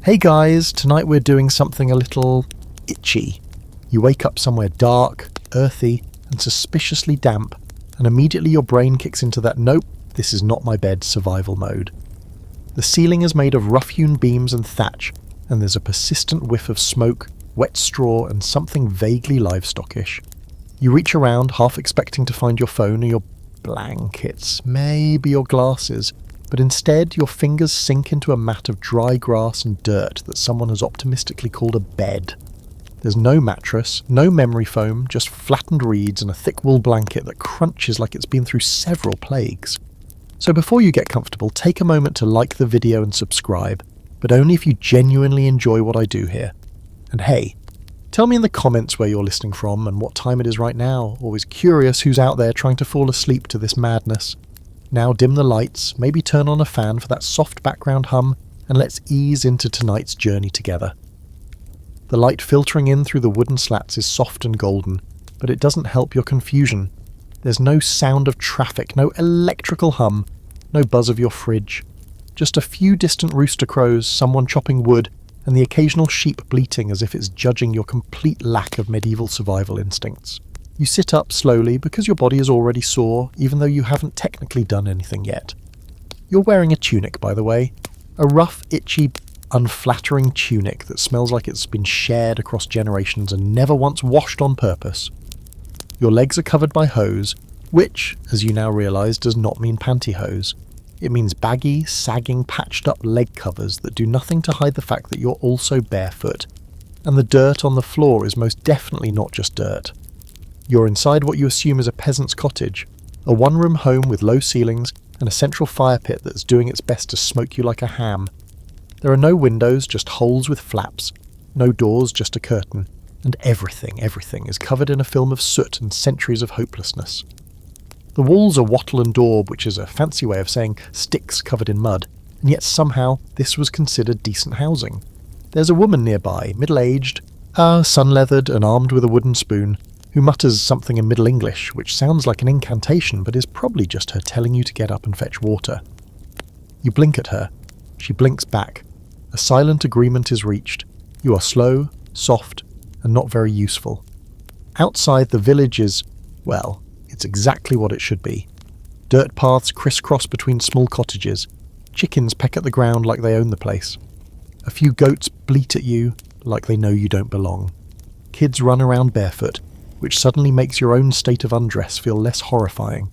Hey guys, tonight we're doing something a little itchy. You wake up somewhere dark, earthy, and suspiciously damp, and immediately your brain kicks into that nope, this is not my bed survival mode. The ceiling is made of rough-hewn beams and thatch, and there's a persistent whiff of smoke, wet straw, and something vaguely livestockish. You reach around, half expecting to find your phone or your blankets, maybe your glasses, but instead your fingers sink into a mat of dry grass and dirt that someone has optimistically called a bed. There's no mattress, no memory foam, just flattened reeds and a thick wool blanket that crunches like it's been through several plagues. So before you get comfortable, take a moment to like the video and subscribe, but only if you genuinely enjoy what I do here. And hey, tell me in the comments where you're listening from and what time it is right now. Always curious who's out there trying to fall asleep to this madness. Now dim the lights, maybe turn on a fan for that soft background hum, and let's ease into tonight's journey together. The light filtering in through the wooden slats is soft and golden, but it doesn't help your confusion. There's no sound of traffic, no electrical hum, no buzz of your fridge. Just a few distant rooster crows, someone chopping wood, and the occasional sheep bleating as if it's judging your complete lack of medieval survival instincts. You sit up slowly because your body is already sore, even though you haven't technically done anything yet. You're wearing a tunic, by the way. A rough, itchy, unflattering tunic that smells like it's been shared across generations and never once washed on purpose. Your legs are covered by hose, which, as you now realise, does not mean pantyhose. It means baggy, sagging, patched-up leg covers that do nothing to hide the fact that you're also barefoot. And the dirt on the floor is most definitely not just dirt. You're inside what you assume is a peasant's cottage, a one-room home with low ceilings and a central fire pit that's doing its best to smoke you like a ham. There are no windows, just holes with flaps, no doors, just a curtain, and everything is covered in a film of soot and centuries of hopelessness. The walls are wattle and daub, which is a fancy way of saying sticks covered in mud, and yet somehow this was considered decent housing. There's a woman nearby, middle-aged, sun-leathered and armed with a wooden spoon, who mutters something in Middle English, which sounds like an incantation but is probably just her telling you to get up and fetch water. You blink at her. She blinks back. A silent agreement is reached. You are slow, soft, and not very useful. Outside, the village is, well, it's exactly what it should be. Dirt paths crisscross between small cottages. Chickens peck at the ground like they own the place. A few goats bleat at you like they know you don't belong. Kids run around barefoot, which suddenly makes your own state of undress feel less horrifying.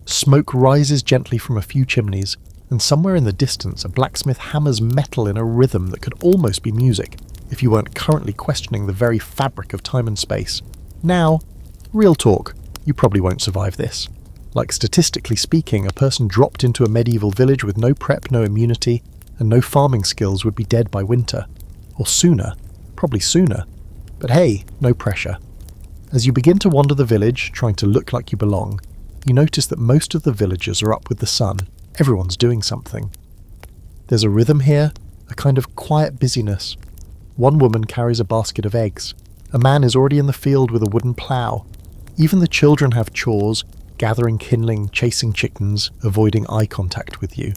Smoke rises gently from a few chimneys, and somewhere in the distance a blacksmith hammers metal in a rhythm that could almost be music, if you weren't currently questioning the very fabric of time and space. Now, real talk, you probably won't survive this. Like statistically speaking, a person dropped into a medieval village with no prep, no immunity, and no farming skills would be dead by winter. Or sooner. Probably sooner. But hey, no pressure. As you begin to wander the village, trying to look like you belong, you notice that most of the villagers are up with the sun. Everyone's doing something. There's a rhythm here, a kind of quiet busyness. One woman carries a basket of eggs. A man is already in the field with a wooden plough. Even the children have chores, gathering kindling, chasing chickens, avoiding eye contact with you.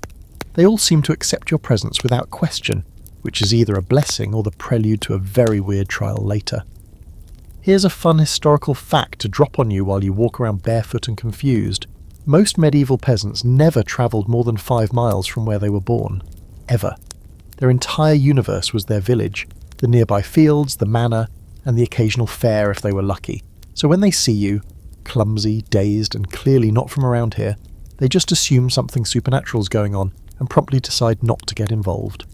They all seem to accept your presence without question, which is either a blessing or the prelude to a very weird trial later. Here's a fun historical fact to drop on you while you walk around barefoot and confused. Most medieval peasants never travelled more than 5 miles from where they were born. Ever. Their entire universe was their village, the nearby fields, the manor, and the occasional fair if they were lucky. So when they see you, clumsy, dazed, and clearly not from around here, they just assume something supernatural's going on and promptly decide not to get involved.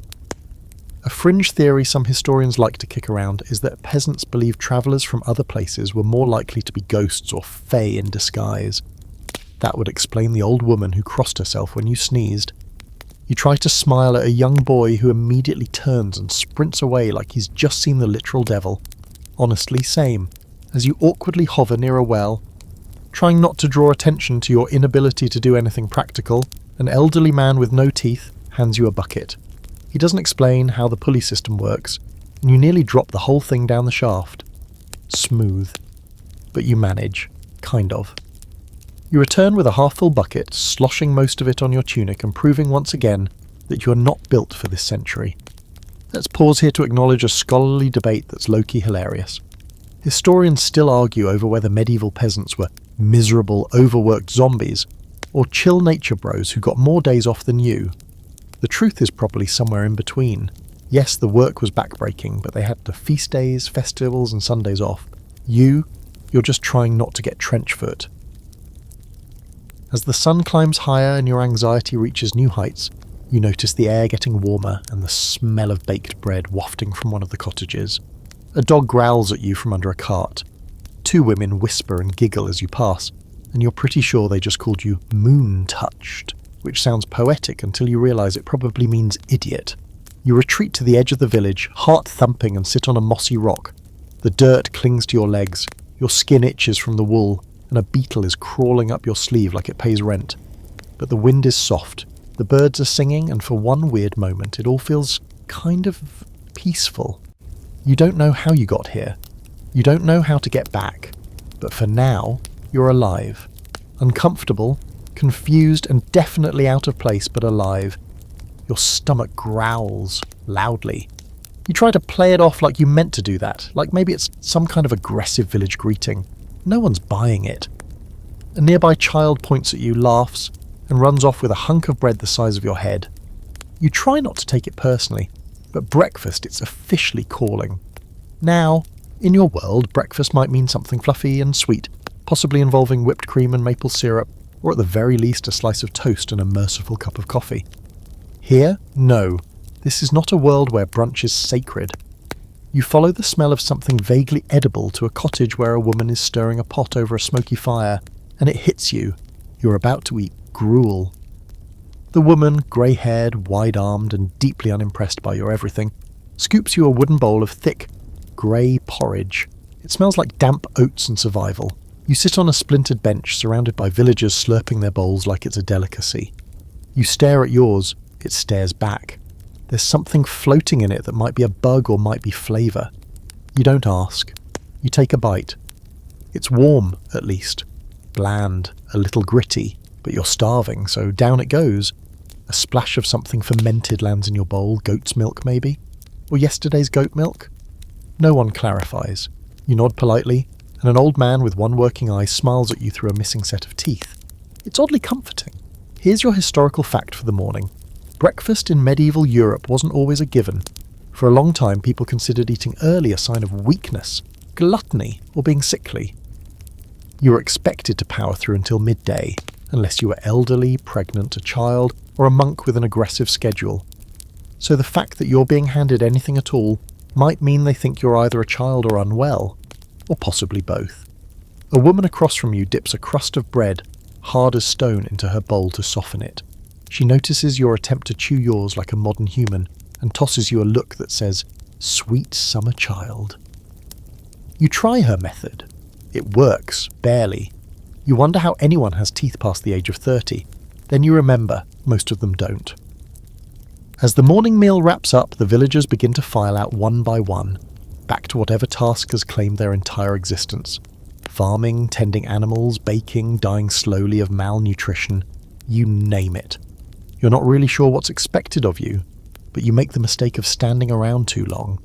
A fringe theory some historians like to kick around is that peasants believe travellers from other places were more likely to be ghosts or fae in disguise. That would explain the old woman who crossed herself when you sneezed. You try to smile at a young boy who immediately turns and sprints away like he's just seen the literal devil. Honestly, same. As you awkwardly hover near a well, trying not to draw attention to your inability to do anything practical, an elderly man with no teeth hands you a bucket. He doesn't explain how the pulley system works, and you nearly drop the whole thing down the shaft. Smooth. But you manage. Kind of. You return with a half-full bucket, sloshing most of it on your tunic and proving once again that you are not built for this century. Let's pause here to acknowledge a scholarly debate that's low-key hilarious. Historians still argue over whether medieval peasants were miserable, overworked zombies, or chill nature bros who got more days off than you. The truth is probably somewhere in between. Yes, the work was backbreaking, but they had the feast days, festivals, and Sundays off. You're just trying not to get trench foot. As the sun climbs higher and your anxiety reaches new heights, you notice the air getting warmer and the smell of baked bread wafting from one of the cottages. A dog growls at you from under a cart. 2 women whisper and giggle as you pass, and you're pretty sure they just called you moon-touched, which sounds poetic until you realise it probably means idiot. You retreat to the edge of the village, heart thumping, and sit on a mossy rock. The dirt clings to your legs, your skin itches from the wool, and a beetle is crawling up your sleeve like it pays rent. But the wind is soft, the birds are singing, and for one weird moment it all feels kind of peaceful. You don't know how you got here. You don't know how to get back. But for now, you're alive. Uncomfortable, confused, and definitely out of place, but alive. Your stomach growls loudly. You try to play it off like you meant to do that, like maybe it's some kind of aggressive village greeting. No one's buying it. A nearby child points at you, laughs, and runs off with a hunk of bread the size of your head. You try not to take it personally, but breakfast, it's officially calling. Now, in your world, breakfast might mean something fluffy and sweet, possibly involving whipped cream and maple syrup, or at the very least a slice of toast and a merciful cup of coffee. Here, no. This is not a world where brunch is sacred. You follow the smell of something vaguely edible to a cottage where a woman is stirring a pot over a smoky fire, and it hits you. You're about to eat gruel. The woman, grey-haired, wide-armed, and deeply unimpressed by your everything, scoops you a wooden bowl of thick, grey porridge. It smells like damp oats and survival. You sit on a splintered bench surrounded by villagers slurping their bowls like it's a delicacy. You stare at yours. It stares back. There's something floating in it that might be a bug or might be flavour. You don't ask. You take a bite. It's warm, at least. Bland, a little gritty, but you're starving, so down it goes. A splash of something fermented lands in your bowl, goat's milk maybe? Or yesterday's goat milk? No one clarifies. You nod politely, and an old man with one working eye smiles at you through a missing set of teeth. It's oddly comforting. Here's your historical fact for the morning. Breakfast in medieval Europe wasn't always a given. For a long time, people considered eating early a sign of weakness, gluttony, or being sickly. You were expected to power through until midday, unless you were elderly, pregnant, a child, or a monk with an aggressive schedule. So the fact that you're being handed anything at all might mean they think you're either a child or unwell, or possibly both. A woman across from you dips a crust of bread, hard as stone, into her bowl to soften it. She notices your attempt to chew yours like a modern human and tosses you a look that says, "Sweet summer child." You try her method. It works, barely. You wonder how anyone has teeth past the age of 30. Then you remember, most of them don't. As the morning meal wraps up, the villagers begin to file out one by one, back to whatever task has claimed their entire existence. Farming, tending animals, baking, dying slowly of malnutrition, you name it. You're not really sure what's expected of you, but you make the mistake of standing around too long.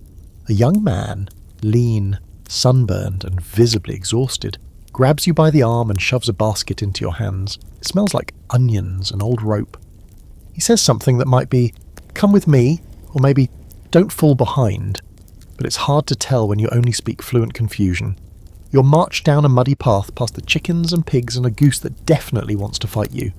A young man, lean, sunburned, and visibly exhausted, grabs you by the arm and shoves a basket into your hands. It smells like onions and old rope. He says something that might be, "Come with me," or maybe, "Don't fall behind," but it's hard to tell when you only speak fluent confusion. You're marched down a muddy path past the chickens and pigs and a goose that definitely wants to fight you.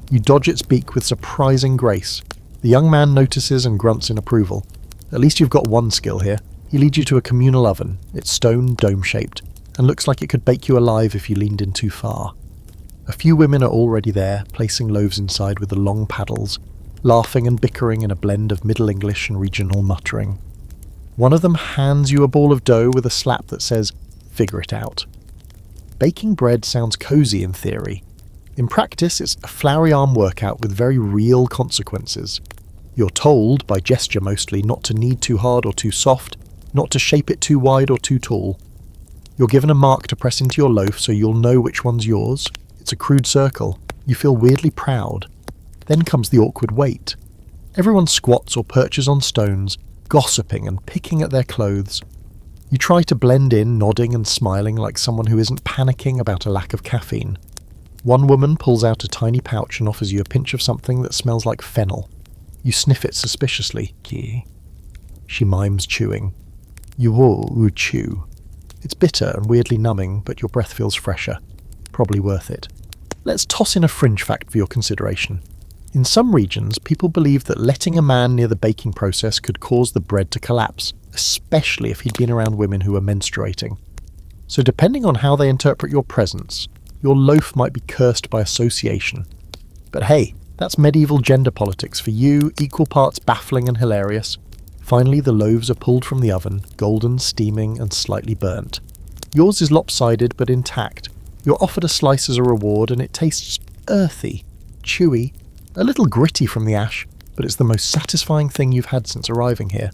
You dodge its beak with surprising grace. The young man notices and grunts in approval. At least you've got one skill here. He leads you to a communal oven. It's stone, dome-shaped, and looks like it could bake you alive if you leaned in too far. A few women are already there, placing loaves inside with the long paddles, laughing and bickering in a blend of Middle English and regional muttering. One of them hands you a ball of dough with a slap that says, "Figure it out." Baking bread sounds cozy in theory. In practice, it's a flowery arm workout with very real consequences. You're told, by gesture mostly, not to knead too hard or too soft, not to shape it too wide or too tall. You're given a mark to press into your loaf so you'll know which one's yours. It's a crude circle. You feel weirdly proud. Then comes the awkward wait. Everyone squats or perches on stones, gossiping and picking at their clothes. You try to blend in, nodding and smiling like someone who isn't panicking about a lack of caffeine. One woman pulls out a tiny pouch and offers you a pinch of something that smells like fennel. You sniff it suspiciously. She mimes chewing. You all chew. It's bitter and weirdly numbing, but your breath feels fresher. Probably worth it. Let's toss in a fringe fact for your consideration. In some regions, people believe that letting a man near the baking process could cause the bread to collapse, especially if he'd been around women who were menstruating. So depending on how they interpret your presence, your loaf might be cursed by association. But hey, that's medieval gender politics for you, equal parts baffling and hilarious. Finally, the loaves are pulled from the oven, golden, steaming, and slightly burnt. Yours is lopsided but intact. You're offered a slice as a reward, and it tastes earthy, chewy, a little gritty from the ash, but it's the most satisfying thing you've had since arriving here.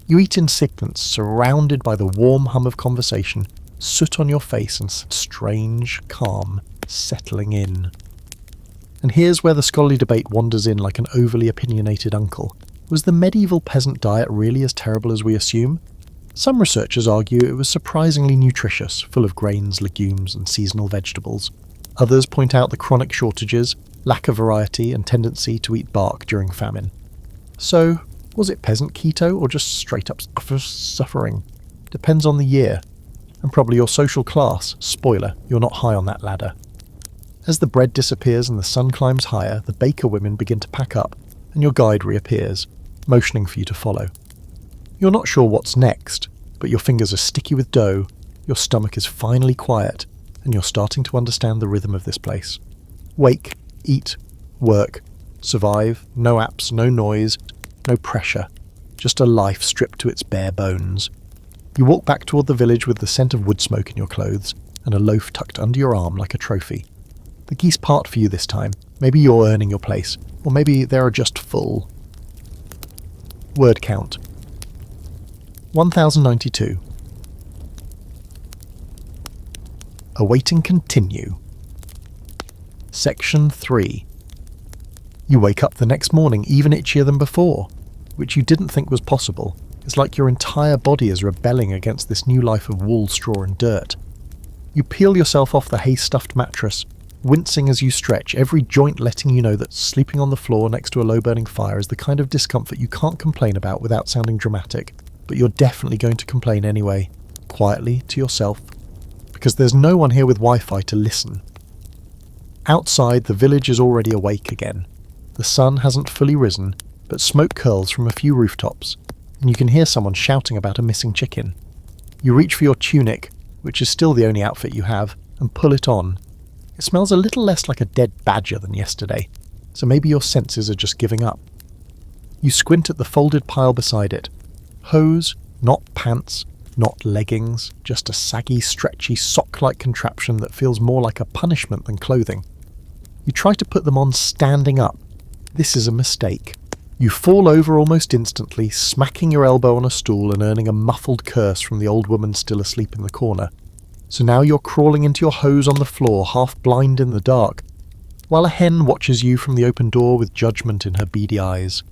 You eat in sequence, surrounded by the warm hum of conversation, soot on your face and strange calm settling in. And here's where the scholarly debate wanders in like an overly opinionated uncle. Was the medieval peasant diet really as terrible as we assume? Some researchers argue it was surprisingly nutritious, full of grains, legumes, and seasonal vegetables. Others point out the chronic shortages, lack of variety, and tendency to eat bark during famine. So, was it peasant keto or just straight up suffering? Depends on the year. And probably your social class. Spoiler, you're not high on that ladder. As the bread disappears and the sun climbs higher, the baker women begin to pack up, and your guide reappears, motioning for you to follow. You're not sure what's next, but your fingers are sticky with dough, your stomach is finally quiet, and you're starting to understand the rhythm of this place. Wake, eat, work, survive, no apps, no noise, no pressure, just a life stripped to its bare bones. You walk back toward the village with the scent of wood smoke in your clothes, and a loaf tucked under your arm like a trophy. The geese part for you this time. Maybe you're earning your place, or maybe they're just full. Word count. 1092. Awaiting continue. Section 3. You wake up the next morning even itchier than before, which you didn't think was possible. It's like your entire body is rebelling against this new life of wool, straw and dirt. You peel yourself off the hay-stuffed mattress, wincing as you stretch, every joint letting you know that sleeping on the floor next to a low-burning fire is the kind of discomfort you can't complain about without sounding dramatic, but you're definitely going to complain anyway, quietly to yourself, because there's no one here with Wi-Fi to listen. Outside, the village is already awake again. The sun hasn't fully risen, but smoke curls from a few rooftops, and you can hear someone shouting about a missing chicken. You reach for your tunic, which is still the only outfit you have, and pull it on. It smells a little less like a dead badger than yesterday, so maybe your senses are just giving up. You squint at the folded pile beside it. Hose, not pants, not leggings, just a saggy, stretchy, sock-like contraption that feels more like a punishment than clothing. You try to put them on standing up. This is a mistake. You fall over almost instantly, smacking your elbow on a stool and earning a muffled curse from the old woman still asleep in the corner. So now you're crawling into your hose on the floor, half blind in the dark, while a hen watches you from the open door with judgment in her beady eyes.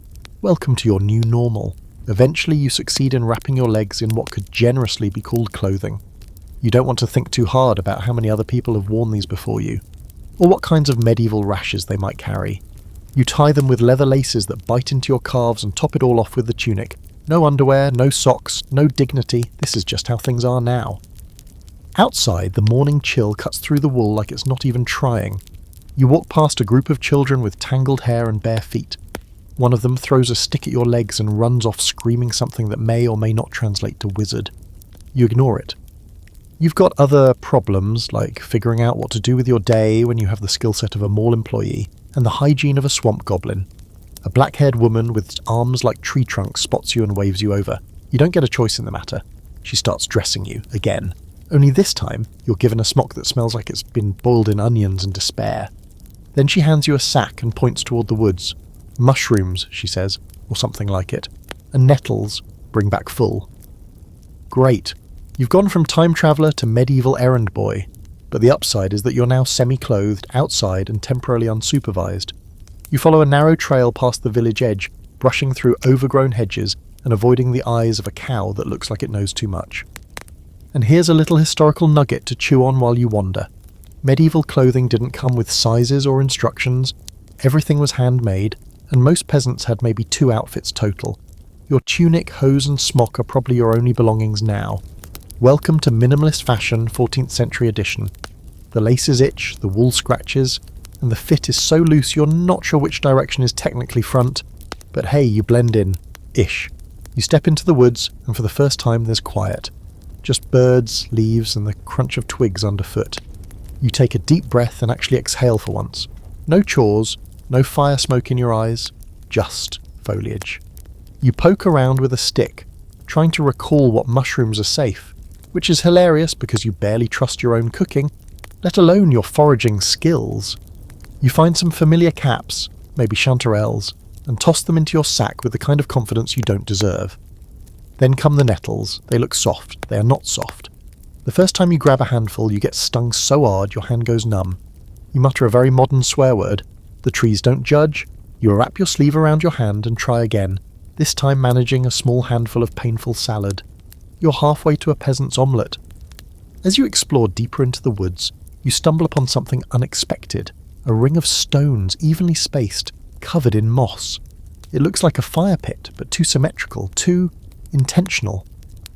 Welcome to your new normal. Eventually you succeed in wrapping your legs in what could generously be called clothing. You don't want to think too hard about how many other people have worn these before you, or what kinds of medieval rashes they might carry. You tie them with leather laces that bite into your calves and top it all off with the tunic. No underwear, no socks, no dignity. This is just how things are now. Outside, the morning chill cuts through the wool like it's not even trying. You walk past a group of children with tangled hair and bare feet. One of them throws a stick at your legs and runs off screaming something that may or may not translate to wizard. You ignore it. You've got other problems, like figuring out what to do with your day when you have the skill set of a mall employee, and the hygiene of a swamp goblin. A black-haired woman with arms like tree trunks spots you and waves you over. You don't get a choice in the matter. She starts dressing you, again. Only this time, you're given a smock that smells like it's been boiled in onions and despair. Then she hands you a sack and points toward the woods. Mushrooms, she says, or something like it. And nettles, bring back full. Great. You've gone from time traveller to medieval errand boy, but the upside is that you're now semi-clothed, outside and temporarily unsupervised. You follow a narrow trail past the village edge, brushing through overgrown hedges and avoiding the eyes of a cow that looks like it knows too much. And here's a little historical nugget to chew on while you wander. Medieval clothing didn't come with sizes or instructions, everything was handmade, and most peasants had maybe 2 outfits total. Your tunic, hose and smock are probably your only belongings now. Welcome to minimalist fashion 14th century edition. The laces itch, the wool scratches, and the fit is so loose you're not sure which direction is technically front, but hey, you blend in. Ish. You step into the woods, and for the first time there's quiet. Just birds, leaves, and the crunch of twigs underfoot. You take a deep breath and actually exhale for once. No chores, no fire smoke in your eyes, just foliage. You poke around with a stick, trying to recall what mushrooms are safe, which is hilarious because you barely trust your own cooking, let alone your foraging skills. You find some familiar caps, maybe chanterelles, and toss them into your sack with the kind of confidence you don't deserve. Then come the nettles. They look soft. They are not soft. The first time you grab a handful, you get stung so hard your hand goes numb. You mutter a very modern swear word. The trees don't judge. You wrap your sleeve around your hand and try again, this time managing a small handful of painful salad. You're halfway to a peasant's omelette. As you explore deeper into the woods, you stumble upon something unexpected. A ring of stones, evenly spaced, covered in moss. It looks like a fire pit, but too symmetrical, too intentional.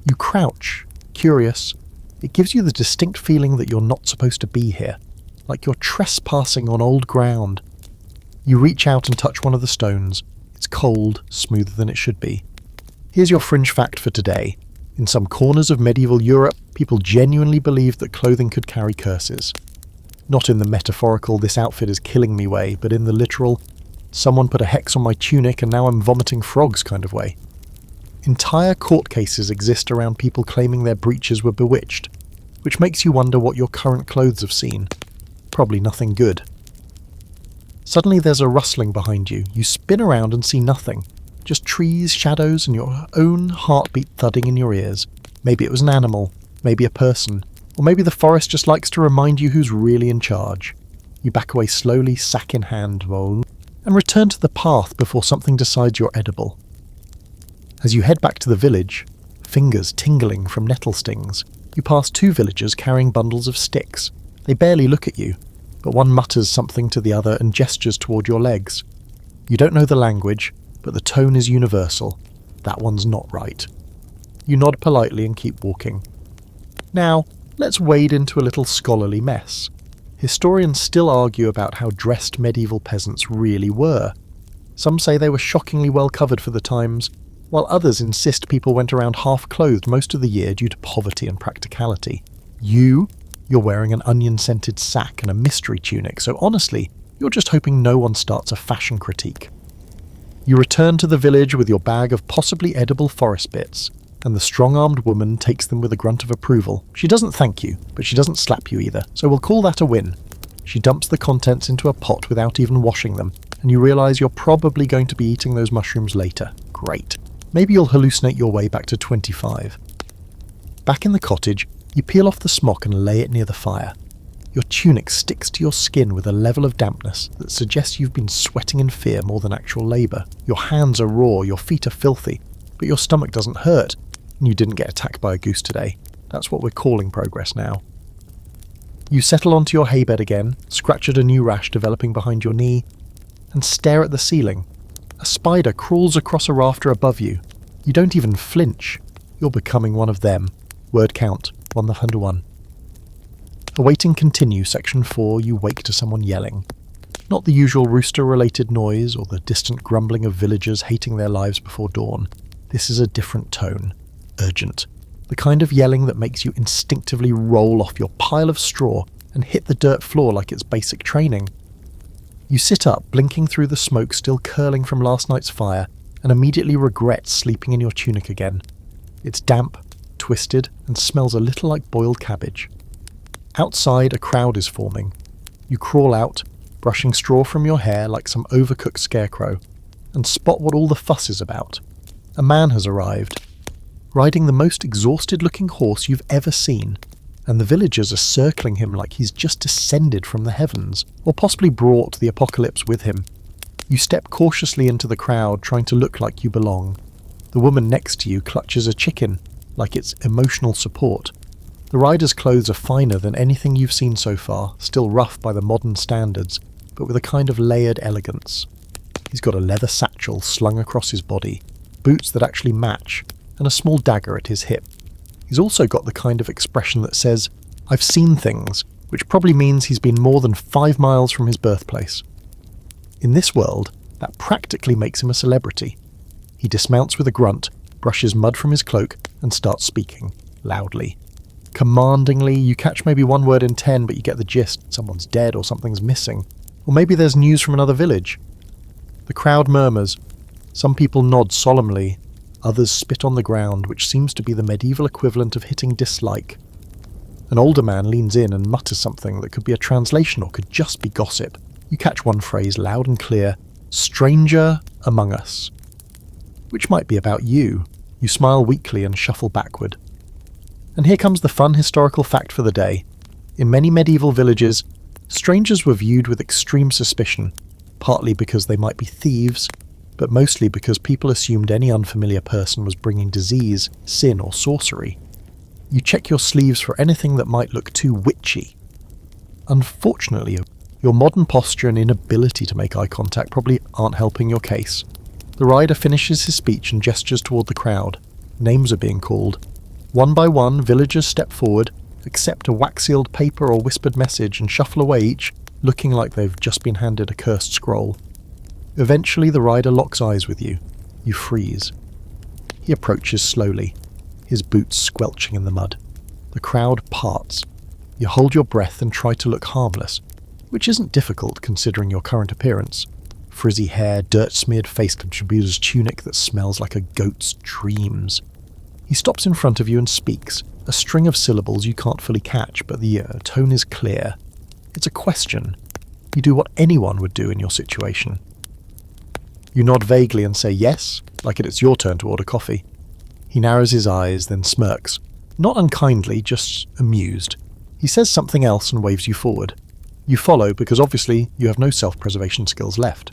You crouch, curious. It gives you the distinct feeling that you're not supposed to be here, like you're trespassing on old ground. You reach out and touch one of the stones. It's cold, smoother than it should be. Here's your fringe fact for today. In some corners of medieval Europe, people genuinely believed that clothing could carry curses. Not in the metaphorical, this outfit is killing me way, but in the literal, someone put a hex on my tunic and now I'm vomiting frogs kind of way. Entire court cases exist around people claiming their breeches were bewitched, which makes you wonder what your current clothes have seen. Probably nothing good. Suddenly there's a rustling behind you. You spin around and see nothing. Just trees, shadows, and your own heartbeat thudding in your ears. Maybe it was an animal, maybe a person, or maybe the forest just likes to remind you who's really in charge. You back away slowly, sack in hand, and return to the path before something decides you're edible. As you head back to the village, fingers tingling from nettle stings, you pass 2 villagers carrying bundles of sticks. They barely look at you, but one mutters something to the other and gestures toward your legs. You don't know the language, but the tone is universal. That one's not right. You nod politely and keep walking. Now, let's wade into a little scholarly mess. Historians still argue about how dressed medieval peasants really were. Some say they were shockingly well covered for the times, while others insist people went around half-clothed most of the year due to poverty and practicality. You're wearing an onion-scented sack and a mystery tunic, so honestly, you're just hoping no one starts a fashion critique. You return to the village with your bag of possibly edible forest bits, and the strong-armed woman takes them with a grunt of approval. She doesn't thank you, but she doesn't slap you either, so we'll call that a win. She dumps the contents into a pot without even washing them, and you realise you're probably going to be eating those mushrooms later. Great. Maybe you'll hallucinate your way back to 25. Back in the cottage, you peel off the smock and lay it near the fire. Your tunic sticks to your skin with a level of dampness that suggests you've been sweating in fear more than actual labour. Your hands are raw, your feet are filthy, but your stomach doesn't hurt, and you didn't get attacked by a goose today. That's what we're calling progress now. You settle onto your hay bed again, scratch at a new rash developing behind your knee, and stare at the ceiling. A spider crawls across a rafter above you. You don't even flinch. You're becoming one of them. Word count, 101. Awaiting continue, section 4, you wake to someone yelling. Not the usual rooster-related noise or the distant grumbling of villagers hating their lives before dawn. This is a different tone. Urgent. The kind of yelling that makes you instinctively roll off your pile of straw and hit the dirt floor like it's basic training. You sit up, blinking through the smoke still curling from last night's fire, and immediately regret sleeping in your tunic again. It's damp, twisted, and smells a little like boiled cabbage. Outside, a crowd is forming. You crawl out, brushing straw from your hair like some overcooked scarecrow, and spot what all the fuss is about. A man has arrived, riding the most exhausted-looking horse you've ever seen, and the villagers are circling him like he's just descended from the heavens, or possibly brought the apocalypse with him. You step cautiously into the crowd, trying to look like you belong. The woman next to you clutches a chicken, like it's emotional support. The rider's clothes are finer than anything you've seen so far, still rough by the modern standards, but with a kind of layered elegance. He's got a leather satchel slung across his body, boots that actually match, and a small dagger at his hip. He's also got the kind of expression that says, "I've seen things," which probably means he's been more than 5 miles from his birthplace. In this world, that practically makes him a celebrity. He dismounts with a grunt, brushes mud from his cloak, and starts speaking, loudly. Commandingly, you catch maybe 1 word in 10, but you get the gist. Someone's dead or something's missing. Or maybe there's news from another village. The crowd murmurs. Some people nod solemnly. Others spit on the ground, which seems to be the medieval equivalent of hitting dislike. An older man leans in and mutters something that could be a translation or could just be gossip. You catch one phrase loud and clear, "Stranger among us," which might be about you. You smile weakly and shuffle backward. And here comes the fun historical fact for the day. In many medieval villages, strangers were viewed with extreme suspicion, partly because they might be thieves, but mostly because people assumed any unfamiliar person was bringing disease, sin, or sorcery. You check your sleeves for anything that might look too witchy. Unfortunately, your modern posture and inability to make eye contact probably aren't helping your case. The rider finishes his speech and gestures toward the crowd. Names are being called. One by one, villagers step forward, accept a wax-sealed paper or whispered message, and shuffle away each, looking like they've just been handed a cursed scroll. Eventually, the rider locks eyes with you. You freeze. He approaches slowly, his boots squelching in the mud. The crowd parts. You hold your breath and try to look harmless, which isn't difficult considering your current appearance. Frizzy hair, dirt-smeared face contributors tunic that smells like a goat's dreams. He stops in front of you and speaks, a string of syllables you can't fully catch, but the tone is clear. It's a question. You do what anyone would do in your situation. You nod vaguely and say yes, like it's your turn to order coffee. He narrows his eyes, then smirks. Not unkindly, just amused. He says something else and waves you forward. You follow because obviously you have no self-preservation skills left.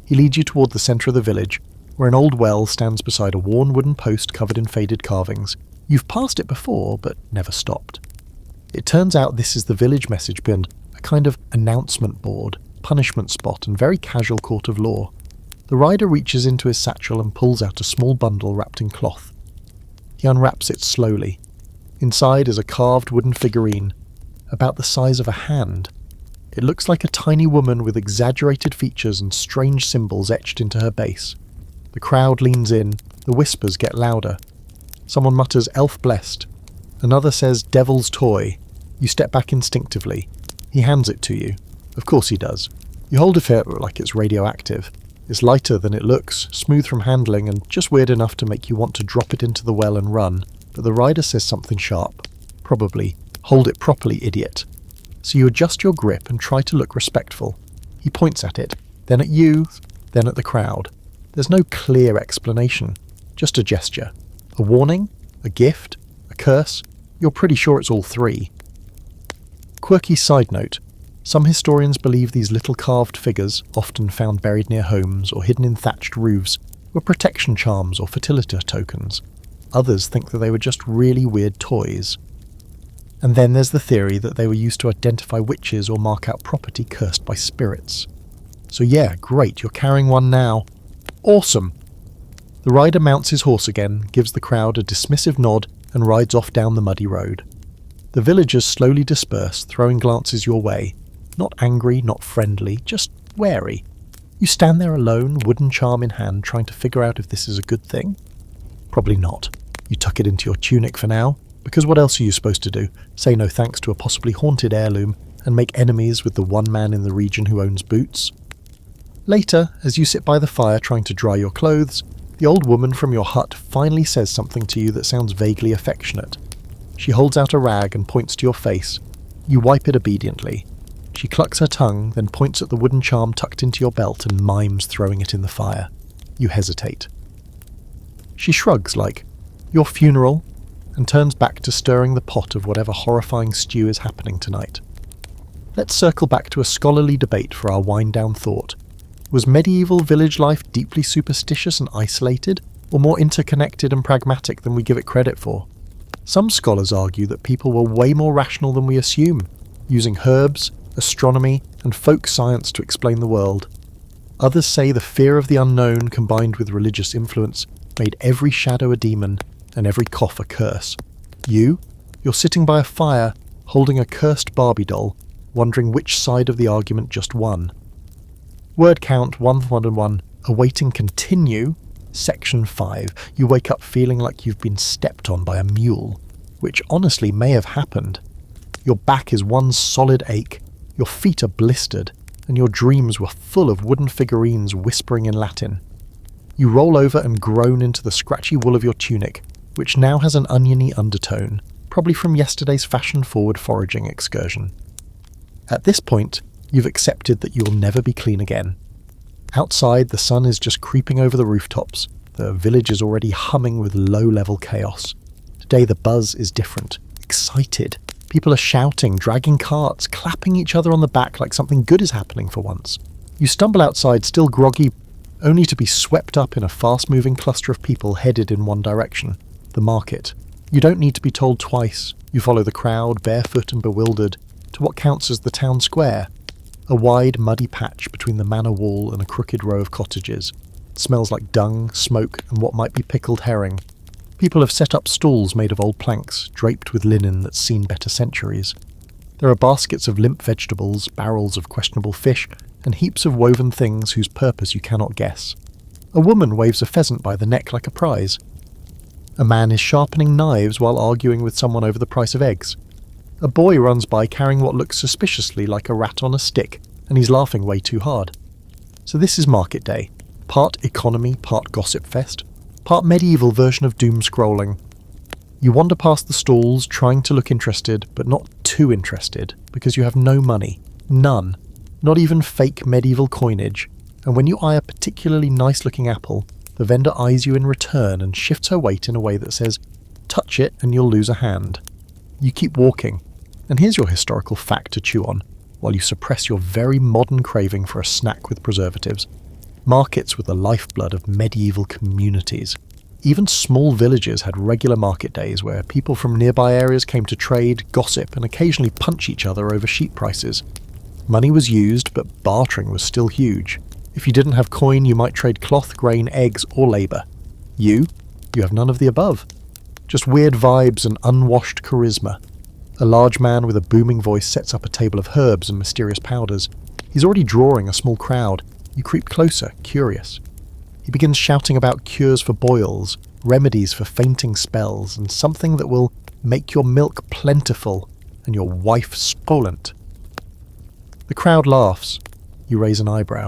He leads you toward the centre of the village, where an old well stands beside a worn wooden post covered in faded carvings. You've passed it before, but never stopped. It turns out this is the village message bin, a kind of announcement board, punishment spot, and very casual court of law. The rider reaches into his satchel and pulls out a small bundle wrapped in cloth. He unwraps it slowly. Inside is a carved wooden figurine, about the size of a hand. It looks like a tiny woman with exaggerated features and strange symbols etched into her base. The crowd leans in, the whispers get louder. Someone mutters, "Elf blessed." Another says, "Devil's toy." You step back instinctively. He hands it to you. Of course he does. You hold it like it's radioactive. It's lighter than it looks, smooth from handling, and just weird enough to make you want to drop it into the well and run. But the rider says something sharp. Probably, "Hold it properly, idiot." So you adjust your grip and try to look respectful. He points at it, then at you, then at the crowd. There's no clear explanation, just a gesture. A warning? A gift? A curse? You're pretty sure it's all three. Quirky side note. Some historians believe these little carved figures, often found buried near homes or hidden in thatched roofs, were protection charms or fertility tokens. Others think that they were just really weird toys. And then there's the theory that they were used to identify witches or mark out property cursed by spirits. So yeah, great, you're carrying one now. Awesome! The rider mounts his horse again, gives the crowd a dismissive nod, and rides off down the muddy road. The villagers slowly disperse, throwing glances your way. Not angry, not friendly, just wary. You stand there alone, wooden charm in hand, trying to figure out if this is a good thing? Probably not. You tuck it into your tunic for now, because what else are you supposed to do? Say no thanks to a possibly haunted heirloom, and make enemies with the one man in the region who owns boots? Later, as you sit by the fire trying to dry your clothes, the old woman from your hut finally says something to you that sounds vaguely affectionate. She holds out a rag and points to your face. You wipe it obediently. She clucks her tongue, then points at the wooden charm tucked into your belt and mimes throwing it in the fire. You hesitate. She shrugs like, "Your funeral?" and turns back to stirring the pot of whatever horrifying stew is happening tonight. Let's circle back to a scholarly debate for our wind-down thought. Was medieval village life deeply superstitious and isolated, or more interconnected and pragmatic than we give it credit for. Some scholars argue that people were way more rational than we assume, using herbs, astronomy, and folk science to explain the world. Others say the fear of the unknown combined with religious influence made every shadow a demon and every cough a curse. You're sitting by a fire, holding a cursed Barbie doll, wondering which side of the argument just won. Word count 111, awaiting continue, section 5. You wake up feeling like you've been stepped on by a mule, which honestly may have happened. Your back is one solid ache, your feet are blistered, and your dreams were full of wooden figurines whispering in Latin. You roll over and groan into the scratchy wool of your tunic, which now has an oniony undertone, probably from yesterday's fashion-forward foraging excursion. At this point, you've accepted that you'll never be clean again. Outside, the sun is just creeping over the rooftops. The village is already humming with low-level chaos. Today the buzz is different, excited. People are shouting, dragging carts, clapping each other on the back like something good is happening for once. You stumble outside, still groggy, only to be swept up in a fast-moving cluster of people headed in one direction, the market. You don't need to be told twice. You follow the crowd, barefoot and bewildered, to what counts as the town square, a wide, muddy patch between the manor wall and a crooked row of cottages. It smells like dung, smoke, and what might be pickled herring. People have set up stalls made of old planks, draped with linen that's seen better centuries. There are baskets of limp vegetables, barrels of questionable fish, and heaps of woven things whose purpose you cannot guess. A woman waves a pheasant by the neck like a prize. A man is sharpening knives while arguing with someone over the price of eggs. A boy runs by carrying what looks suspiciously like a rat on a stick, and he's laughing way too hard. So this is market day. Part economy, part gossip fest, part medieval version of doom scrolling. You wander past the stalls, trying to look interested, but not too interested, because you have no money. None. Not even fake medieval coinage. And when you eye a particularly nice-looking apple, the vendor eyes you in return and shifts her weight in a way that says, touch it and you'll lose a hand. You keep walking, and here's your historical fact to chew on, while you suppress your very modern craving for a snack with preservatives. Markets were the lifeblood of medieval communities. Even small villages had regular market days where people from nearby areas came to trade, gossip, and occasionally punch each other over sheep prices. Money was used, but bartering was still huge. If you didn't have coin, you might trade cloth, grain, eggs, or labour. You have none of the above. Just weird vibes and unwashed charisma. A large man with a booming voice sets up a table of herbs and mysterious powders. He's already drawing a small crowd. You creep closer, curious. He begins shouting about cures for boils, remedies for fainting spells, and something that will make your milk plentiful and your wife spolent. The crowd laughs. You raise an eyebrow.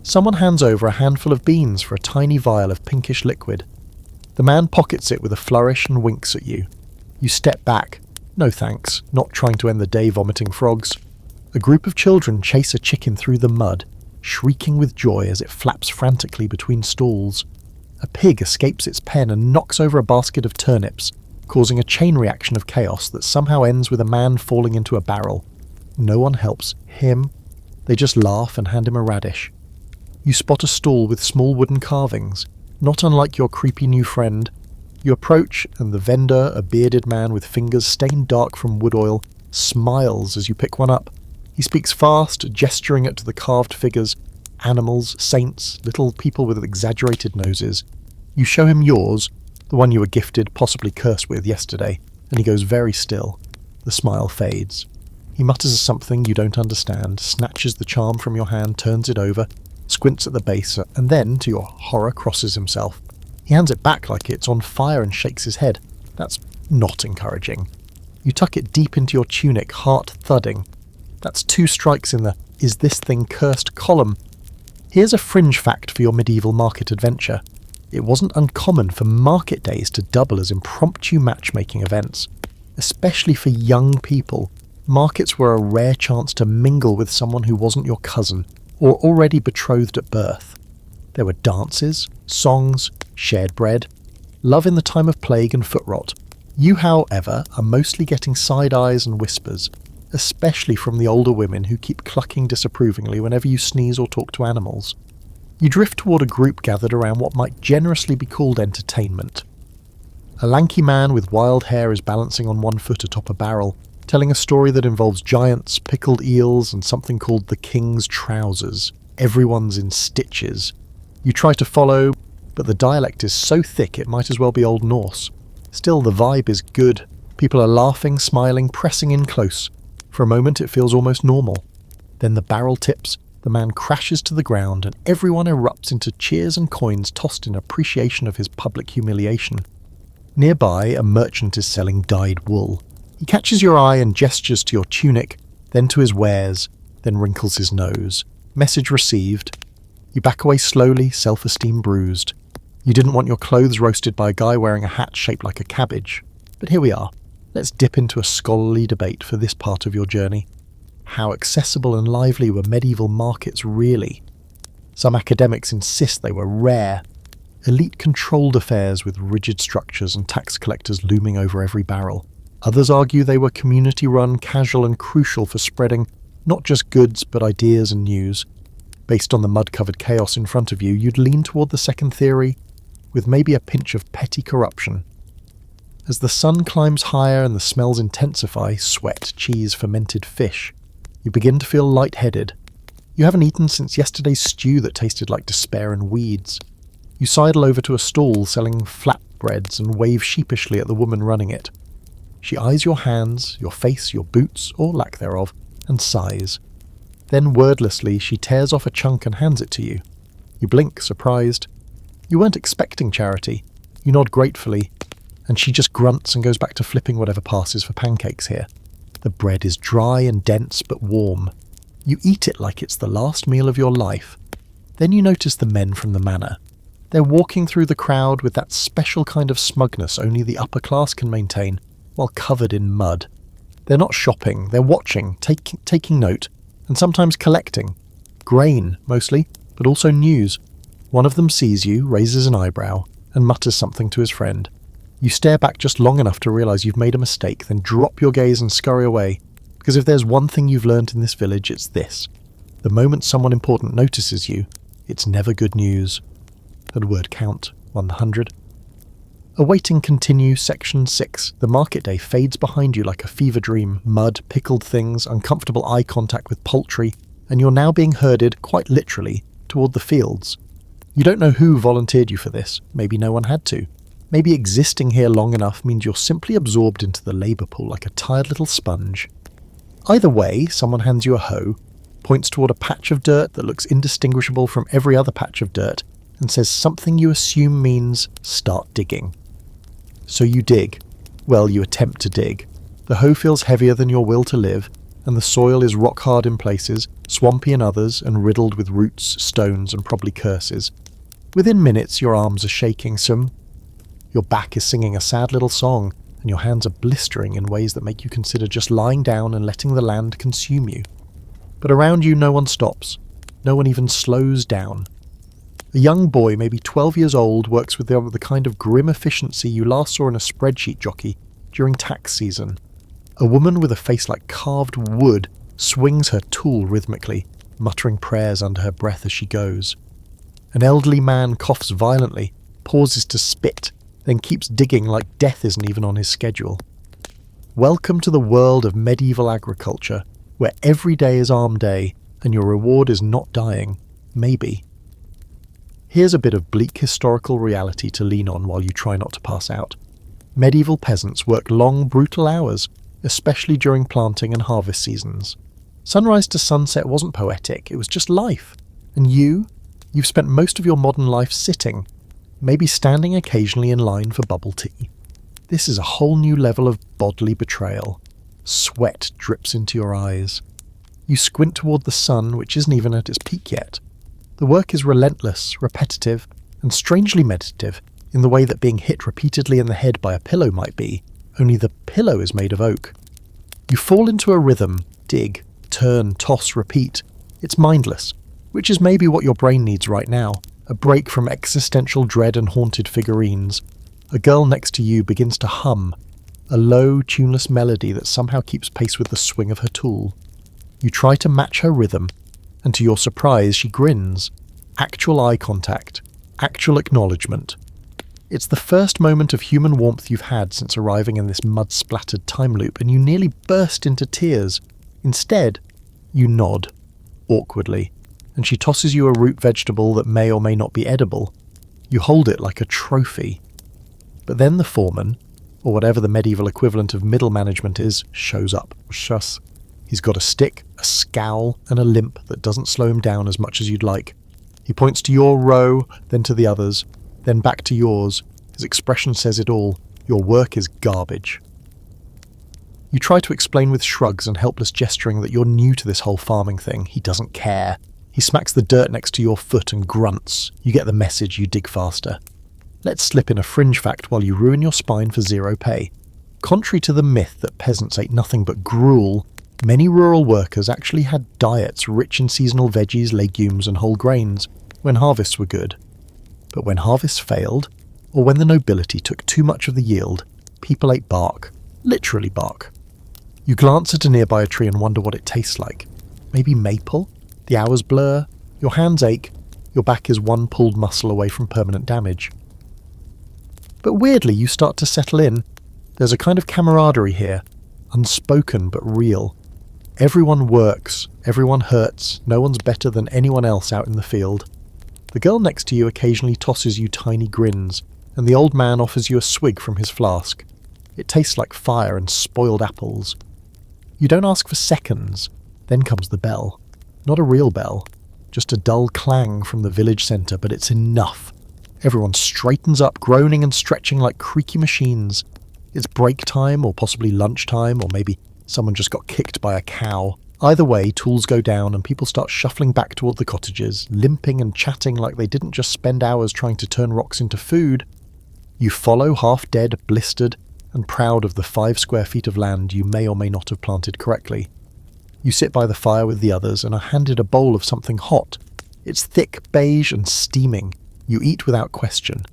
Someone hands over a handful of beans for a tiny vial of pinkish liquid. The man pockets it with a flourish and winks at you. You step back. No thanks, not trying to end the day vomiting frogs. A group of children chase a chicken through the mud, shrieking with joy as it flaps frantically between stalls. A pig escapes its pen and knocks over a basket of turnips, causing a chain reaction of chaos that somehow ends with a man falling into a barrel. No one helps him. They just laugh and hand him a radish. You spot a stall with small wooden carvings, not unlike your creepy new friend. You approach, and the vendor, a bearded man with fingers stained dark from wood oil, smiles as you pick one up. He speaks fast, gesturing it to the carved figures, animals, saints, little people with exaggerated noses. You show him yours, the one you were gifted, possibly cursed with yesterday, and he goes very still. The smile fades. He mutters something you don't understand, snatches the charm from your hand, turns it over, squints at the base, and then, to your horror, crosses himself. He hands it back like it's on fire and shakes his head. That's not encouraging. You tuck it deep into your tunic, heart thudding. That's 2 strikes in the "is this thing cursed" column. Here's a fringe fact for your medieval market adventure. It wasn't uncommon for market days to double as impromptu matchmaking events. Especially for young people, markets were a rare chance to mingle with someone who wasn't your cousin, or already betrothed at birth. There were dances, songs, shared bread, love in the time of plague and foot rot. You, however, are mostly getting side eyes and whispers, especially from the older women who keep clucking disapprovingly whenever you sneeze or talk to animals. You drift toward a group gathered around what might generously be called entertainment. A lanky man with wild hair is balancing on one foot atop a barrel, telling a story that involves giants, pickled eels, and something called the King's Trousers. Everyone's in stitches. You try to follow, but the dialect is so thick it might as well be Old Norse. Still, the vibe is good. People are laughing, smiling, pressing in close. For a moment it feels almost normal. Then the barrel tips, the man crashes to the ground, and everyone erupts into cheers and coins tossed in appreciation of his public humiliation. Nearby, a merchant is selling dyed wool. He catches your eye and gestures to your tunic, then to his wares, then wrinkles his nose. Message received. You back away slowly, self-esteem bruised. You didn't want your clothes roasted by a guy wearing a hat shaped like a cabbage. But here we are. Let's dip into a scholarly debate for this part of your journey. How accessible and lively were medieval markets really? Some academics insist they were rare. Elite controlled affairs with rigid structures and tax collectors looming over every barrel. Others argue they were community-run, casual and crucial for spreading not just goods but ideas and news. Based on the mud-covered chaos in front of you, you'd lean toward the second theory, with maybe a pinch of petty corruption. As the sun climbs higher and the smells intensify, sweat, cheese, fermented fish, you begin to feel lightheaded. You haven't eaten since yesterday's stew that tasted like despair and weeds. You sidle over to a stall selling flatbreads and wave sheepishly at the woman running it. She eyes your hands, your face, your boots, or lack thereof, and sighs. Then wordlessly she tears off a chunk and hands it to you. You blink, surprised. You weren't expecting charity. You nod gratefully, and she just grunts and goes back to flipping whatever passes for pancakes here. The bread is dry and dense but warm. You eat it like it's the last meal of your life. Then you notice the men from the manor. They're walking through the crowd with that special kind of smugness only the upper class can maintain, while covered in mud. They're not shopping, they're watching, taking note, and sometimes collecting. Grain, mostly, but also news. One of them sees you, raises an eyebrow, and mutters something to his friend. You stare back just long enough to realise you've made a mistake, then drop your gaze and scurry away, because if there's one thing you've learnt in this village, it's this. The moment someone important notices you, it's never good news. And word count, 100. Awaiting continue, section 6. The market day fades behind you like a fever dream. Mud, pickled things, uncomfortable eye contact with poultry, and you're now being herded, quite literally, toward the fields. You don't know who volunteered you for this. Maybe no one had to. Maybe existing here long enough means you're simply absorbed into the labour pool like a tired little sponge. Either way, someone hands you a hoe, points toward a patch of dirt that looks indistinguishable from every other patch of dirt, and says something you assume means start digging. So you dig. Well, you attempt to dig. The hoe feels heavier than your will to live, and the soil is rock hard in places, swampy in others, and riddled with roots, stones, and probably curses. Within minutes your arms are shaking some. Your back is singing a sad little song, and your hands are blistering in ways that make you consider just lying down and letting the land consume you. But around you no one stops. No one even slows down. A young boy, maybe 12 years old, works with the kind of grim efficiency you last saw in a spreadsheet jockey during tax season. A woman with a face like carved wood swings her tool rhythmically, muttering prayers under her breath as she goes. An elderly man coughs violently, pauses to spit, then keeps digging like death isn't even on his schedule. Welcome to the world of medieval agriculture, where every day is arm day, and your reward is not dying. Maybe. Here's a bit of bleak historical reality to lean on while you try not to pass out. Medieval peasants worked long, brutal hours, especially during planting and harvest seasons. Sunrise to sunset wasn't poetic, it was just life. And you've spent most of your modern life sitting, maybe standing occasionally in line for bubble tea. This is a whole new level of bodily betrayal. Sweat drips into your eyes. You squint toward the sun, which isn't even at its peak yet. The work is relentless, repetitive, and strangely meditative, in the way that being hit repeatedly in the head by a pillow might be, only the pillow is made of oak. You fall into a rhythm, dig, turn, toss, repeat. It's mindless, which is maybe what your brain needs right now, a break from existential dread and haunted figurines. A girl next to you begins to hum, a low, tuneless melody that somehow keeps pace with the swing of her tool. You try to match her rhythm, and to your surprise she grins. Actual eye contact. Actual acknowledgement. It's the first moment of human warmth you've had since arriving in this mud-splattered time loop, and you nearly burst into tears. Instead, you nod, awkwardly, and she tosses you a root vegetable that may or may not be edible. You hold it like a trophy. But then the foreman, or whatever the medieval equivalent of middle management is, shows up. Shuss. He's got a stick, a scowl, and a limp that doesn't slow him down as much as you'd like. He points to your row, then to the others, then back to yours. His expression says it all. Your work is garbage. You try to explain with shrugs and helpless gesturing that you're new to this whole farming thing. He doesn't care. He smacks the dirt next to your foot and grunts. You get the message, you dig faster. Let's slip in a fringe fact while you ruin your spine for zero pay. Contrary to the myth that peasants ate nothing but gruel, many rural workers actually had diets rich in seasonal veggies, legumes and whole grains when harvests were good. But when harvests failed, or when the nobility took too much of the yield, people ate bark. Literally bark. You glance at a nearby tree and wonder what it tastes like. Maybe maple? The hours blur, your hands ache, your back is one pulled muscle away from permanent damage. But weirdly, you start to settle in. There's a kind of camaraderie here, unspoken but real. Everyone works, everyone hurts, no one's better than anyone else out in the field. The girl next to you occasionally tosses you tiny grins, and the old man offers you a swig from his flask. It tastes like fire and spoiled apples. You don't ask for seconds, then comes the bell. Not a real bell, just a dull clang from the village centre, but it's enough. Everyone straightens up, groaning and stretching like creaky machines. It's break time, or possibly lunchtime, or maybe someone just got kicked by a cow. Either way, tools go down and people start shuffling back toward the cottages, limping and chatting like they didn't just spend hours trying to turn rocks into food. You follow, half dead, blistered, and proud of the 5 square feet of land you may or may not have planted correctly. You sit by the fire with the others and are handed a bowl of something hot. It's thick, beige and steaming. You eat without question.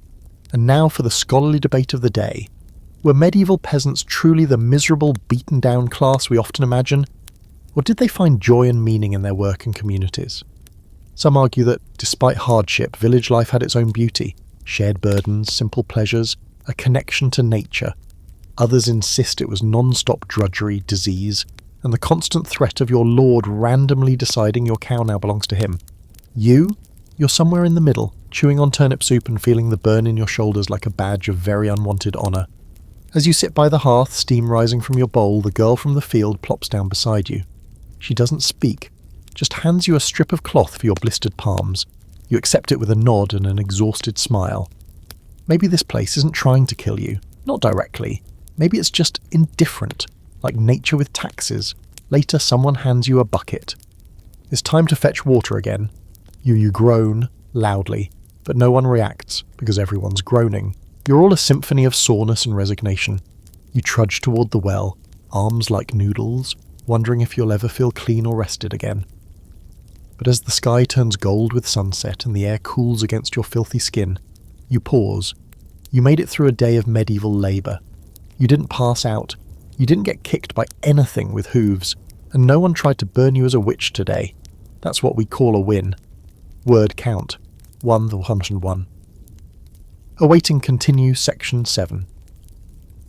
And now for the scholarly debate of the day. Were medieval peasants truly the miserable, beaten-down class we often imagine? Or did they find joy and meaning in their work and communities? Some argue that, despite hardship, village life had its own beauty. Shared burdens, simple pleasures, a connection to nature. Others insist it was non-stop drudgery, disease, and the constant threat of your lord randomly deciding your cow now belongs to him. You're somewhere in the middle, chewing on turnip soup and feeling the burn in your shoulders like a badge of very unwanted honour. As you sit by the hearth, steam rising from your bowl, the girl from the field plops down beside you. She doesn't speak, just hands you a strip of cloth for your blistered palms. You accept it with a nod and an exhausted smile. Maybe this place isn't trying to kill you, not directly. Maybe it's just indifferent, like nature with taxes. Later, someone hands you a bucket. It's time to fetch water again. You groan, loudly, but no one reacts, because everyone's groaning. You're all a symphony of soreness and resignation. You trudge toward the well, arms like noodles, wondering if you'll ever feel clean or rested again. But as the sky turns gold with sunset and the air cools against your filthy skin, you pause. You made it through a day of medieval labour. You didn't pass out. You didn't get kicked by anything with hooves, and no one tried to burn you as a witch today. That's what we call a win. Word count. 1 the 101. Awaiting continue section 7.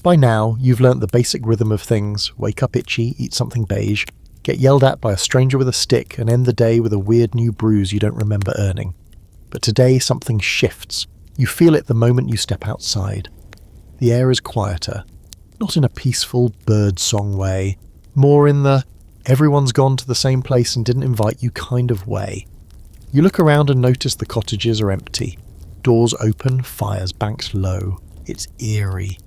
By now, you've learnt the basic rhythm of things: wake up itchy, eat something beige, get yelled at by a stranger with a stick, and end the day with a weird new bruise you don't remember earning. But today something shifts. You feel it the moment you step outside. The air is quieter, not in a peaceful bird song way, more in the everyone's gone to the same place and didn't invite you kind of way. You look around and notice the cottages are empty. Doors open, fires banked low. It's eerie.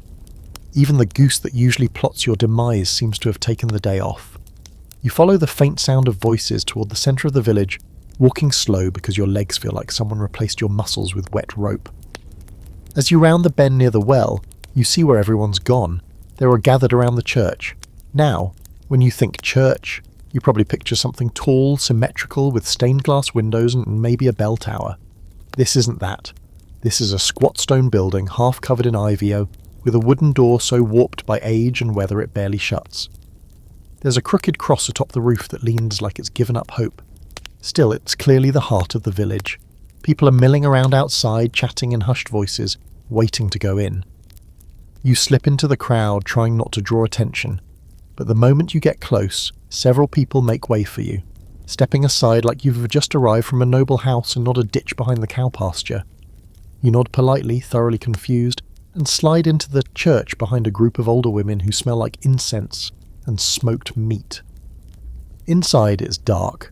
Even the goose that usually plots your demise seems to have taken the day off. You follow the faint sound of voices toward the centre of the village, walking slow because your legs feel like someone replaced your muscles with wet rope. As you round the bend near the well, you see where everyone's gone. They were gathered around the church. Now, when you think church, you probably picture something tall, symmetrical, with stained glass windows and maybe a bell tower. This isn't that. This is a squat stone building, half covered in ivy, with a wooden door so warped by age and weather it barely shuts. There's a crooked cross atop the roof that leans like it's given up hope. Still, it's clearly the heart of the village. People are milling around outside, chatting in hushed voices, waiting to go in. You slip into the crowd, trying not to draw attention, but the moment you get close, several people make way for you, stepping aside like you've just arrived from a noble house and not a ditch behind the cow pasture. You nod politely, thoroughly confused, and slide into the church behind a group of older women who smell like incense and smoked meat. Inside it's dark.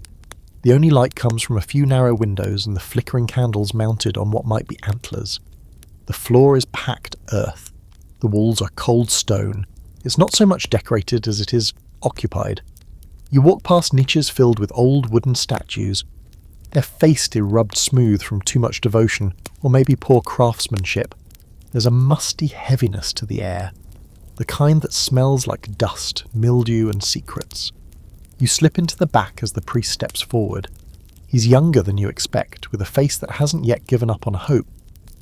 The only light comes from a few narrow windows and the flickering candles mounted on what might be antlers. The floor is packed earth. The walls are cold stone. It's not so much decorated as it is occupied. You walk past niches filled with old wooden statues. They're faced rubbed smooth from too much devotion, or maybe poor craftsmanship. There's a musty heaviness to the air, the kind that smells like dust, mildew and secrets. You slip into the back as the priest steps forward. He's younger than you expect, with a face that hasn't yet given up on hope,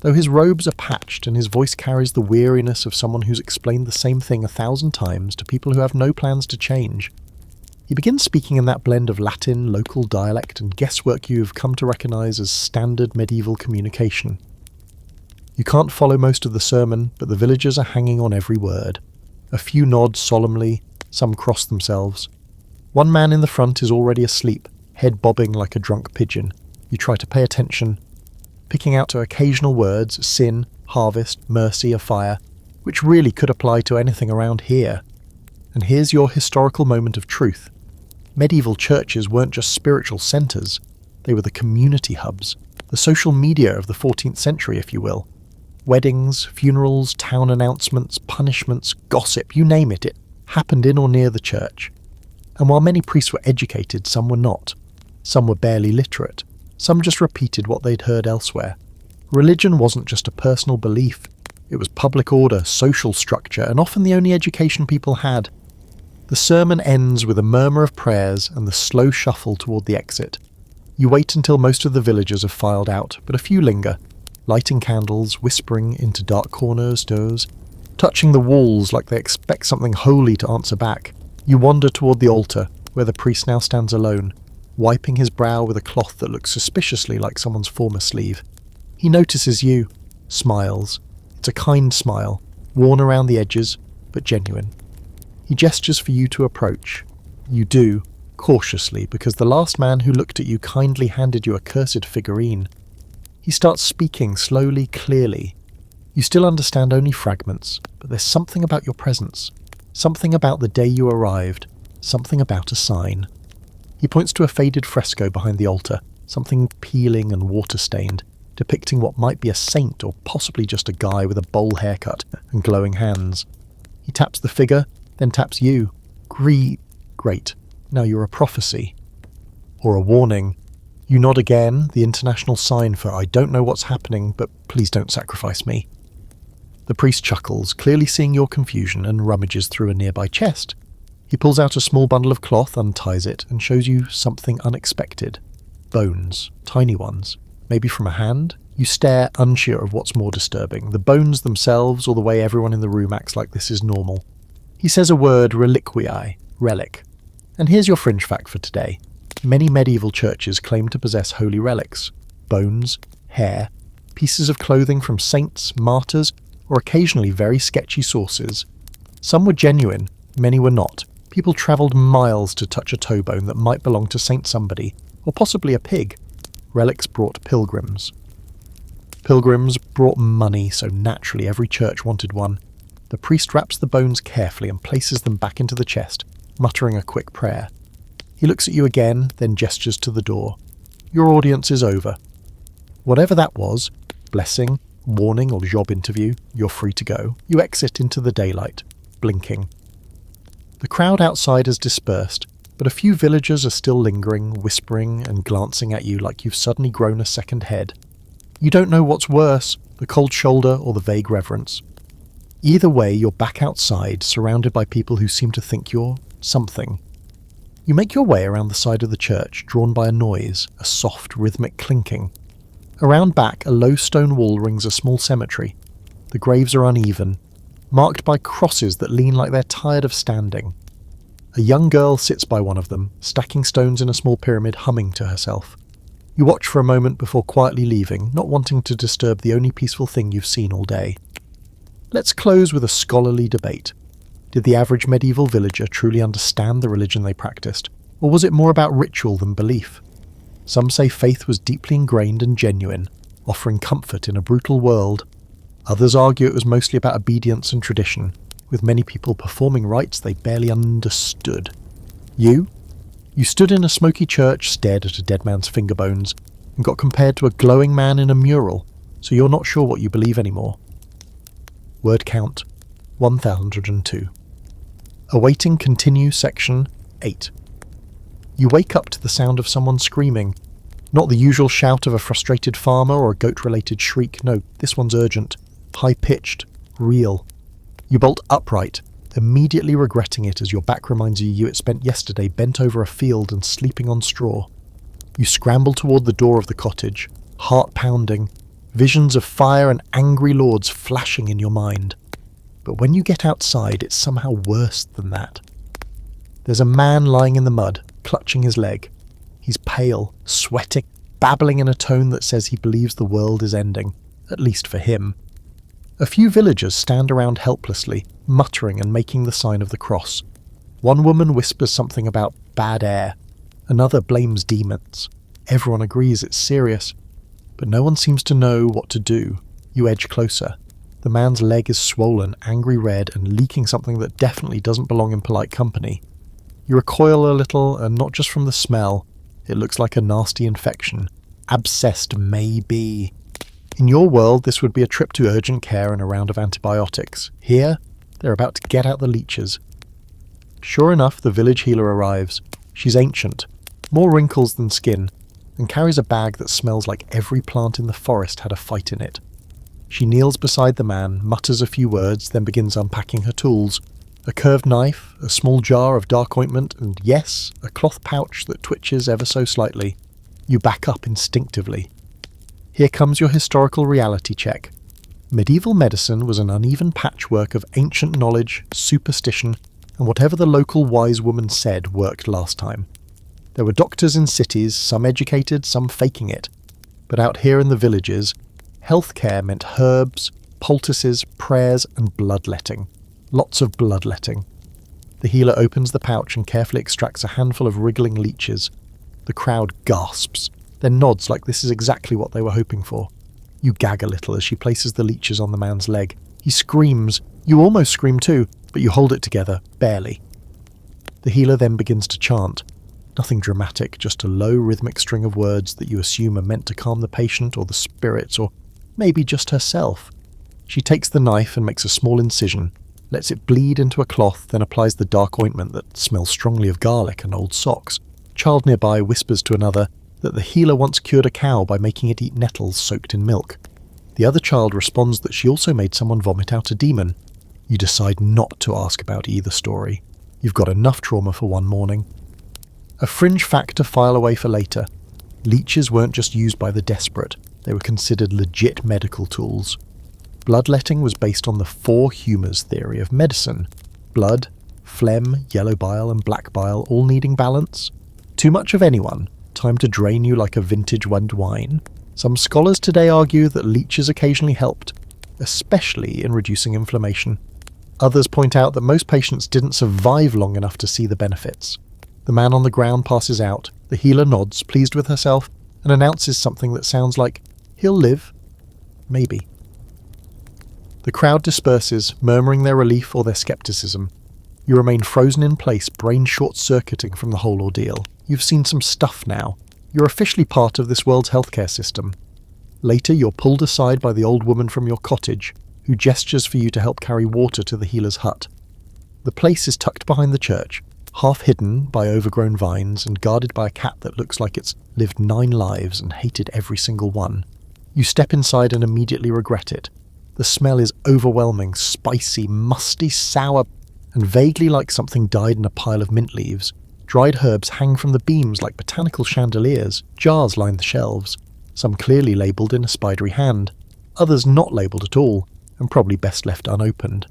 though his robes are patched and his voice carries the weariness of someone who's explained the same thing 1,000 times to people who have no plans to change. He begins speaking in that blend of Latin, local dialect and guesswork you have come to recognise as standard medieval communication. You can't follow most of the sermon, but the villagers are hanging on every word. A few nod solemnly, some cross themselves. One man in the front is already asleep, head bobbing like a drunk pigeon. You try to pay attention, picking out occasional words, sin, harvest, mercy, or fire, which really could apply to anything around here. And here's your historical moment of truth. Medieval churches weren't just spiritual centres, they were the community hubs, the social media of the 14th century, if you will. Weddings, funerals, town announcements, punishments, gossip, you name it, it happened in or near the church. And while many priests were educated, some were not. Some were barely literate. Some just repeated what they'd heard elsewhere. Religion wasn't just a personal belief. It was public order, social structure, and often the only education people had. The sermon ends with a murmur of prayers and the slow shuffle toward the exit. You wait until most of the villagers have filed out, but a few linger, lighting candles, whispering into dark corners, doors, touching the walls like they expect something holy to answer back. You wander toward the altar, where the priest now stands alone, wiping his brow with a cloth that looks suspiciously like someone's former sleeve. He notices you, smiles. It's a kind smile, worn around the edges, but genuine. He gestures for you to approach. You do, cautiously, because the last man who looked at you kindly handed you a cursed figurine. He starts speaking slowly, clearly. You still understand only fragments, but there's something about your presence. Something about the day you arrived, something about a sign. He points to a faded fresco behind the altar, something peeling and water-stained, depicting what might be a saint or possibly just a guy with a bowl haircut and glowing hands. He taps the figure, then taps you. Great. Now you're a prophecy. Or a warning. You nod again, the international sign for I don't know what's happening, but please don't sacrifice me. The priest chuckles, clearly seeing your confusion, and rummages through a nearby chest. He pulls out a small bundle of cloth, unties it, and shows you something unexpected. Bones, tiny ones, maybe from a hand? You stare, unsure of what's more disturbing, the bones themselves or the way everyone in the room acts like this is normal. He says a word, reliquii, relic. And here's your fringe fact for today. Many medieval churches claim to possess holy relics. Bones, hair, pieces of clothing from saints, martyrs, or occasionally very sketchy sources. Some were genuine, many were not. People travelled miles to touch a toe bone that might belong to Saint somebody, or possibly a pig. Relics brought pilgrims. Pilgrims brought money, so naturally every church wanted one. The priest wraps the bones carefully and places them back into the chest, muttering a quick prayer. He looks at you again, then gestures to the door. Your audience is over. Whatever that was, blessing, warning or job interview, you're free to go. You exit into the daylight, blinking. The crowd outside has dispersed, but a few villagers are still lingering, whispering and glancing at you like you've suddenly grown a second head. You don't know what's worse, the cold shoulder or the vague reverence. Either way, you're back outside, surrounded by people who seem to think you're something. You make your way around the side of the church, drawn by a noise, a soft, rhythmic clinking. Around back, a low stone wall rings a small cemetery. The graves are uneven, marked by crosses that lean like they're tired of standing. A young girl sits by one of them, stacking stones in a small pyramid, humming to herself. You watch for a moment before quietly leaving, not wanting to disturb the only peaceful thing you've seen all day. Let's close with a scholarly debate. Did the average medieval villager truly understand the religion they practiced, or was it more about ritual than belief? Some say faith was deeply ingrained and genuine, offering comfort in a brutal world. Others argue it was mostly about obedience and tradition, with many people performing rites they barely understood. You stood in a smoky church, stared at a dead man's finger bones, and got compared to a glowing man in a mural, so you're not sure what you believe anymore. Word count 1002. Awaiting continue section 8. You wake up to the sound of someone screaming. Not the usual shout of a frustrated farmer or a goat-related shriek, no, this one's urgent, high-pitched, real. You bolt upright, immediately regretting it as your back reminds you it spent yesterday bent over a field and sleeping on straw. You scramble toward the door of the cottage, heart pounding, visions of fire and angry lords flashing in your mind. But when you get outside, it's somehow worse than that. There's a man lying in the mud, clutching his leg. He's pale, sweating, babbling in a tone that says he believes the world is ending, at least for him. A few villagers stand around helplessly, muttering and making the sign of the cross. One woman whispers something about bad air. Another blames demons. Everyone agrees it's serious, but no one seems to know what to do. You edge closer. The man's leg is swollen, angry red, and leaking something that definitely doesn't belong in polite company. You recoil a little, and not just from the smell. It looks like a nasty infection. Abscessed, maybe. In your world, this would be a trip to urgent care and a round of antibiotics. Here, they're about to get out the leeches. Sure enough, the village healer arrives. She's ancient, more wrinkles than skin, and carries a bag that smells like every plant in the forest had a fight in it. She kneels beside the man, mutters a few words, then begins unpacking her tools. A curved knife, a small jar of dark ointment, and yes, a cloth pouch that twitches ever so slightly. You back up instinctively. Here comes your historical reality check. Medieval medicine was an uneven patchwork of ancient knowledge, superstition, and whatever the local wise woman said worked last time. There were doctors in cities, some educated, some faking it. But out here in the villages, healthcare meant herbs, poultices, prayers, and bloodletting. Lots of bloodletting. The healer opens the pouch and carefully extracts a handful of wriggling leeches. The crowd gasps, then nods like this is exactly what they were hoping for. You gag a little as she places the leeches on the man's leg. He screams. You almost scream too, but you hold it together, barely. The healer then begins to chant. Nothing dramatic, just a low rhythmic string of words that you assume are meant to calm the patient or the spirits, or maybe just herself. She takes the knife and makes a small incision, lets it bleed into a cloth, then applies the dark ointment that smells strongly of garlic and old socks. A child nearby whispers to another that the healer once cured a cow by making it eat nettles soaked in milk. The other child responds that she also made someone vomit out a demon. You decide not to ask about either story. You've got enough trauma for one morning. A fringe fact to file away for later. Leeches weren't just used by the desperate, they were considered legit medical tools. Bloodletting was based on the four humours theory of medicine. Blood, phlegm, yellow bile and black bile all needing balance. Too much of anyone, time to drain you like a vintage wine. Some scholars today argue that leeches occasionally helped, especially in reducing inflammation. Others point out that most patients didn't survive long enough to see the benefits. The man on the ground passes out, the healer nods, pleased with herself, and announces something that sounds like, "He'll live." Maybe. The crowd disperses, murmuring their relief or their skepticism. You remain frozen in place, brain short-circuiting from the whole ordeal. You've seen some stuff now. You're officially part of this world's healthcare system. Later, you're pulled aside by the old woman from your cottage, who gestures for you to help carry water to the healer's hut. The place is tucked behind the church, half hidden by overgrown vines and guarded by a cat that looks like it's lived 9 lives and hated every single one. You step inside and immediately regret it. The smell is overwhelming, spicy, musty, sour, and vaguely like something died in a pile of mint leaves. Dried herbs hang from the beams like botanical chandeliers. Jars line the shelves, some clearly labelled in a spidery hand, others not labelled at all, and probably best left unopened.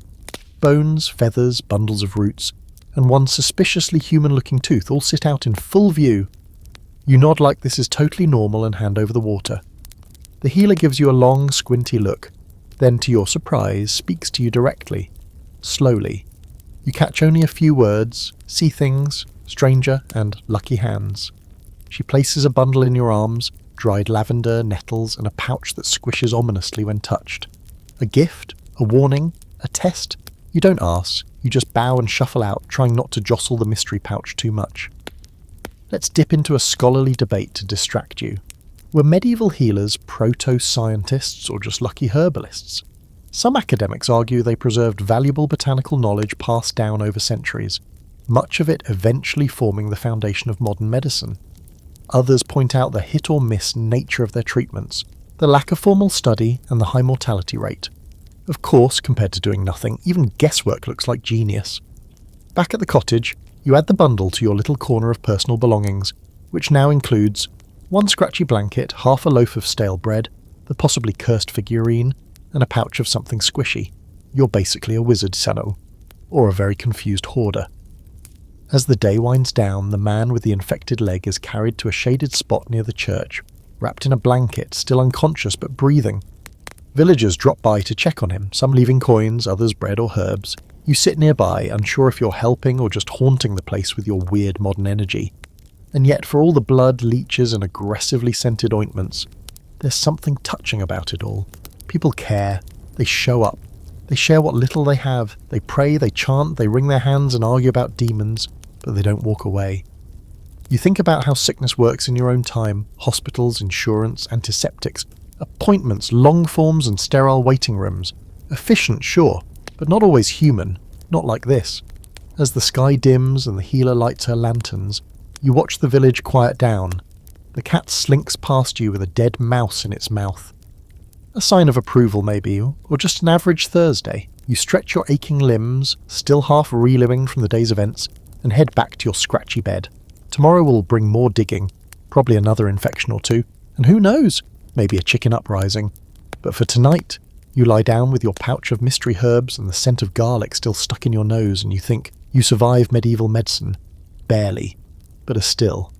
Bones, feathers, bundles of roots, and one suspiciously human-looking tooth all sit out in full view. You nod like this is totally normal and hand over the water. The healer gives you a long, squinty look, then to your surprise speaks to you directly, slowly. You catch only a few words, see things, stranger, and lucky hands. She places a bundle in your arms, dried lavender, nettles, and a pouch that squishes ominously when touched. A gift? A warning? A test? You don't ask, you just bow and shuffle out, trying not to jostle the mystery pouch too much. Let's dip into a scholarly debate to distract you. Were medieval healers proto-scientists or just lucky herbalists? Some academics argue they preserved valuable botanical knowledge passed down over centuries, much of it eventually forming the foundation of modern medicine. Others point out the hit-or-miss nature of their treatments, the lack of formal study, and the high mortality rate. Of course, compared to doing nothing, even guesswork looks like genius. Back at the cottage, you add the bundle to your little corner of personal belongings, which now includes one scratchy blanket, half a loaf of stale bread, the possibly cursed figurine, and a pouch of something squishy. You're basically a wizard, Sano, or a very confused hoarder. As the day winds down, the man with the infected leg is carried to a shaded spot near the church, wrapped in a blanket, still unconscious but breathing. Villagers drop by to check on him, some leaving coins, others bread or herbs. You sit nearby, unsure if you're helping or just haunting the place with your weird modern energy. And yet, for all the blood, leeches, and aggressively scented ointments, there's something touching about it all. People care. They show up. They share what little they have. They pray, they chant, they wring their hands and argue about demons, but they don't walk away. You think about how sickness works in your own time: hospitals, insurance, antiseptics, appointments, long forms and sterile waiting rooms. Efficient, sure, but not always human, not like this. As the sky dims and the healer lights her lanterns, you watch the village quiet down. The cat slinks past you with a dead mouse in its mouth. A sign of approval maybe, or just an average Thursday. You stretch your aching limbs, still half reliving from the day's events, and head back to your scratchy bed. Tomorrow will bring more digging, probably another infection or two, and who knows, maybe a chicken uprising. But for tonight, you lie down with your pouch of mystery herbs and the scent of garlic still stuck in your nose, and you think you survive medieval medicine. Barely, but are still.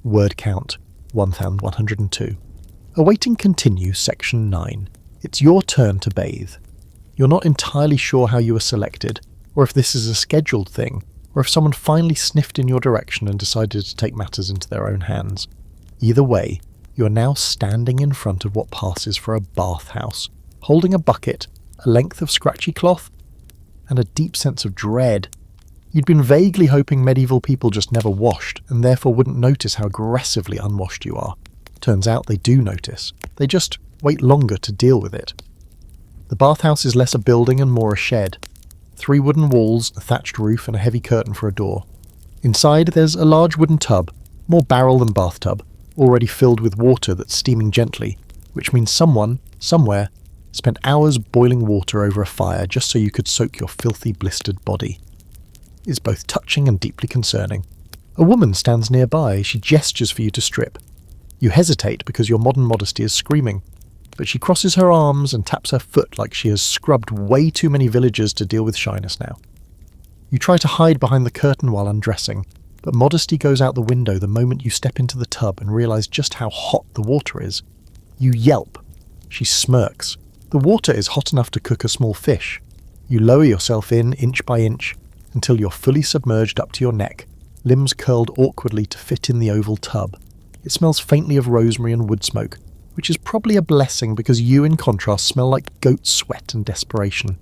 Word count 1102. Awaiting continue, section 9. It's your turn to bathe. You're not entirely sure how you were selected, or if this is a scheduled thing, or if someone finally sniffed in your direction and decided to take matters into their own hands. Either way, you are now standing in front of what passes for a bathhouse, holding a bucket, a length of scratchy cloth, and a deep sense of dread. You'd been vaguely hoping medieval people just never washed, and therefore wouldn't notice how aggressively unwashed you are. Turns out they do notice. They just wait longer to deal with it. The bathhouse is less a building and more a shed. 3 wooden walls, a thatched roof, and a heavy curtain for a door. Inside there's a large wooden tub, more barrel than bathtub, already filled with water that's steaming gently, which means someone, somewhere, spent hours boiling water over a fire just so you could soak your filthy, blistered body. It's both touching and deeply concerning. A woman stands nearby. She gestures for you to strip. You hesitate because your modern modesty is screaming, but she crosses her arms and taps her foot like she has scrubbed way too many villagers to deal with shyness now. You try to hide behind the curtain while undressing, but modesty goes out the window the moment you step into the tub and realise just how hot the water is. You yelp. She smirks. The water is hot enough to cook a small fish. You lower yourself in, inch by inch, until you're fully submerged up to your neck, limbs curled awkwardly to fit in the oval tub. It smells faintly of rosemary and wood smoke, which is probably a blessing because you, in contrast, smell like goat sweat and desperation.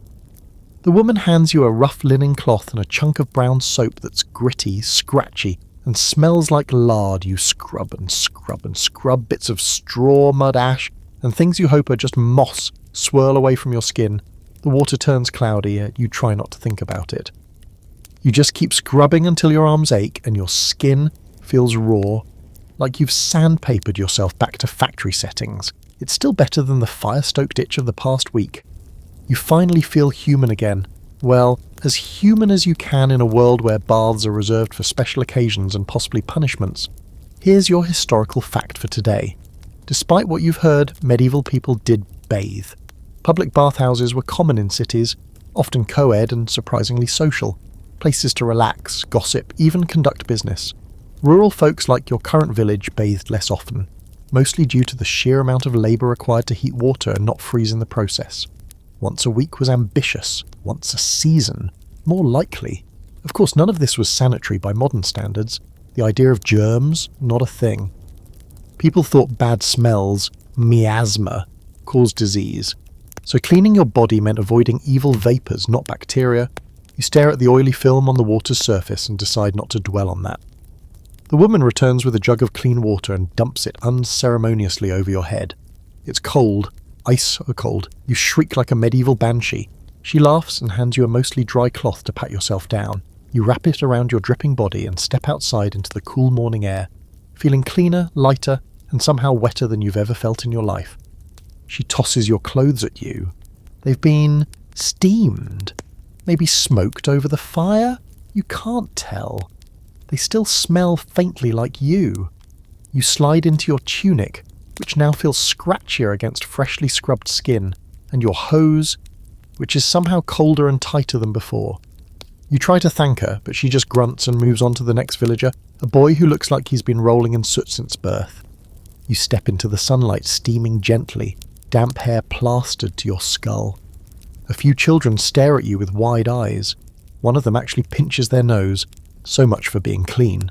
The woman hands you a rough linen cloth and a chunk of brown soap that's gritty, scratchy, and smells like lard. You scrub and scrub and scrub. Bits of straw, mud, ash, and things you hope are just moss swirl away from your skin. The water turns cloudy, yet you try not to think about it. You just keep scrubbing until your arms ache and your skin feels raw, like you've sandpapered yourself back to factory settings. It's still better than the fire-stoked itch of the past week. You finally feel human again. Well, as human as you can in a world where baths are reserved for special occasions and possibly punishments. Here's your historical fact for today. Despite what you've heard, medieval people did bathe. Public bathhouses were common in cities, often co-ed and surprisingly social. Places to relax, gossip, even conduct business. Rural folks like your current village bathed less often, mostly due to the sheer amount of labour required to heat water and not freeze in the process. Once a week was ambitious, once a season, more likely. Of course, none of this was sanitary by modern standards. The idea of germs, not a thing. People thought bad smells, miasma, caused disease. So cleaning your body meant avoiding evil vapours, not bacteria. You stare at the oily film on the water's surface and decide not to dwell on that. The woman returns with a jug of clean water and dumps it unceremoniously over your head. It's cold, ice so cold, you shriek like a medieval banshee. She laughs and hands you a mostly dry cloth to pat yourself down. You wrap it around your dripping body and step outside into the cool morning air, feeling cleaner, lighter, and somehow wetter than you've ever felt in your life. She tosses your clothes at you. They've been steamed, maybe smoked over the fire? You can't tell. They still smell faintly like you. You slide into your tunic, which now feels scratchier against freshly scrubbed skin, and your hose, which is somehow colder and tighter than before. You try to thank her, but she just grunts and moves on to the next villager, a boy who looks like he's been rolling in soot since birth. You step into the sunlight steaming gently, damp hair plastered to your skull. A few children stare at you with wide eyes. One of them actually pinches their nose. So much for being clean.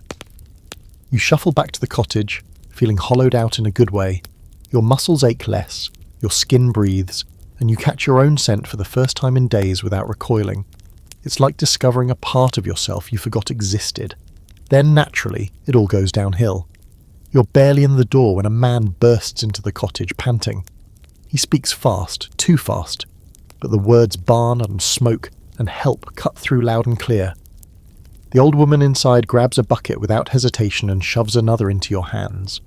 You shuffle back to the cottage, feeling hollowed out in a good way. Your muscles ache less, your skin breathes, and you catch your own scent for the first time in days without recoiling. It's like discovering a part of yourself you forgot existed. Then, naturally, it all goes downhill. You're barely in the door when a man bursts into the cottage, panting. He speaks fast, too fast, but the words barn and smoke and help cut through loud and clear. The old woman inside grabs a bucket without hesitation and shoves another into your hands.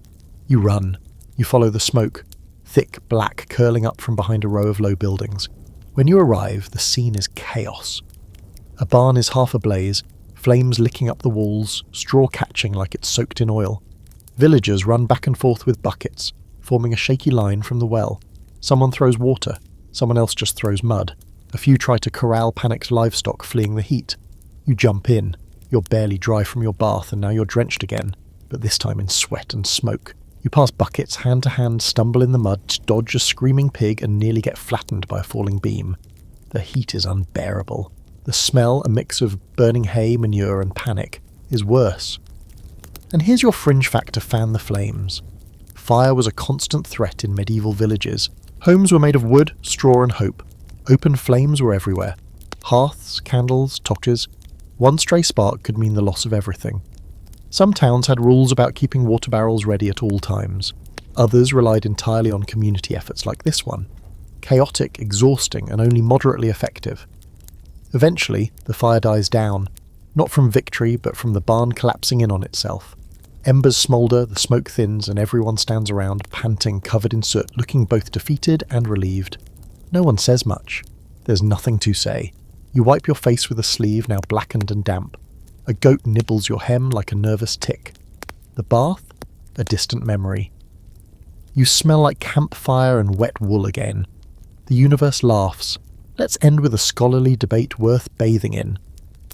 You run. You follow the smoke, thick black curling up from behind a row of low buildings. When you arrive, the scene is chaos. A barn is half ablaze, flames licking up the walls, straw catching like it's soaked in oil. Villagers run back and forth with buckets, forming a shaky line from the well. Someone throws water, someone else just throws mud. A few try to corral panicked livestock fleeing the heat. You jump in. You're barely dry from your bath and now you're drenched again, but this time in sweat and smoke. You pass buckets hand to hand, stumble in the mud, dodge a screaming pig and nearly get flattened by a falling beam. The heat is unbearable. The smell, a mix of burning hay, manure and panic, is worse. And here's your fringe fact to fan the flames. Fire was a constant threat in medieval villages. Homes were made of wood, straw and hope. Open flames were everywhere. Hearths, candles, torches. One stray spark could mean the loss of everything. Some towns had rules about keeping water barrels ready at all times. Others relied entirely on community efforts like this one. Chaotic, exhausting, and only moderately effective. Eventually, the fire dies down, not from victory, but from the barn collapsing in on itself. Embers smoulder, the smoke thins, and everyone stands around, panting, covered in soot, looking both defeated and relieved. No one says much. There's nothing to say. You wipe your face with a sleeve now blackened and damp. A goat nibbles your hem like a nervous tick. The bath? A distant memory. You smell like campfire and wet wool again. The universe laughs. Let's end with a scholarly debate worth bathing in.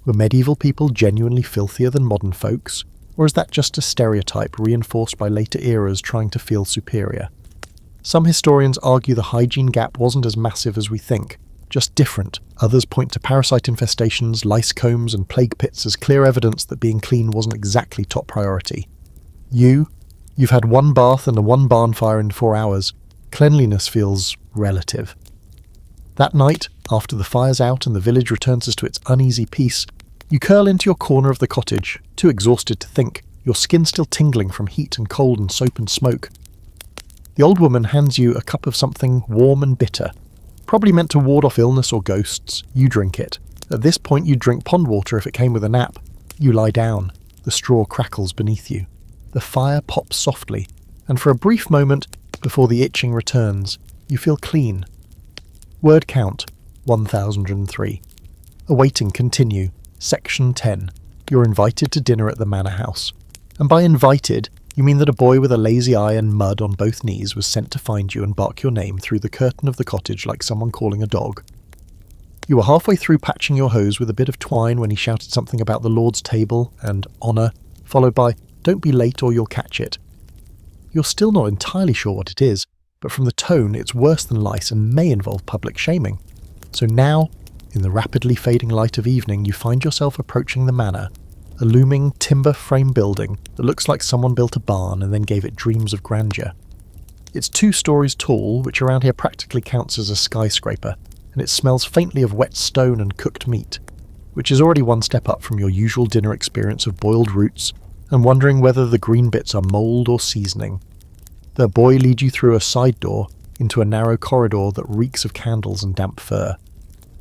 Were medieval people genuinely filthier than modern folks? Or is that just a stereotype reinforced by later eras trying to feel superior? Some historians argue the hygiene gap wasn't as massive as we think, just different. Others point to parasite infestations, lice combs and plague pits as clear evidence that being clean wasn't exactly top priority. You've had one bath and a one barn fire in 4 hours. Cleanliness feels relative. That night, after the fire's out and the village returns us to its uneasy peace, you curl into your corner of the cottage, too exhausted to think, your skin still tingling from heat and cold and soap and smoke. The old woman hands you a cup of something warm and bitter. Probably meant to ward off illness or ghosts. You drink it. At this point you'd drink pond water if it came with a nap. You lie down. The straw crackles beneath you. The fire pops softly, and for a brief moment, before the itching returns, you feel clean. Word count, 1003. Awaiting continue. Section 10. You're invited to dinner at the manor house. And by invited, you mean that a boy with a lazy eye and mud on both knees was sent to find you and bark your name through the curtain of the cottage like someone calling a dog. You were halfway through patching your hose with a bit of twine when he shouted something about the Lord's table and honour, followed by, Don't be late or you'll catch it. You're still not entirely sure what it is, but from the tone it's worse than lice and may involve public shaming. So now, in the rapidly fading light of evening, you find yourself approaching the manor, a looming timber frame building that looks like someone built a barn and then gave it dreams of grandeur. It's 2 stories tall, which around here practically counts as a skyscraper, and it smells faintly of wet stone and cooked meat, which is already one step up from your usual dinner experience of boiled roots and wondering whether the green bits are mould or seasoning. The boy leads you through a side door into a narrow corridor that reeks of candles and damp fur.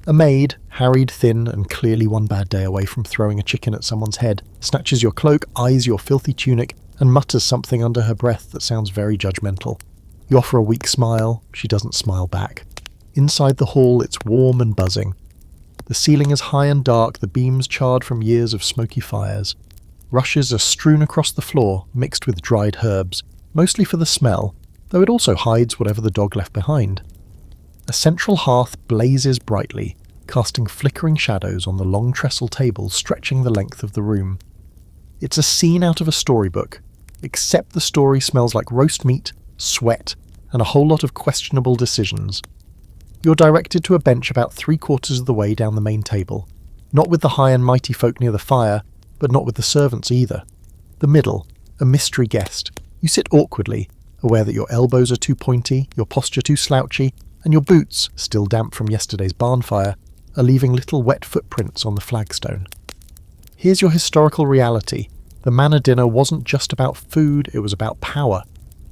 A maid, harried, thin, and clearly one bad day away from throwing a chicken at someone's head, snatches your cloak, eyes your filthy tunic, and mutters something under her breath that sounds very judgmental. You offer a weak smile, she doesn't smile back. Inside the hall it's warm and buzzing. The ceiling is high and dark, the beams charred from years of smoky fires. Rushes are strewn across the floor, mixed with dried herbs, mostly for the smell, though it also hides whatever the dog left behind. A central hearth blazes brightly, casting flickering shadows on the long trestle tables stretching the length of the room. It's a scene out of a storybook, except the story smells like roast meat, sweat, and a whole lot of questionable decisions. You're directed to a bench about 3/4 of the way down the main table, not with the high and mighty folk near the fire, but not with the servants either. The middle, a mystery guest. You sit awkwardly, aware that your elbows are too pointy, your posture too slouchy, and your boots, still damp from yesterday's barn fire, are leaving little wet footprints on the flagstone. Here's your historical reality. The manor dinner wasn't just about food, it was about power.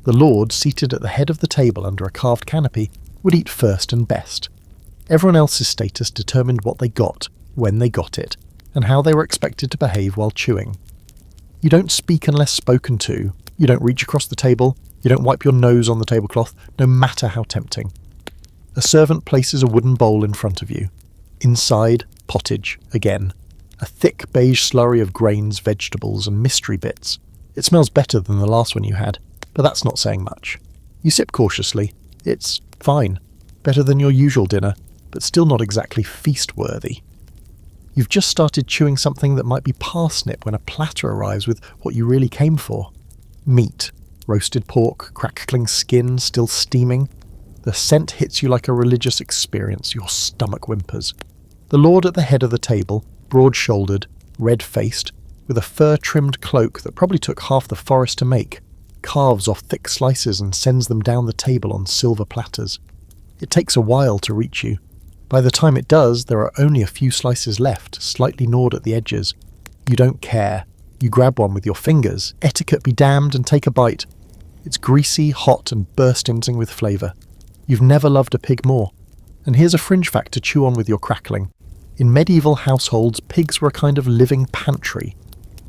The lord, seated at the head of the table under a carved canopy, would eat first and best. Everyone else's status determined what they got, when they got it, and how they were expected to behave while chewing. You don't speak unless spoken to, you don't reach across the table, you don't wipe your nose on the tablecloth, no matter how tempting. A servant places a wooden bowl in front of you. Inside, pottage, again. A thick beige slurry of grains, vegetables, and mystery bits. It smells better than the last one you had, but that's not saying much. You sip cautiously. It's fine. Better than your usual dinner, but still not exactly feast-worthy. You've just started chewing something that might be parsnip when a platter arrives with what you really came for. Meat. Roasted pork, crackling skin, still steaming. The scent hits you like a religious experience, your stomach whimpers. The lord at the head of the table, broad-shouldered, red-faced, with a fur-trimmed cloak that probably took half the forest to make, carves off thick slices and sends them down the table on silver platters. It takes a while to reach you. By the time it does, there are only a few slices left, slightly gnawed at the edges. You don't care. You grab one with your fingers, etiquette be damned, and take a bite. It's greasy, hot, and bursting with flavour. You've never loved a pig more. And here's a fringe fact to chew on with your crackling. In medieval households, pigs were a kind of living pantry.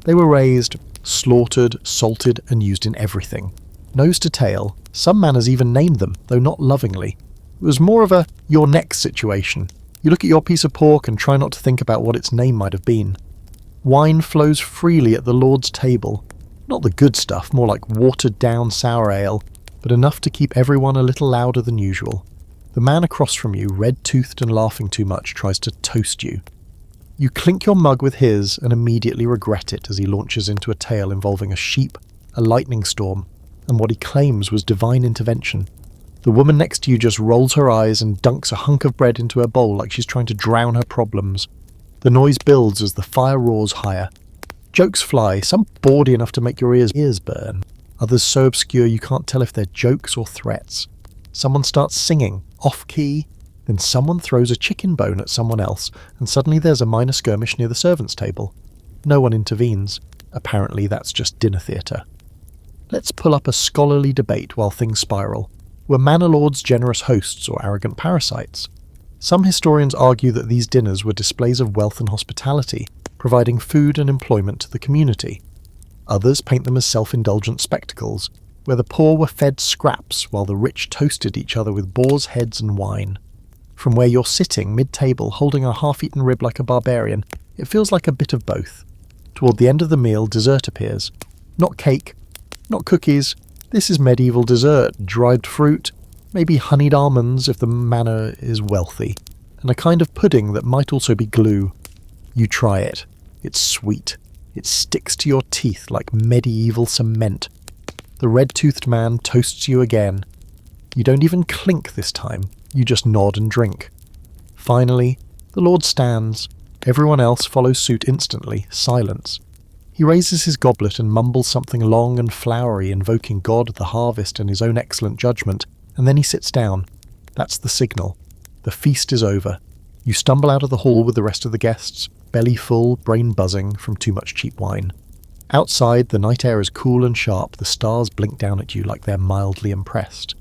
They were raised, slaughtered, salted, and used in everything. Nose to tail, some manors even named them, though not lovingly. It was more of a your next situation. You look at your piece of pork and try not to think about what its name might have been. Wine flows freely at the lord's table. Not the good stuff, more like watered-down sour ale, but enough to keep everyone a little louder than usual. The man across from you, red-toothed and laughing too much, tries to toast you. You clink your mug with his and immediately regret it as he launches into a tale involving a sheep, a lightning storm, and what he claims was divine intervention. The woman next to you just rolls her eyes and dunks a hunk of bread into her bowl like she's trying to drown her problems. The noise builds as the fire roars higher. Jokes fly, some bawdy enough to make your ears burn. Others so obscure you can't tell if they're jokes or threats. Someone starts singing, off-key, then someone throws a chicken bone at someone else, and suddenly there's a minor skirmish near the servants' table. No one intervenes. Apparently that's just dinner theatre. Let's pull up a scholarly debate while things spiral. Were manor lords generous hosts or arrogant parasites? Some historians argue that these dinners were displays of wealth and hospitality, providing food and employment to the community. Others paint them as self-indulgent spectacles, where the poor were fed scraps while the rich toasted each other with boars' heads and wine. From where you're sitting mid-table holding a half-eaten rib like a barbarian, it feels like a bit of both. Toward the end of the meal, dessert appears. Not cake, not cookies. This is medieval dessert, dried fruit, maybe honeyed almonds if the manor is wealthy, and a kind of pudding that might also be glue. You try it. It's sweet. It sticks to your teeth like medieval cement. The red-toothed man toasts you again. You don't even clink this time, you just nod and drink. Finally, the Lord stands. Everyone else follows suit instantly, silence. He raises his goblet and mumbles something long and flowery, invoking God, the harvest, and his own excellent judgment, and then he sits down. That's the signal. The feast is over. You stumble out of the hall with the rest of the guests, belly full, brain buzzing from too much cheap wine. Outside, the night air is cool and sharp, the stars blink down at you like they're mildly impressed.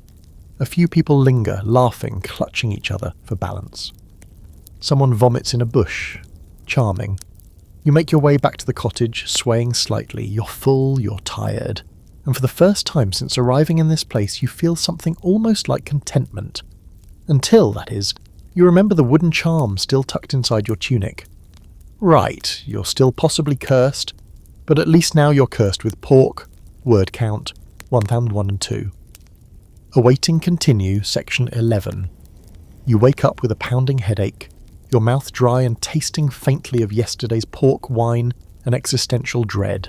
A few people linger, laughing, clutching each other for balance. Someone vomits in a bush. Charming. You make your way back to the cottage, swaying slightly. You're full, you're tired. And for the first time since arriving in this place, you feel something almost like contentment. Until, that is, you remember the wooden charm still tucked inside your tunic. Right, you're still possibly cursed, but at least now you're cursed with pork, word count, 1001 and 2. Awaiting continue, section 11. You wake up with a pounding headache, your mouth dry and tasting faintly of yesterday's pork, wine, and existential dread.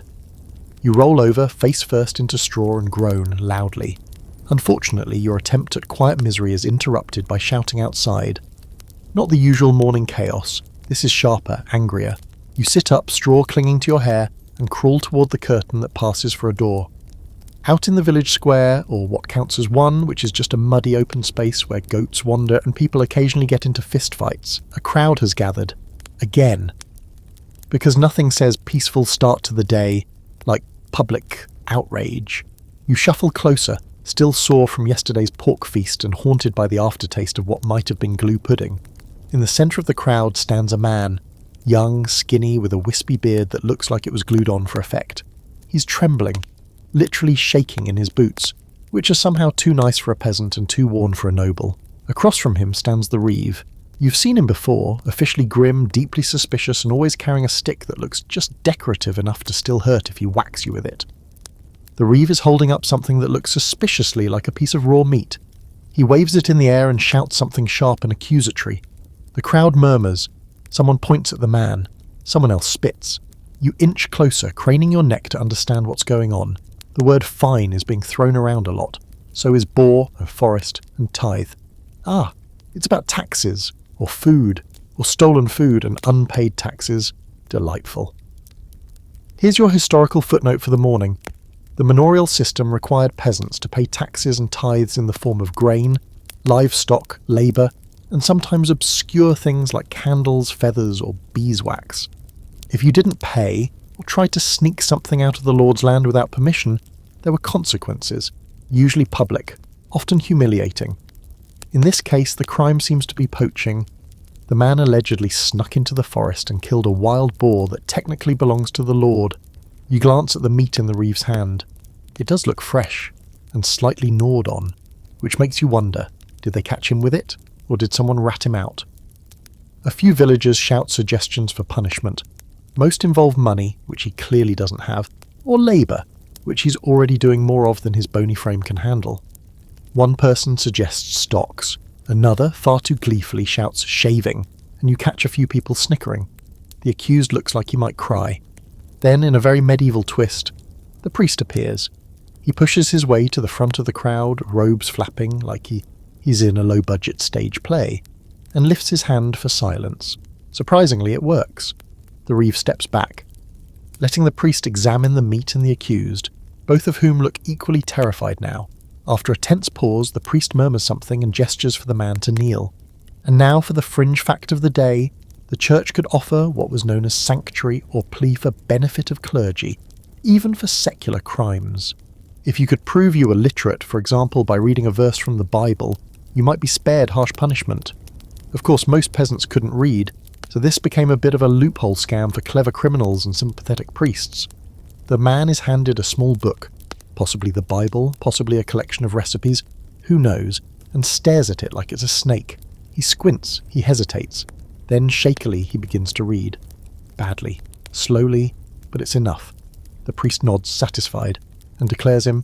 You roll over, face first into straw and groan loudly. Unfortunately, your attempt at quiet misery is interrupted by shouting outside. Not the usual morning chaos, this is sharper, angrier. You sit up, straw clinging to your hair, and crawl toward the curtain that passes for a door. Out in the village square, or what counts as one, which is just a muddy open space where goats wander and people occasionally get into fistfights, a crowd has gathered. Again. Because nothing says peaceful start to the day like public outrage. You shuffle closer, still sore from yesterday's pork feast and haunted by the aftertaste of what might have been glue pudding. In the centre of the crowd stands a man, young, skinny, with a wispy beard that looks like it was glued on for effect. He's trembling, literally shaking in his boots, which are somehow too nice for a peasant and too worn for a noble. Across from him stands the reeve. You've seen him before, officially grim, deeply suspicious, and always carrying a stick that looks just decorative enough to still hurt if he whacks you with it. The reeve is holding up something that looks suspiciously like a piece of raw meat. He waves it in the air and shouts something sharp and accusatory. The crowd murmurs. Someone points at the man. Someone else spits. You inch closer, craning your neck to understand what's going on. The word fine is being thrown around a lot. So is boar, or forest, and tithe. Ah, it's about taxes, or food, or stolen food and unpaid taxes. Delightful. Here's your historical footnote for the morning. The manorial system required peasants to pay taxes and tithes in the form of grain, livestock, labour, and sometimes obscure things like candles, feathers, or beeswax. If you didn't pay, or tried to sneak something out of the Lord's land without permission, there were consequences, usually public, often humiliating. In this case, the crime seems to be poaching. The man allegedly snuck into the forest and killed a wild boar that technically belongs to the Lord. You glance at the meat in the reeve's hand. It does look fresh, and slightly gnawed on, which makes you wonder, did they catch him with it, or did someone rat him out? A few villagers shout suggestions for punishment. Most involve money, which he clearly doesn't have, or labour, which he's already doing more of than his bony frame can handle. One person suggests stocks, another, far too gleefully, shouts shaving, and you catch a few people snickering. The accused looks like he might cry. Then, in a very medieval twist, the priest appears. He pushes his way to the front of the crowd, robes flapping like he's in a low-budget stage play, and lifts his hand for silence. Surprisingly, it works. The reeve steps back, letting the priest examine the meat and the accused, both of whom look equally terrified now. After a tense pause, the priest murmurs something and gestures for the man to kneel. And now for the fringe fact of the day, the church could offer what was known as sanctuary or plea for benefit of clergy, even for secular crimes. If you could prove you were literate, for example by reading a verse from the Bible, you might be spared harsh punishment. Of course, most peasants couldn't read, so this became a bit of a loophole scam for clever criminals and sympathetic priests. The man is handed a small book, possibly the Bible, possibly a collection of recipes, who knows, and stares at it like it's a snake. He squints, he hesitates. Then shakily he begins to read. Badly, slowly, but it's enough. The priest nods, satisfied, and declares him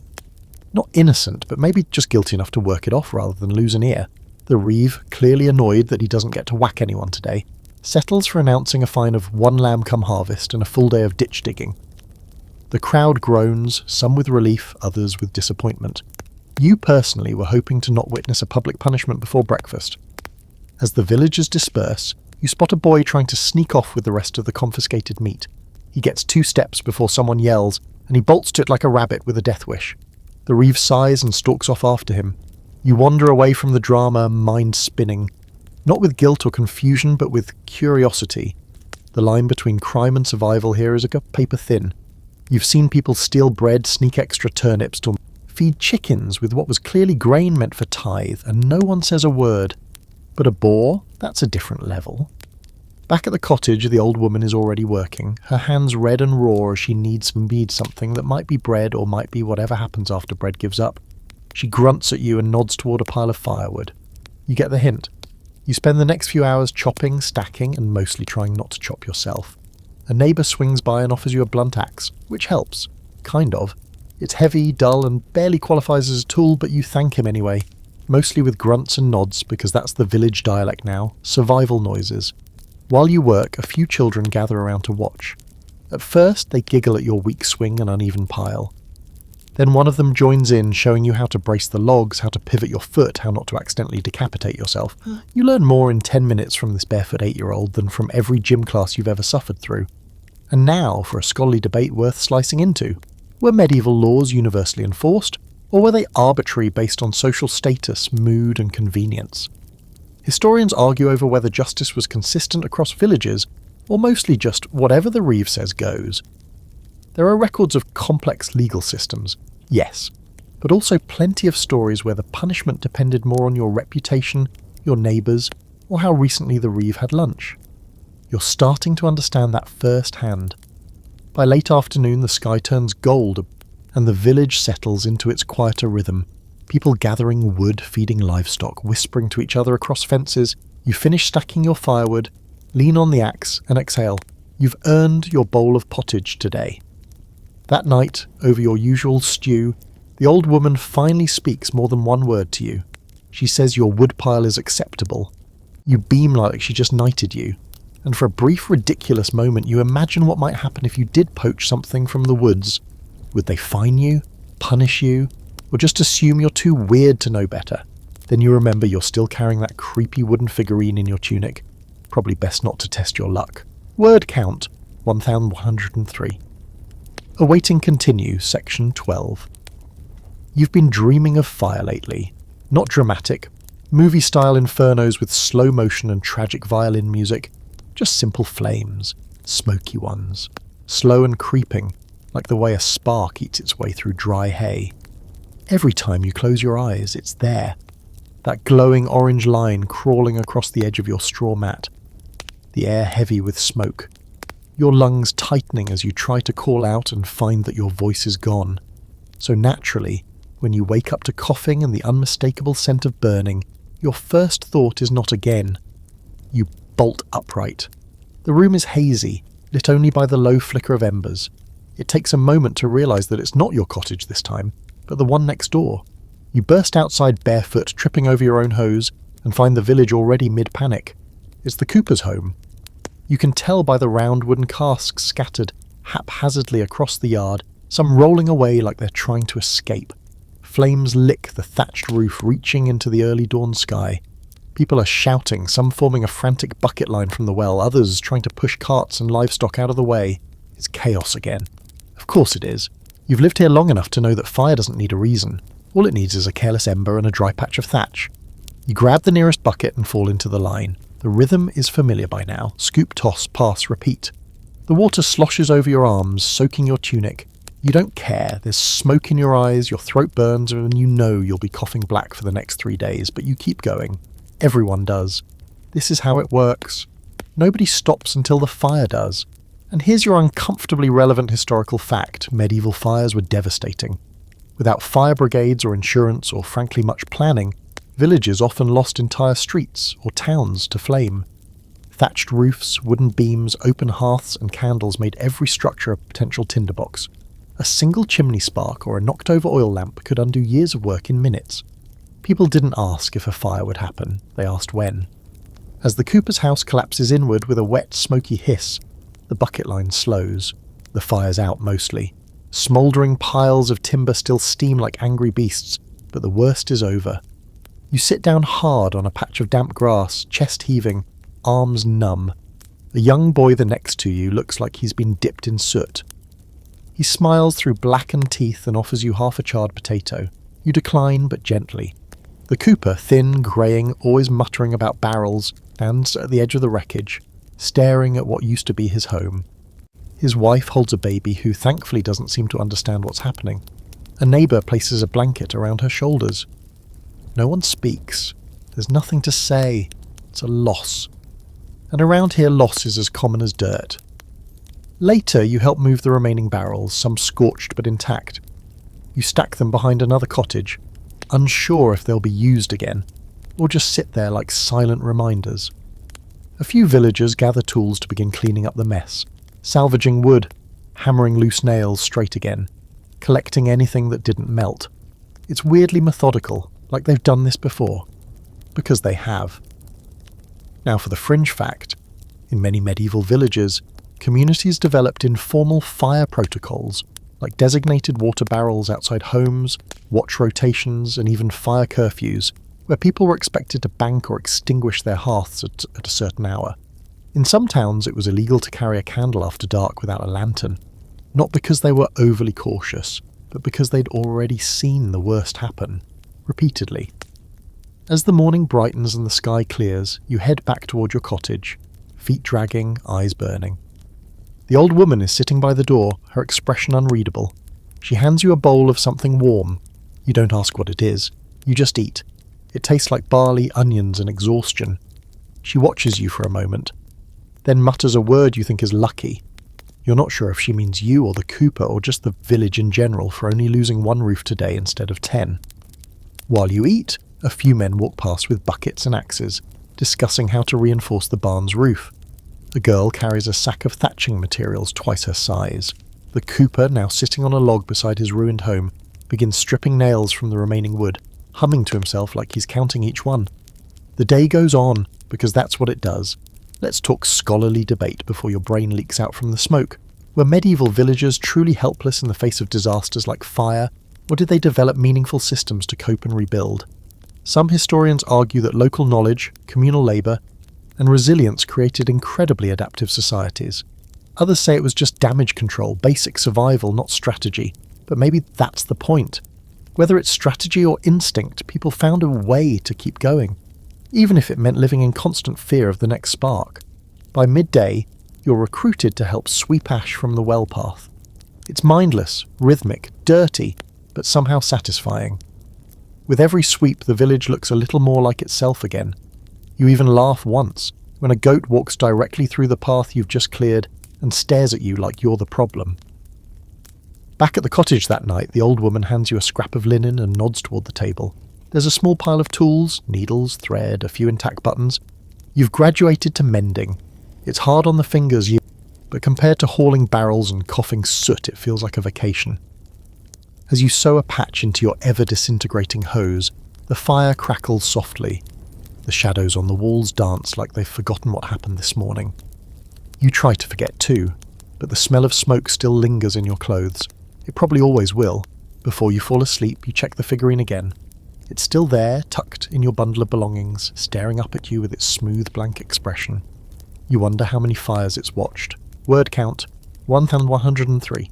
not innocent, but maybe just guilty enough to work it off rather than lose an ear. The reeve, clearly annoyed that he doesn't get to whack anyone today, settles for announcing a fine of 1 lamb come harvest and a full day of ditch digging. The crowd groans, some with relief, others with disappointment. You personally were hoping to not witness a public punishment before breakfast. As the villagers disperse, you spot a boy trying to sneak off with the rest of the confiscated meat. He gets 2 steps before someone yells, and he bolts to it like a rabbit with a death wish. The reeve sighs and stalks off after him. You wander away from the drama, mind spinning. Not with guilt or confusion, but with curiosity. The line between crime and survival here is a paper thin. You've seen people steal bread, sneak extra turnips, to feed chickens with what was clearly grain meant for tithe, and no one says a word. But a boar? That's a different level. Back at the cottage, the old woman is already working, her hands red and raw as she kneads something that might be bread or might be whatever happens after bread gives up. She grunts at you and nods toward a pile of firewood. You get the hint. You spend the next few hours chopping, stacking, and mostly trying not to chop yourself. A neighbour swings by and offers you a blunt axe, which helps. Kind of. It's heavy, dull, and barely qualifies as a tool, but you thank him anyway. Mostly with grunts and nods, because that's the village dialect now. Survival noises. While you work, a few children gather around to watch. At first, they giggle at your weak swing and uneven pile. Then one of them joins in, showing you how to brace the logs, how to pivot your foot, how not to accidentally decapitate yourself. You learn more in 10 minutes from this barefoot 8-year-old than from every gym class you've ever suffered through. And now for a scholarly debate worth slicing into. Were medieval laws universally enforced, or were they arbitrary based on social status, mood, and convenience? Historians argue over whether justice was consistent across villages, or mostly just whatever the reeve says goes. There are records of complex legal systems, yes, but also plenty of stories where the punishment depended more on your reputation, your neighbours, or how recently the reeve had lunch. You're starting to understand that firsthand. By late afternoon, the sky turns gold, and the village settles into its quieter rhythm. People gathering wood, feeding livestock, whispering to each other across fences. You finish stacking your firewood, lean on the axe, and exhale. You've earned your bowl of pottage today. That night, over your usual stew, the old woman finally speaks more than one word to you. She says your woodpile is acceptable. You beam like she just knighted you, and for a brief, ridiculous moment you imagine what might happen if you did poach something from the woods. Would they fine you, punish you, or just assume you're too weird to know better? Then you remember you're still carrying that creepy wooden figurine in your tunic. Probably best not to test your luck. Word count, 1103. Awaiting continue, section 12. You've been dreaming of fire lately. Not dramatic, movie-style infernos with slow motion and tragic violin music. Just simple flames, smoky ones. Slow and creeping, like the way a spark eats its way through dry hay. Every time you close your eyes, it's there. That glowing orange line crawling across the edge of your straw mat. The air heavy with smoke. Your lungs tightening as you try to call out and find that your voice is gone. So naturally, when you wake up to coughing and the unmistakable scent of burning, your first thought is not again. You bolt upright. The room is hazy, lit only by the low flicker of embers. It takes a moment to realise that it's not your cottage this time, but the one next door. You burst outside barefoot, tripping over your own hose, and find the village already mid-panic. It's the cooper's home. You can tell by the round wooden casks scattered haphazardly across the yard, some rolling away like they're trying to escape. Flames lick the thatched roof, reaching into the early dawn sky. People are shouting, some forming a frantic bucket line from the well, others trying to push carts and livestock out of the way. It's chaos again. Of course it is. You've lived here long enough to know that fire doesn't need a reason. All it needs is a careless ember and a dry patch of thatch. You grab the nearest bucket and fall into the line. The rhythm is familiar by now. Scoop, toss, pass, repeat. The water sloshes over your arms, soaking your tunic. You don't care. There's smoke in your eyes, your throat burns, and you know you'll be coughing black for the next 3 days, but you keep going. Everyone does. This is how it works. Nobody stops until the fire does. And here's your uncomfortably relevant historical fact. Medieval fires were devastating. Without fire brigades or insurance or frankly much planning, villages often lost entire streets or towns to flame. Thatched roofs, wooden beams, open hearths and candles made every structure a potential tinderbox. A single chimney spark or a knocked-over oil lamp could undo years of work in minutes. People didn't ask if a fire would happen, they asked when. As the Cooper's house collapses inward with a wet, smoky hiss, the bucket line slows. The fire's out mostly. Smouldering piles of timber still steam like angry beasts, but the worst is over. You sit down hard on a patch of damp grass, chest heaving, arms numb. A young boy the next to you looks like he's been dipped in soot. He smiles through blackened teeth and offers you half a charred potato. You decline, but gently. The Cooper, thin, greying, always muttering about barrels, stands at the edge of the wreckage, staring at what used to be his home. His wife holds a baby who thankfully doesn't seem to understand what's happening. A neighbour places a blanket around her shoulders. No one speaks. There's nothing to say. It's a loss. And around here loss is as common as dirt. Later you help move the remaining barrels, some scorched but intact. You stack them behind another cottage, unsure if they'll be used again, or just sit there like silent reminders. A few villagers gather tools to begin cleaning up the mess, salvaging wood, hammering loose nails straight again, collecting anything that didn't melt. It's weirdly methodical, like they've done this before. Because they have. Now for the fringe fact. In many medieval villages, communities developed informal fire protocols, like designated water barrels outside homes, watch rotations, and even fire curfews, where people were expected to bank or extinguish their hearths at a certain hour. In some towns it was illegal to carry a candle after dark without a lantern, not because they were overly cautious, but because they'd already seen the worst happen, repeatedly. As the morning brightens and the sky clears, you head back toward your cottage, feet dragging, eyes burning. The old woman is sitting by the door, her expression unreadable. She hands you a bowl of something warm. You don't ask what it is. You just eat. It tastes like barley, onions, and exhaustion. She watches you for a moment, then mutters a word you think is lucky. You're not sure if she means you or the Cooper or just the village in general for only losing one roof today instead of 10. While you eat, a few men walk past with buckets and axes, discussing how to reinforce the barn's roof. The girl carries a sack of thatching materials twice her size. The Cooper, now sitting on a log beside his ruined home, begins stripping nails from the remaining wood, humming to himself like he's counting each one. The day goes on, because that's what it does. Let's talk scholarly debate before your brain leaks out from the smoke. Were medieval villagers truly helpless in the face of disasters like fire, or did they develop meaningful systems to cope and rebuild? Some historians argue that local knowledge, communal labour, and resilience created incredibly adaptive societies. Others say it was just damage control, basic survival, not strategy. But maybe that's the point. Whether it's strategy or instinct, people found a way to keep going, even if it meant living in constant fear of the next spark. By midday, you're recruited to help sweep ash from the well path. It's mindless, rhythmic, dirty, but somehow satisfying. With every sweep, the village looks a little more like itself again. You even laugh once, when a goat walks directly through the path you've just cleared and stares at you like you're the problem. Back at the cottage that night, the old woman hands you a scrap of linen and nods toward the table. There's a small pile of tools, needles, thread, a few intact buttons. You've graduated to mending. It's hard on the fingers, but compared to hauling barrels and coughing soot, it feels like a vacation. As you sew a patch into your ever-disintegrating hose, the fire crackles softly. The shadows on the walls dance like they've forgotten what happened this morning. You try to forget too, but the smell of smoke still lingers in your clothes. It probably always will. Before you fall asleep, you check the figurine again. It's still there, tucked in your bundle of belongings, staring up at you with its smooth, blank expression. You wonder how many fires it's watched. Word count, 1,103.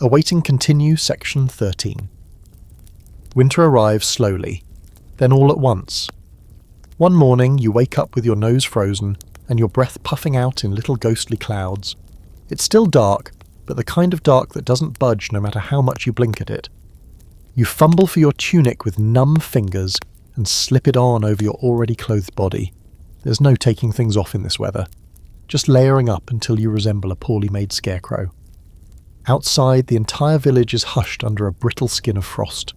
Awaiting continue, section 13. Winter arrives slowly, then all at once. One morning you wake up with your nose frozen and your breath puffing out in little ghostly clouds. It's still dark, but the kind of dark that doesn't budge no matter how much you blink at it. You fumble for your tunic with numb fingers and slip it on over your already clothed body. There's no taking things off in this weather, just layering up until you resemble a poorly made scarecrow. Outside, the entire village is hushed under a brittle skin of frost.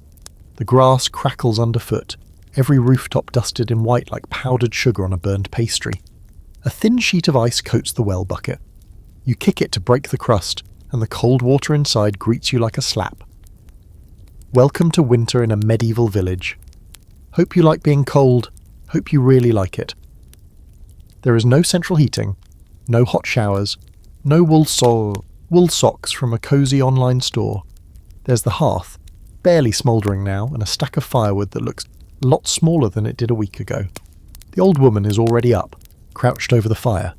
The grass crackles underfoot, every rooftop dusted in white like powdered sugar on a burned pastry. A thin sheet of ice coats the well bucket. You kick it to break the crust, and the cold water inside greets you like a slap. Welcome to winter in a medieval village. Hope you like being cold. Hope you really like it. There is no central heating, no hot showers, no wool socks from a cosy online store. There's the hearth, barely smouldering now, and a stack of firewood that looks a lot smaller than it did a week ago. The old woman is already up, crouched over the fire,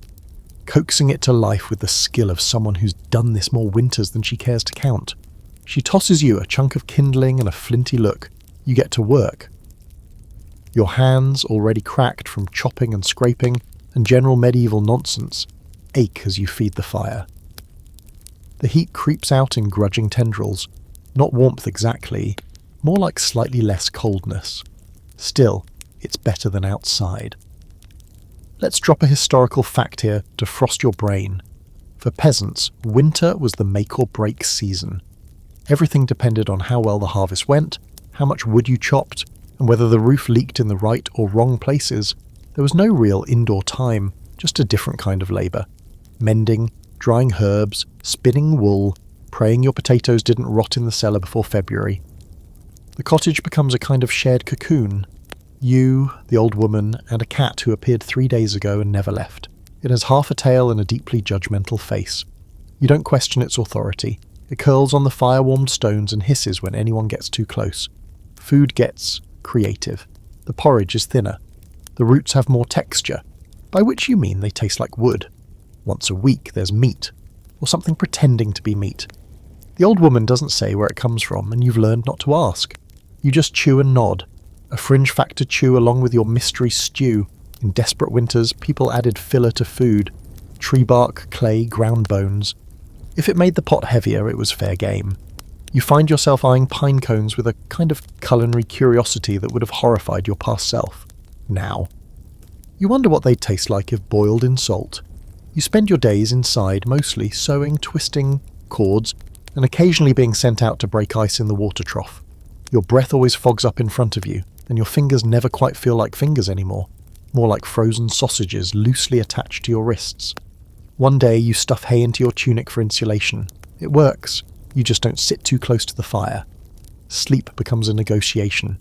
coaxing it to life with the skill of someone who's done this more winters than she cares to count. She tosses you a chunk of kindling and a flinty look. You get to work. Your hands, already cracked from chopping and scraping and general medieval nonsense, ache as you feed the fire. The heat creeps out in grudging tendrils, not warmth exactly, more like slightly less coldness. Still, it's better than outside. Let's drop a historical fact here to frost your brain. For peasants, winter was the make or break season. Everything depended on how well the harvest went, how much wood you chopped, and whether the roof leaked in the right or wrong places. There was no real indoor time, just a different kind of labour. Mending, drying herbs, spinning wool, praying your potatoes didn't rot in the cellar before February. The cottage becomes a kind of shared cocoon. You, the old woman, and a cat who appeared 3 days ago and never left. It has half a tail and a deeply judgmental face. You don't question its authority. It curls on the fire-warmed stones and hisses when anyone gets too close. Food gets creative. The porridge is thinner. The roots have more texture, by which you mean they taste like wood. Once a week there's meat, or something pretending to be meat. The old woman doesn't say where it comes from, and you've learned not to ask. You just chew and nod. A fringe fact to chew along with your mystery stew. In desperate winters, people added filler to food. Tree bark, clay, ground bones. If it made the pot heavier, it was fair game. You find yourself eyeing pine cones with a kind of culinary curiosity that would have horrified your past self. Now. You wonder what they'd taste like if boiled in salt. You spend your days inside, mostly sewing, twisting cords, and occasionally being sent out to break ice in the water trough. Your breath always fogs up in front of you, and your fingers never quite feel like fingers anymore, more like frozen sausages loosely attached to your wrists. One day you stuff hay into your tunic for insulation. It works, you just don't sit too close to the fire. Sleep becomes a negotiation.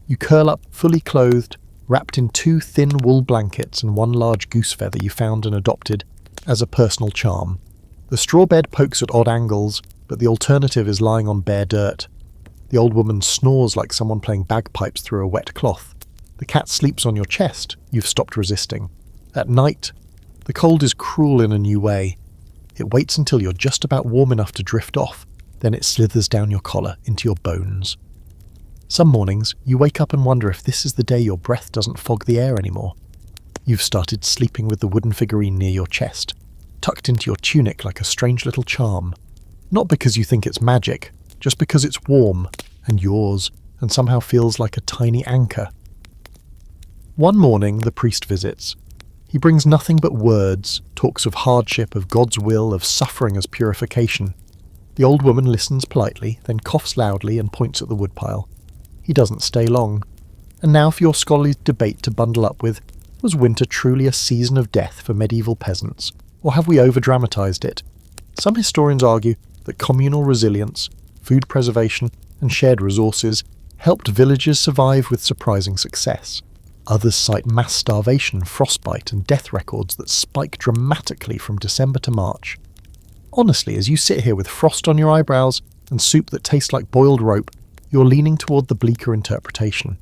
You curl up fully clothed, wrapped in 2 thin wool blankets and 1 large goose feather you found and adopted as a personal charm. The straw bed pokes at odd angles, but the alternative is lying on bare dirt. The old woman snores like someone playing bagpipes through a wet cloth. The cat sleeps on your chest. You've stopped resisting. At night, the cold is cruel in a new way. It waits until you're just about warm enough to drift off, then it slithers down your collar into your bones. Some mornings, you wake up and wonder if this is the day your breath doesn't fog the air anymore. You've started sleeping with the wooden figurine near your chest, tucked into your tunic like a strange little charm. Not because you think it's magic, just because it's warm and yours, and somehow feels like a tiny anchor. One morning, the priest visits. He brings nothing but words, talks of hardship, of God's will, of suffering as purification. The old woman listens politely, then coughs loudly and points at the woodpile. He doesn't stay long. And now for your scholarly debate to bundle up with, was winter truly a season of death for medieval peasants, or have we over-dramatised it? Some historians argue that communal resilience, food preservation, and shared resources helped villagers survive with surprising success. Others cite mass starvation, frostbite, and death records that spike dramatically from December to March. Honestly, as you sit here with frost on your eyebrows and soup that tastes like boiled rope, you're leaning toward the bleaker interpretation.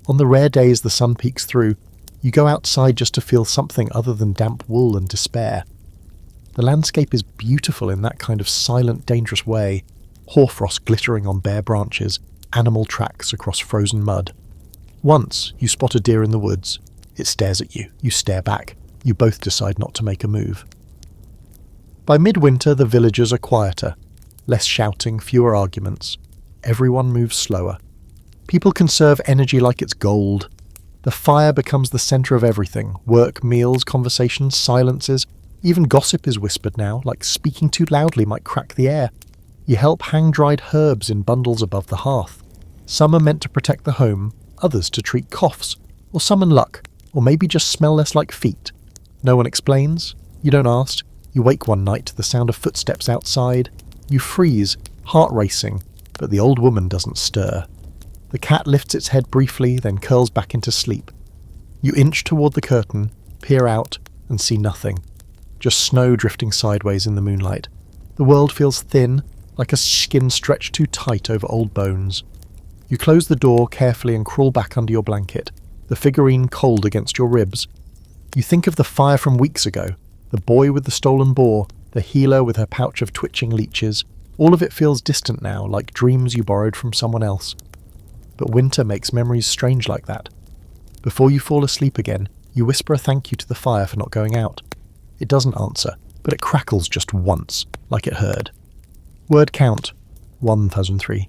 On the rare days the sun peeks through, you go outside just to feel something other than damp wool and despair. The landscape is beautiful in that kind of silent, dangerous way. Hoarfrost glittering on bare branches, animal tracks across frozen mud. Once, you spot a deer in the woods. It stares at you. You stare back. You both decide not to make a move. By midwinter, the villagers are quieter. Less shouting, fewer arguments. Everyone moves slower. People conserve energy like it's gold. The fire becomes the centre of everything. Work, meals, conversations, silences. Even gossip is whispered now, like speaking too loudly might crack the air. You help hang dried herbs in bundles above the hearth. Some are meant to protect the home, others to treat coughs, or summon luck, or maybe just smell less like feet. No one explains. You don't ask. You wake one night to the sound of footsteps outside. You freeze, heart racing, but the old woman doesn't stir. The cat lifts its head briefly, then curls back into sleep. You inch toward the curtain, peer out, and see nothing. Just snow drifting sideways in the moonlight. The world feels thin, like a skin stretched too tight over old bones. You close the door carefully and crawl back under your blanket, the figurine cold against your ribs. You think of the fire from weeks ago, the boy with the stolen boar, the healer with her pouch of twitching leeches. All of it feels distant now, like dreams you borrowed from someone else. But winter makes memories strange like that. Before you fall asleep again, you whisper a thank you to the fire for not going out. It doesn't answer, but it crackles just once, like it heard. Word count, 1003.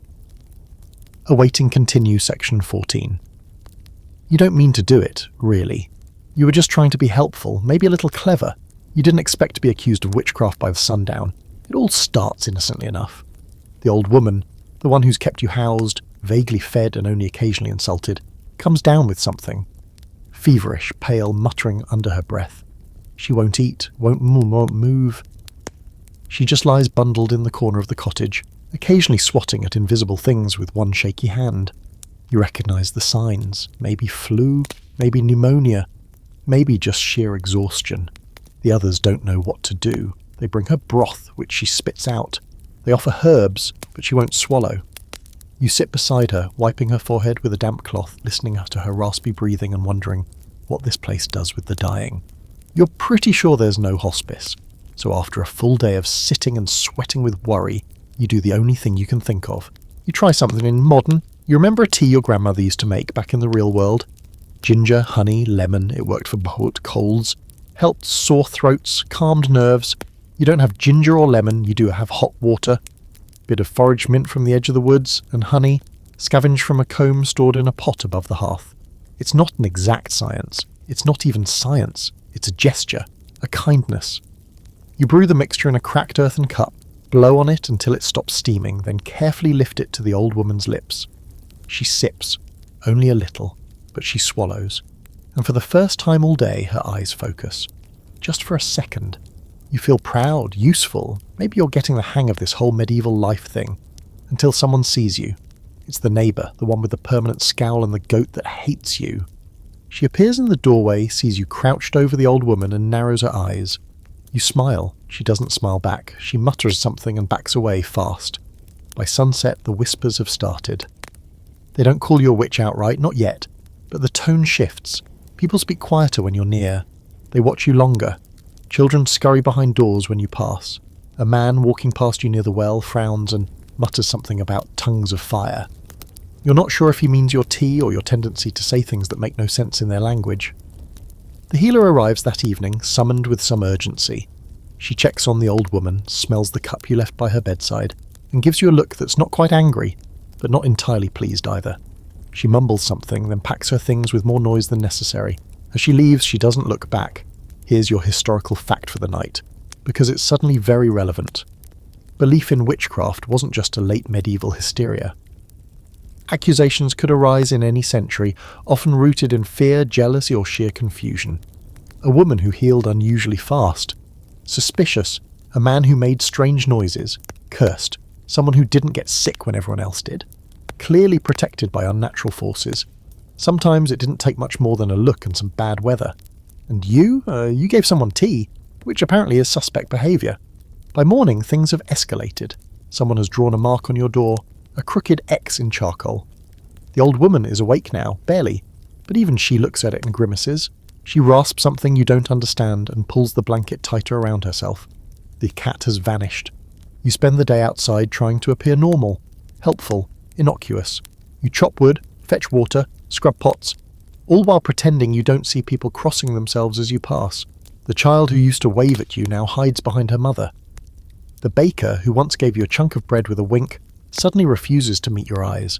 Awaiting continue section 14. You don't mean to do it, really. You were just trying to be helpful, maybe a little clever. You didn't expect to be accused of witchcraft by the sundown. It all starts innocently enough. The old woman, the one who's kept you housed, vaguely fed and only occasionally insulted, comes down with something. Feverish, pale, muttering under her breath. She won't eat, won't move. She just lies bundled in the corner of the cottage, occasionally swatting at invisible things with one shaky hand. You recognise the signs. Maybe flu, maybe pneumonia, maybe just sheer exhaustion. The others don't know what to do. They bring her broth, which she spits out. They offer herbs, but she won't swallow. You sit beside her, wiping her forehead with a damp cloth, listening to her raspy breathing and wondering what this place does with the dying. You're pretty sure there's no hospice, so after a full day of sitting and sweating with worry, you do the only thing you can think of. You try something in modern. You remember a tea your grandmother used to make back in the real world? Ginger, honey, lemon, it worked for both colds, helped sore throats, calmed nerves. You don't have ginger or lemon, you do have hot water, bit of forage mint from the edge of the woods, and honey, scavenged from a comb stored in a pot above the hearth. It's not an exact science. It's not even science. It's a gesture, a kindness. You brew the mixture in a cracked earthen cup, blow on it until it stops steaming, then carefully lift it to the old woman's lips. She sips, only a little, but she swallows. And for the first time all day, her eyes focus. Just for a second. You feel proud, useful, maybe you're getting the hang of this whole medieval life thing, until someone sees you. It's the neighbour, the one with the permanent scowl and the goat that hates you. She appears in the doorway, sees you crouched over the old woman and narrows her eyes. You smile. She doesn't smile back. She mutters something and backs away fast. By sunset, the whispers have started. They don't call you a witch outright, not yet, but the tone shifts. People speak quieter when you're near. They watch you longer. Children scurry behind doors when you pass. A man walking past you near the well frowns and mutters something about tongues of fire. You're not sure if he means your tea or your tendency to say things that make no sense in their language. The healer arrives that evening, summoned with some urgency. She checks on the old woman, smells the cup you left by her bedside, and gives you a look that's not quite angry, but not entirely pleased either. She mumbles something, then packs her things with more noise than necessary. As she leaves, she doesn't look back. Here's your historical fact for the night, because it's suddenly very relevant. Belief in witchcraft wasn't just a late medieval hysteria. Accusations could arise in any century, often rooted in fear, jealousy, or sheer confusion. A woman who healed unusually fast. Suspicious, a man who made strange noises. Cursed, someone who didn't get sick when everyone else did. Clearly protected by unnatural forces. Sometimes it didn't take much more than a look and some bad weather. And you gave someone tea, which apparently is suspect behaviour. By morning, things have escalated. Someone has drawn a mark on your door, a crooked X in charcoal. The old woman is awake now, barely, but even she looks at it and grimaces. She rasps something you don't understand and pulls the blanket tighter around herself. The cat has vanished. You spend the day outside trying to appear normal, helpful, innocuous. You chop wood, fetch water, scrub pots, all while pretending you don't see people crossing themselves as you pass. The child who used to wave at you now hides behind her mother. The baker, who once gave you a chunk of bread with a wink, suddenly refuses to meet your eyes.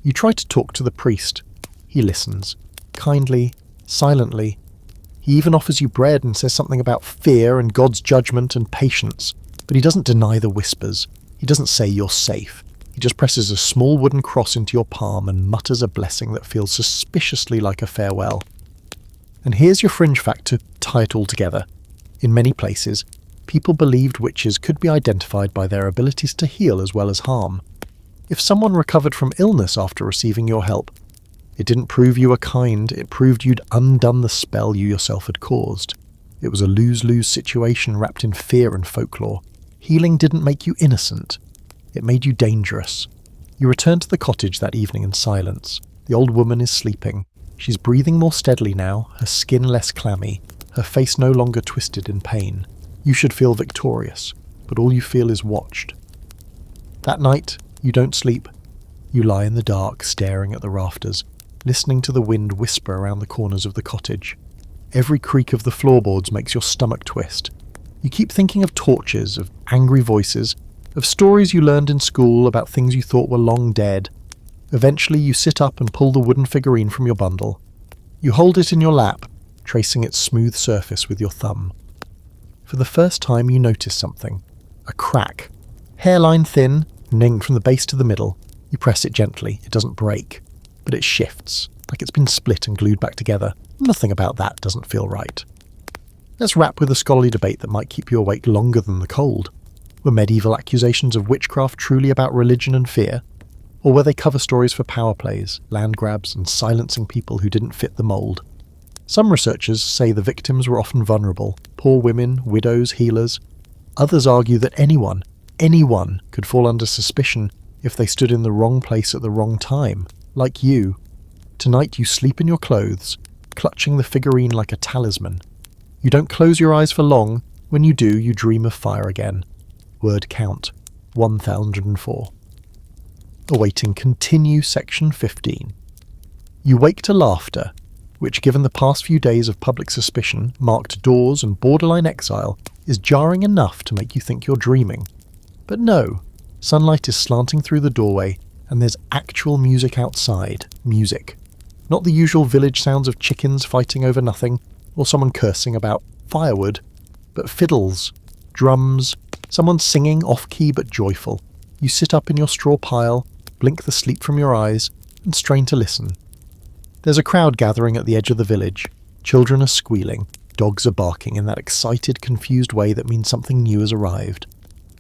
You try to talk to the priest. He listens, kindly, silently. He even offers you bread and says something about fear and God's judgment and patience, but he doesn't deny the whispers. He doesn't say you're safe. He just presses a small wooden cross into your palm and mutters a blessing that feels suspiciously like a farewell. And here's your fringe fact to tie it all together. In many places, people believed witches could be identified by their abilities to heal as well as harm. If someone recovered from illness after receiving your help, It didn't prove you were kind, it proved you'd undone the spell you yourself had caused. It was a lose-lose situation wrapped in fear and folklore. Healing didn't make you innocent. It made you dangerous. You return to the cottage that evening in silence. The old woman is sleeping. She's breathing more steadily now, her skin less clammy, her face no longer twisted in pain. You should feel victorious, but all you feel is watched. That night, you don't sleep. You lie in the dark, staring at the rafters, listening to the wind whisper around the corners of the cottage. Every creak of the floorboards makes your stomach twist. You keep thinking of torches, of angry voices, of stories you learned in school about things you thought were long dead. Eventually you sit up and pull the wooden figurine from your bundle. You hold it in your lap, tracing its smooth surface with your thumb. For the first time you notice something. A crack. Hairline thin, named from the base to the middle. You press it gently, it doesn't break, but it shifts, like it's been split and glued back together. Nothing about that doesn't feel right. Let's wrap with a scholarly debate that might keep you awake longer than the cold. Were medieval accusations of witchcraft truly about religion and fear? Or were they cover stories for power plays, land grabs, and silencing people who didn't fit the mould? Some researchers say the victims were often vulnerable, poor women, widows, healers. Others argue that anyone could fall under suspicion if they stood in the wrong place at the wrong time, like you. Tonight you sleep in your clothes, clutching the figurine like a talisman. You don't close your eyes for long. When you do, you dream of fire again. Word count, 1004. Awaiting continue section 15. You wake to laughter, which given the past few days of public suspicion, marked doors and borderline exile, is jarring enough to make you think you're dreaming. But no, sunlight is slanting through the doorway and there's actual music outside. Music. Not the usual village sounds of chickens fighting over nothing or someone cursing about firewood, but fiddles, drums, someone singing off-key but joyful. You sit up in your straw pile, blink the sleep from your eyes, and strain to listen. There's a crowd gathering at the edge of the village. Children are squealing, dogs are barking in that excited, confused way that means something new has arrived.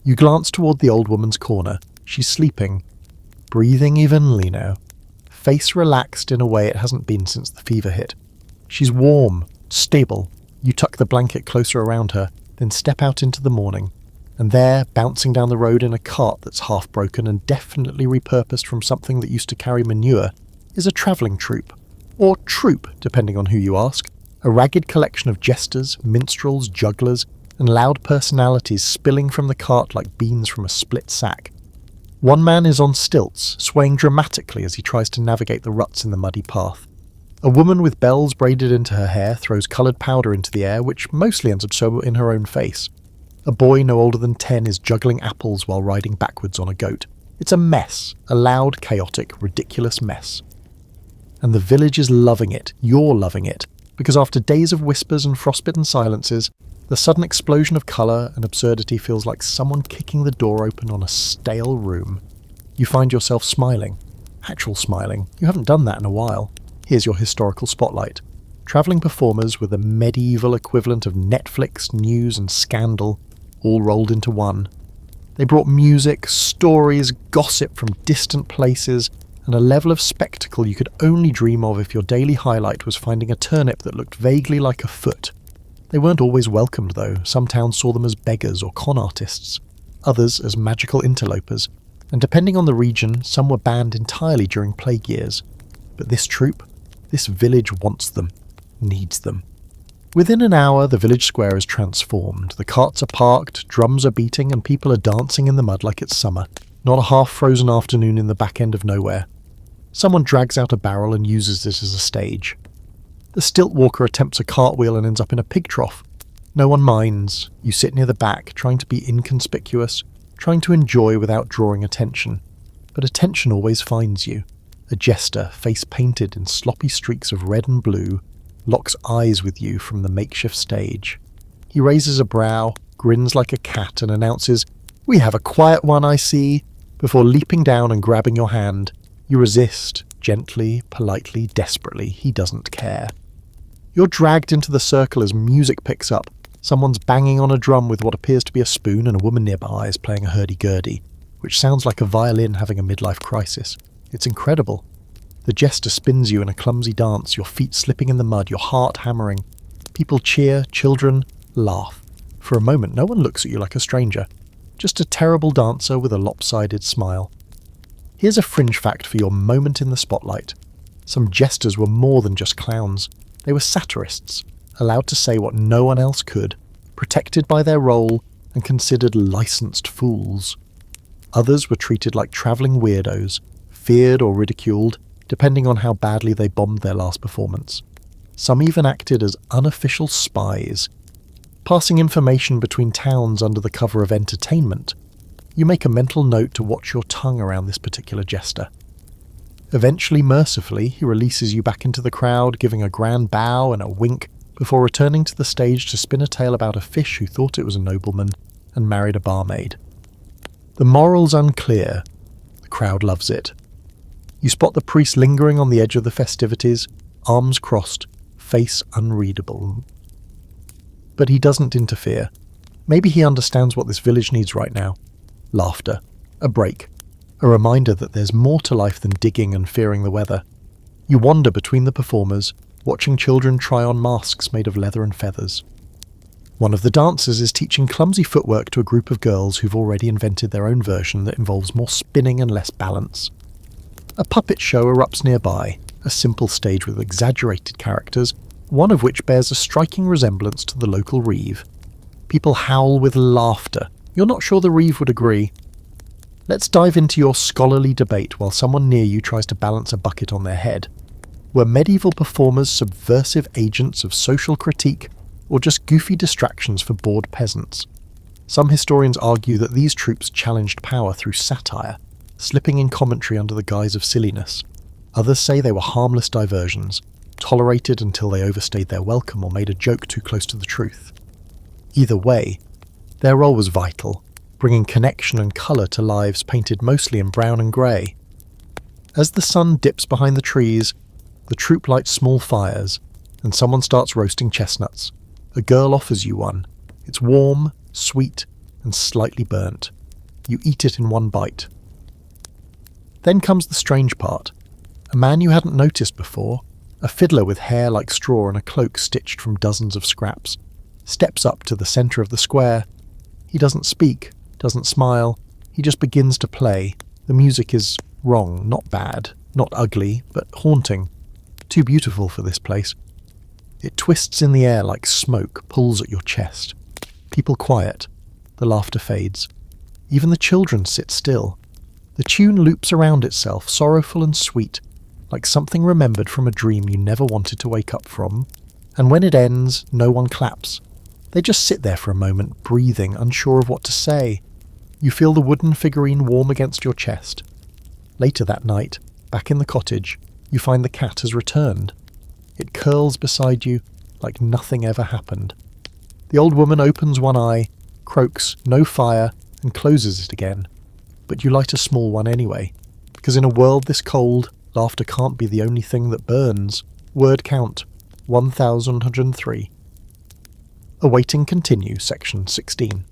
You glance toward the old woman's corner. She's sleeping, breathing evenly now, face relaxed in a way it hasn't been since the fever hit. She's warm, stable. You tuck the blanket closer around her, then step out into the morning. And there, bouncing down the road in a cart that's half broken and definitely repurposed from something that used to carry manure, is a travelling troupe. Or troop, depending on who you ask. A ragged collection of jesters, minstrels, jugglers, and loud personalities spilling from the cart like beans from a split sack. One man is on stilts, swaying dramatically as he tries to navigate the ruts in the muddy path. A woman with bells braided into her hair throws coloured powder into the air, which mostly ends up so in her own face. A boy no older than 10 is juggling apples while riding backwards on a goat. It's a mess, a loud, chaotic, ridiculous mess. And the village is loving it, you're loving it, because after days of whispers and frostbitten silences, the sudden explosion of colour and absurdity feels like someone kicking the door open on a stale room. You find yourself smiling. Actual smiling. You haven't done that in a while. Here's your historical spotlight. Travelling performers with a medieval equivalent of Netflix, news and scandal, all rolled into one. They brought music, stories, gossip from distant places, and a level of spectacle you could only dream of if your daily highlight was finding a turnip that looked vaguely like a foot. They weren't always welcomed though. Some towns saw them as beggars or con artists, others as magical interlopers, and depending on the region, some were banned entirely during plague years. But this troupe, this village wants them, needs them. Within an hour, the village square is transformed. The carts are parked, drums are beating, and people are dancing in the mud like it's summer, not a half-frozen afternoon in the back end of nowhere. Someone drags out a barrel and uses it as a stage. The stilt walker attempts a cartwheel and ends up in a pig trough. No one minds. You sit near the back, trying to be inconspicuous, trying to enjoy without drawing attention. But attention always finds you. A jester, face painted in sloppy streaks of red and blue, locks eyes with you from the makeshift stage. He raises a brow, grins like a cat and announces, "We have a quiet one, I see," before leaping down and grabbing your hand. You resist, gently, politely, desperately. He doesn't care. You're dragged into the circle as music picks up. Someone's banging on a drum with what appears to be a spoon, and a woman nearby is playing a hurdy-gurdy, which sounds like a violin having a midlife crisis. It's incredible. The jester spins you in a clumsy dance, your feet slipping in the mud, your heart hammering. People cheer, children laugh. For a moment, no one looks at you like a stranger. Just a terrible dancer with a lopsided smile. Here's a fringe fact for your moment in the spotlight. Some jesters were more than just clowns. They were satirists, allowed to say what no one else could, protected by their role and considered licensed fools. Others were treated like travelling weirdos, feared or ridiculed, depending on how badly they bombed their last performance. Some even acted as unofficial spies, passing information between towns under the cover of entertainment. You make a mental note to watch your tongue around this particular jester. Eventually, mercifully, he releases you back into the crowd, giving a grand bow and a wink before returning to the stage to spin a tale about a fish who thought it was a nobleman and married a barmaid. The moral's unclear. The crowd loves it. You spot the priest lingering on the edge of the festivities, arms crossed, face unreadable. But he doesn't interfere. Maybe he understands what this village needs right now. Laughter. A break. A reminder that there's more to life than digging and fearing the weather. You wander between the performers, watching children try on masks made of leather and feathers. One of the dancers is teaching clumsy footwork to a group of girls who've already invented their own version that involves more spinning and less balance. A puppet show erupts nearby, a simple stage with exaggerated characters, one of which bears a striking resemblance to the local reeve. People howl with laughter. You're not sure the reeve would agree. Let's dive into your scholarly debate while someone near you tries to balance a bucket on their head. Were medieval performers subversive agents of social critique, or just goofy distractions for bored peasants? Some historians argue that these troops challenged power through satire, slipping in commentary under the guise of silliness. Others say they were harmless diversions, tolerated until they overstayed their welcome or made a joke too close to the truth. Either way, their role was vital, bringing connection and colour to lives painted mostly in brown and grey. As the sun dips behind the trees, the troop lights small fires, and someone starts roasting chestnuts. A girl offers you one. It's warm, sweet, and slightly burnt. You eat it in one bite. Then comes the strange part. A man you hadn't noticed before, a fiddler with hair like straw and a cloak stitched from dozens of scraps, steps up to the centre of the square. He doesn't speak, doesn't smile, he just begins to play. The music is wrong, not bad, not ugly, but haunting. Too beautiful for this place. It twists in the air like smoke, pulls at your chest. People quiet. The laughter fades. Even the children sit still. The tune loops around itself, sorrowful and sweet, like something remembered from a dream you never wanted to wake up from. And when it ends, no one claps. They just sit there for a moment, breathing, unsure of what to say. You feel the wooden figurine warm against your chest. Later that night, back in the cottage, you find the cat has returned. It curls beside you like nothing ever happened. The old woman opens one eye, croaks, no fire, and closes it again. But you light a small one anyway, because in a world this cold, laughter can't be the only thing that burns. Word count, 1103. Awaiting continue, section 16.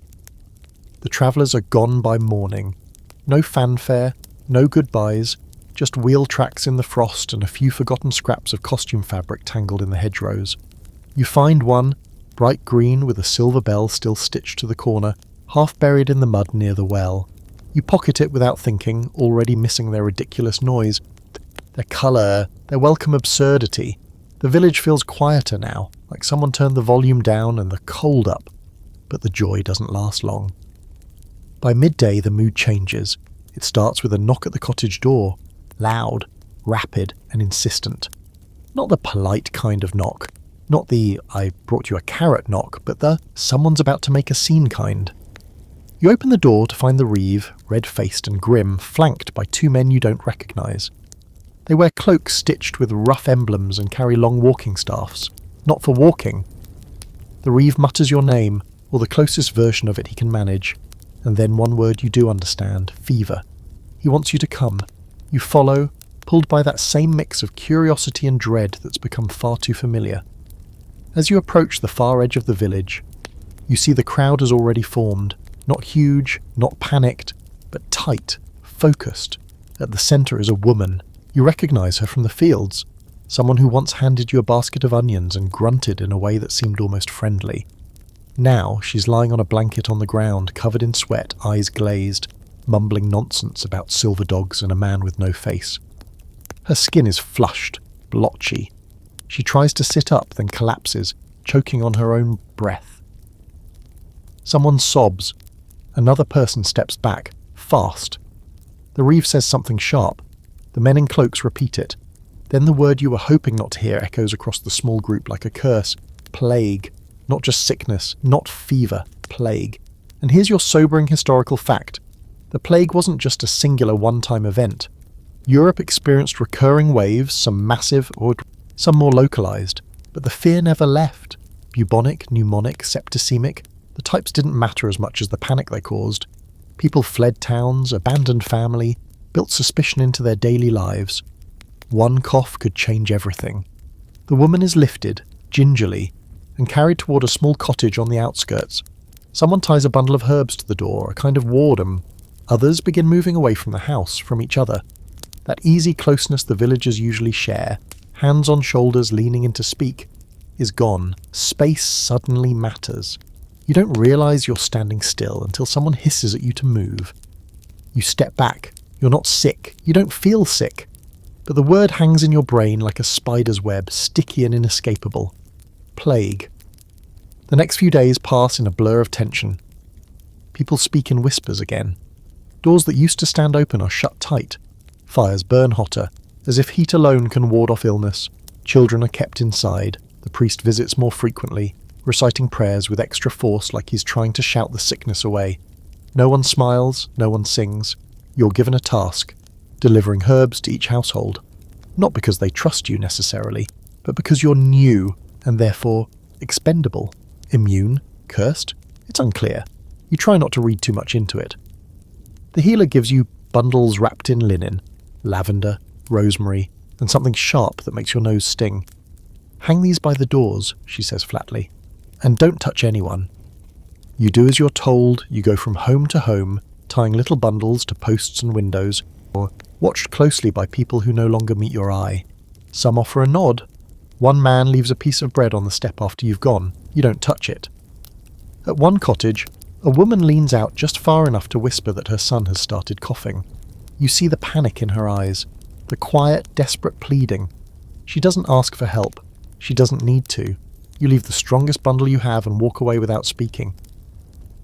The travellers are gone by morning. No fanfare, no goodbyes, just wheel tracks in the frost and a few forgotten scraps of costume fabric tangled in the hedgerows. You find one, bright green with a silver bell still stitched to the corner, half buried in the mud near the well. You pocket it without thinking, already missing their ridiculous noise, their colour, their welcome absurdity. The village feels quieter now, like someone turned the volume down and the cold up. But the joy doesn't last long. By midday the mood changes. It starts with a knock at the cottage door. Loud, rapid, and insistent. Not the polite kind of knock. Not the "I brought you a carrot" knock, but the "someone's about to make a scene" kind. You open the door to find the reeve, red-faced and grim, flanked by two men you don't recognise. They wear cloaks stitched with rough emblems and carry long walking staffs. Not for walking. The reeve mutters your name, or the closest version of it he can manage, and then one word you do understand, fever. He wants you to come. You follow, pulled by that same mix of curiosity and dread that's become far too familiar. As you approach the far edge of the village, you see the crowd has already formed, not huge, not panicked, but tight, focused. At the centre is a woman, You recognise her from the fields, someone who once handed you a basket of onions and grunted in a way that seemed almost friendly. Now she's lying on a blanket on the ground, covered in sweat, eyes glazed, mumbling nonsense about silver dogs and a man with no face. Her skin is flushed, blotchy. She tries to sit up, then collapses, choking on her own breath. Someone sobs. Another person steps back, fast. The reeve says something sharp. The men in cloaks repeat it. Then the word you were hoping not to hear echoes across the small group like a curse. Plague. Not just sickness, not fever, plague. And here's your sobering historical fact. The plague wasn't just a singular one-time event. Europe experienced recurring waves, some massive or some more localized, but the fear never left. Bubonic, pneumonic, septicemic, the types didn't matter as much as the panic they caused. People fled towns, abandoned family, built suspicion into their daily lives. One cough could change everything. The woman is lifted, gingerly, and carried toward a small cottage on the outskirts. Someone ties a bundle of herbs to the door, a kind of wardum. Others begin moving away from the house, from each other. That easy closeness the villagers usually share, hands on shoulders leaning in to speak, is gone. Space suddenly matters. You don't realise you're standing still until someone hisses at you to move. You step back. You're not sick. You don't feel sick. But the word hangs in your brain like a spider's web, sticky and inescapable. Plague. The next few days pass in a blur of tension. People speak in whispers again. Doors that used to stand open are shut tight. Fires burn hotter, as if heat alone can ward off illness. Children are kept inside. The priest visits more frequently, reciting prayers with extra force like he's trying to shout the sickness away. No one smiles, no one sings. You're given a task, delivering herbs to each household. Not because they trust you necessarily, but because you're new and therefore expendable. Immune? Cursed? It's unclear. You try not to read too much into it. The healer gives you bundles wrapped in linen, lavender, rosemary, and something sharp that makes your nose sting. Hang these by the doors, she says flatly, and don't touch anyone. You do as you're told. You go from home to home, tying little bundles to posts and windows, or watched closely by people who no longer meet your eye. Some offer a nod. One man leaves a piece of bread on the step after you've gone. You don't touch it. At one cottage, a woman leans out just far enough to whisper that her son has started coughing. You see the panic in her eyes, the quiet, desperate pleading. She doesn't ask for help. She doesn't need to. You leave the strongest bundle you have and walk away without speaking.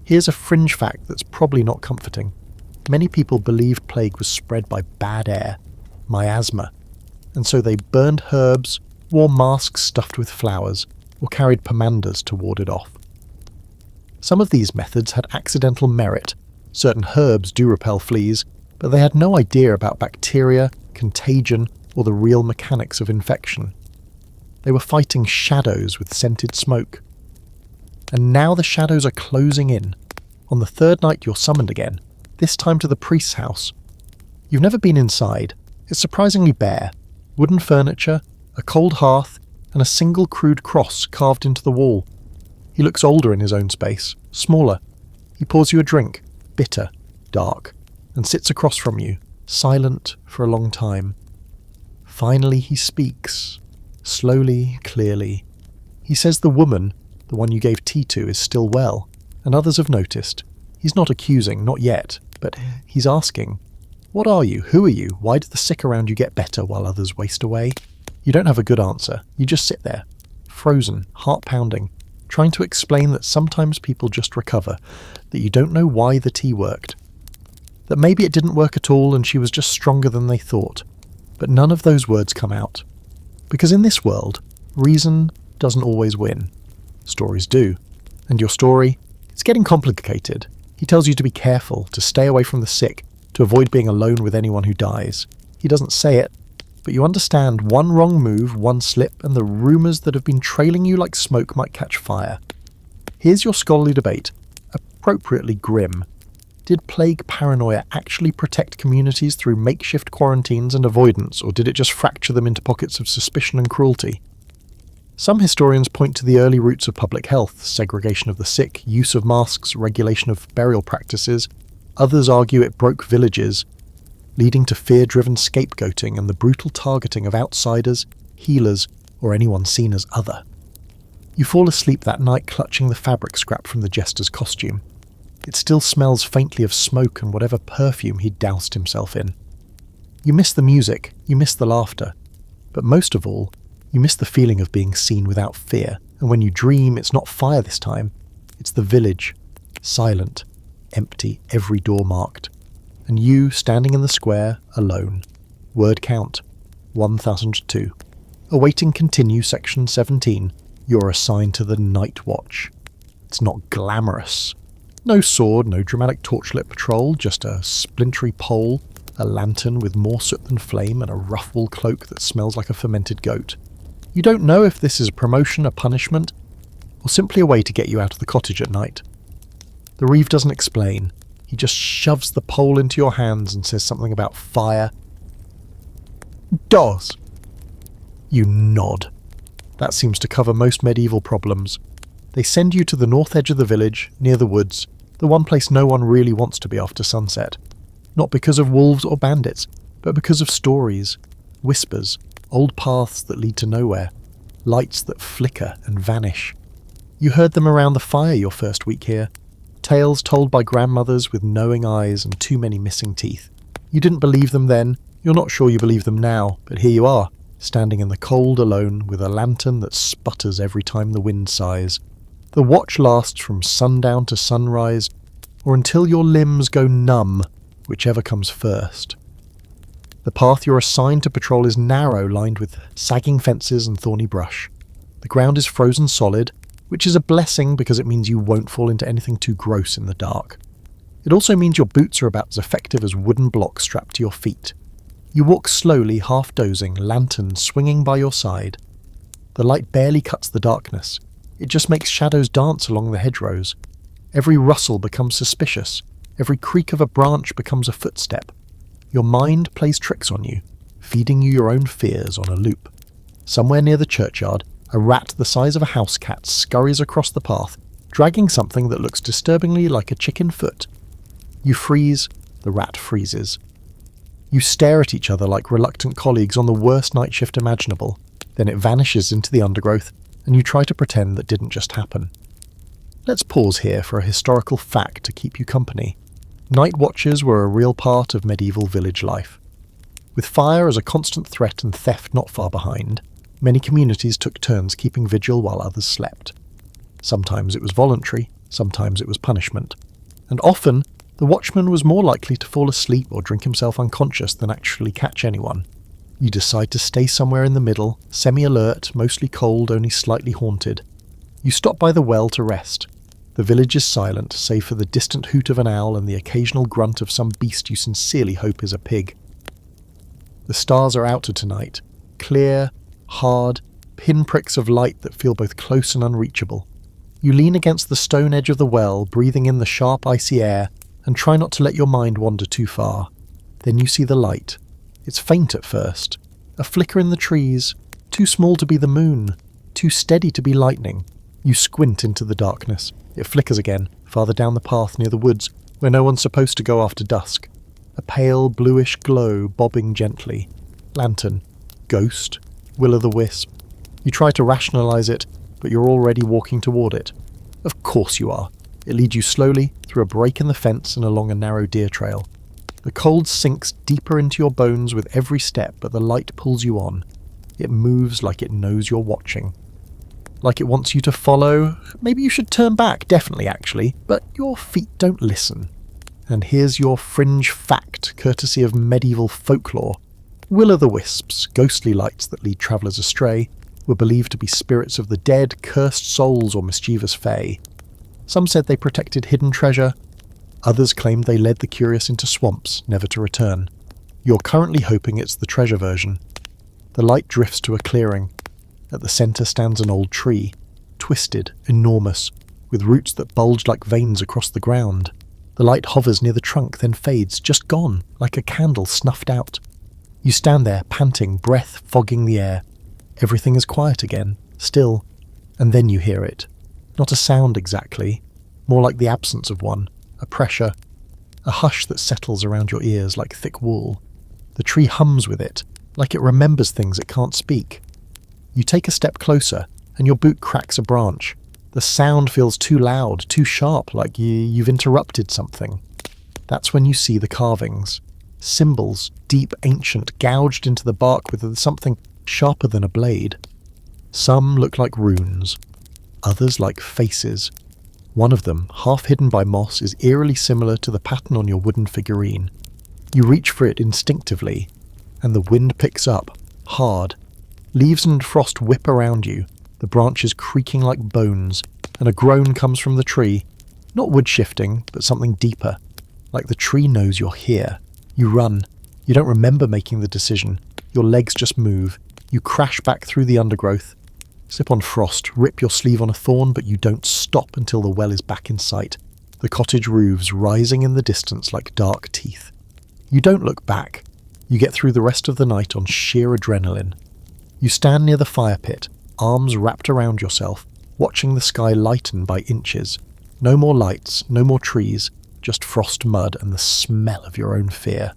Here's a fringe fact that's probably not comforting. Many people believed plague was spread by bad air, miasma, and so they burned herbs, wore masks stuffed with flowers, or carried pomanders to ward it off. Some of these methods had accidental merit. Certain herbs do repel fleas, but they had no idea about bacteria, contagion, or the real mechanics of infection. They were fighting shadows with scented smoke. And now the shadows are closing in. On the third night you're summoned again, this time to the priest's house. You've never been inside. It's surprisingly bare. Wooden furniture, a cold hearth, and a single crude cross carved into the wall. He looks older in his own space, smaller. He pours you a drink, bitter, dark, and sits across from you, silent for a long time. Finally he speaks, slowly, clearly. He says the woman, the one you gave tea to, is still well, and others have noticed. He's not accusing, not yet, but he's asking, what are you? Who are you? Why do the sick around you get better while others waste away? You don't have a good answer. You just sit there, frozen, heart pounding, trying to explain that sometimes people just recover, that you don't know why the tea worked, that maybe it didn't work at all and she was just stronger than they thought. But none of those words come out. Because in this world, reason doesn't always win. Stories do. And your story, it's getting complicated. He tells you to be careful, to stay away from the sick, to avoid being alone with anyone who dies. He doesn't say it, but you understand one wrong move, one slip, and the rumours that have been trailing you like smoke might catch fire. Here's your scholarly debate, appropriately grim. Did plague paranoia actually protect communities through makeshift quarantines and avoidance, or did it just fracture them into pockets of suspicion and cruelty? Some historians point to the early roots of public health, segregation of the sick, use of masks, regulation of burial practices. Others argue it broke villages. leading to fear-driven scapegoating and the brutal targeting of outsiders, healers, or anyone seen as other. You fall asleep that night clutching the fabric scrap from the jester's costume. It still smells faintly of smoke and whatever perfume he'd doused himself in. You miss the music, you miss the laughter, but most of all, you miss the feeling of being seen without fear, and when you dream, it's not fire this time, it's the village, silent, empty, every door marked, and you standing in the square, alone. Word count, 1002. Awaiting continue section 17, you're assigned to the night watch. It's not glamorous. No sword, no dramatic torchlit patrol, just a splintery pole, a lantern with more soot than flame, and a rough wool cloak that smells like a fermented goat. You don't know if this is a promotion, a punishment, or simply a way to get you out of the cottage at night. The Reeve doesn't explain. He just shoves the pole into your hands and says something about fire. Does. You nod. That seems to cover most medieval problems. They send you to the north edge of the village, near the woods, the one place no one really wants to be after sunset. Not because of wolves or bandits, but because of stories, whispers, old paths that lead to nowhere, lights that flicker and vanish. You heard them around the fire your first week here, tales told by grandmothers with knowing eyes and too many missing teeth. You didn't believe them then, you're not sure you believe them now, but here you are, standing in the cold alone with a lantern that sputters every time the wind sighs. The watch lasts from sundown to sunrise, or until your limbs go numb, whichever comes first. The path you're assigned to patrol is narrow, lined with sagging fences and thorny brush. The ground is frozen solid, which is a blessing because it means you won't fall into anything too gross in the dark. It also means your boots are about as effective as wooden blocks strapped to your feet. You walk slowly, half dozing, lantern swinging by your side. The light barely cuts the darkness. It just makes shadows dance along the hedgerows. Every rustle becomes suspicious. Every creak of a branch becomes a footstep. Your mind plays tricks on you, feeding you your own fears on a loop. Somewhere near the churchyard, a rat the size of a house cat scurries across the path, dragging something that looks disturbingly like a chicken foot. You freeze, the rat freezes. You stare at each other like reluctant colleagues on the worst night shift imaginable. Then it vanishes into the undergrowth, and you try to pretend that didn't just happen. Let's pause here for a historical fact to keep you company. Night watches were a real part of medieval village life. With fire as a constant threat and theft not far behind, many communities took turns keeping vigil while others slept. Sometimes it was voluntary, sometimes it was punishment. And often, the watchman was more likely to fall asleep or drink himself unconscious than actually catch anyone. You decide to stay somewhere in the middle, semi-alert, mostly cold, only slightly haunted. You stop by the well to rest. The village is silent, save for the distant hoot of an owl and the occasional grunt of some beast you sincerely hope is a pig. The stars are out tonight, clear, hard, pinpricks of light that feel both close and unreachable. You lean against the stone edge of the well, breathing in the sharp, icy air, and try not to let your mind wander too far. Then you see the light. It's faint at first. A flicker in the trees, too small to be the moon, too steady to be lightning. You squint into the darkness. It flickers again, farther down the path near the woods, where no one's supposed to go after dusk. A pale, bluish glow bobbing gently. Lantern. Ghost. Will-o'-the-wisp. You try to rationalize it, but you're already walking toward it. Of course you are. It leads you slowly, through a break in the fence and along a narrow deer trail. The cold sinks deeper into your bones with every step, but the light pulls you on. It moves like it knows you're watching. Like it wants you to follow. Maybe you should turn back, definitely actually, but your feet don't listen. And here's your fringe fact, courtesy of medieval folklore. Will-o'-the-wisps, ghostly lights that lead travellers astray, were believed to be spirits of the dead, cursed souls or mischievous fae. Some said they protected hidden treasure. Others claimed they led the curious into swamps, never to return. You're currently hoping it's the treasure version. The light drifts to a clearing. At the centre stands an old tree, twisted, enormous, with roots that bulge like veins across the ground. The light hovers near the trunk, then fades, just gone, like a candle snuffed out. You stand there, panting, breath fogging the air. Everything is quiet again, still, and then you hear it. Not a sound exactly, more like the absence of one, a pressure. a hush that settles around your ears like thick wool. The tree hums with it, like it remembers things it can't speak. You take a step closer, and your boot cracks a branch. The sound feels too loud, too sharp, like you've interrupted something. That's when you see the carvings. Symbols, deep, ancient, gouged into the bark with something sharper than a blade. Some look like runes, others like faces. One of them, half hidden by moss, is eerily similar to the pattern on your wooden figurine. You reach for it instinctively, and the wind picks up, hard. Leaves and frost whip around you, the branches creaking like bones, and a groan comes from the tree. Not wood shifting, but something deeper. Like the tree knows you're here. You run. You don't remember making the decision. Your legs just move. You crash back through the undergrowth. Slip on frost, rip your sleeve on a thorn, but you don't stop until the well is back in sight. The cottage roofs rising in the distance like dark teeth. You don't look back. You get through the rest of the night on sheer adrenaline. You stand near the fire pit, arms wrapped around yourself, watching the sky lighten by inches. No more lights, no more trees, just frost mud and the smell of your own fear.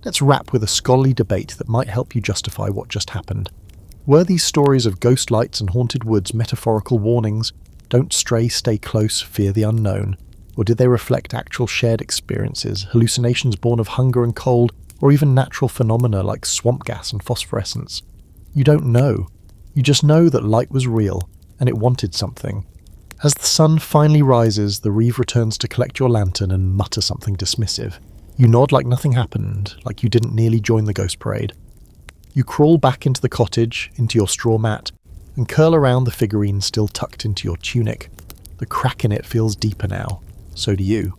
Let's wrap with a scholarly debate that might help you justify what just happened. Were these stories of ghost lights and haunted woods metaphorical warnings? Don't stray, stay close, fear the unknown. Or did they reflect actual shared experiences, hallucinations born of hunger and cold, or even natural phenomena like swamp gas and phosphorescence? You don't know. You just know that light was real, and it wanted something. As the sun finally rises, the reeve returns to collect your lantern and mutter something dismissive. You nod like nothing happened, like you didn't nearly join the ghost parade. You crawl back into the cottage, into your straw mat, and curl around the figurine still tucked into your tunic. The crack in it feels deeper now. So do you.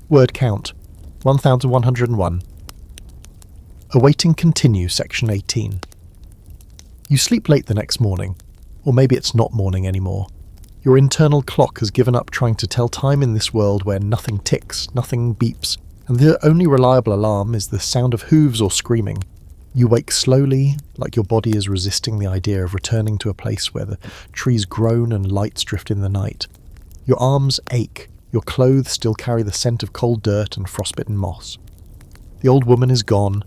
Word count, 1101. Awaiting continue, section 18. You sleep late the next morning, or maybe it's not morning anymore. Your internal clock has given up trying to tell time in this world where nothing ticks, nothing beeps, and the only reliable alarm is the sound of hooves or screaming. You wake slowly, like your body is resisting the idea of returning to a place where the trees groan and lights drift in the night. Your arms ache, your clothes still carry the scent of cold dirt and frostbitten moss. The old woman is gone,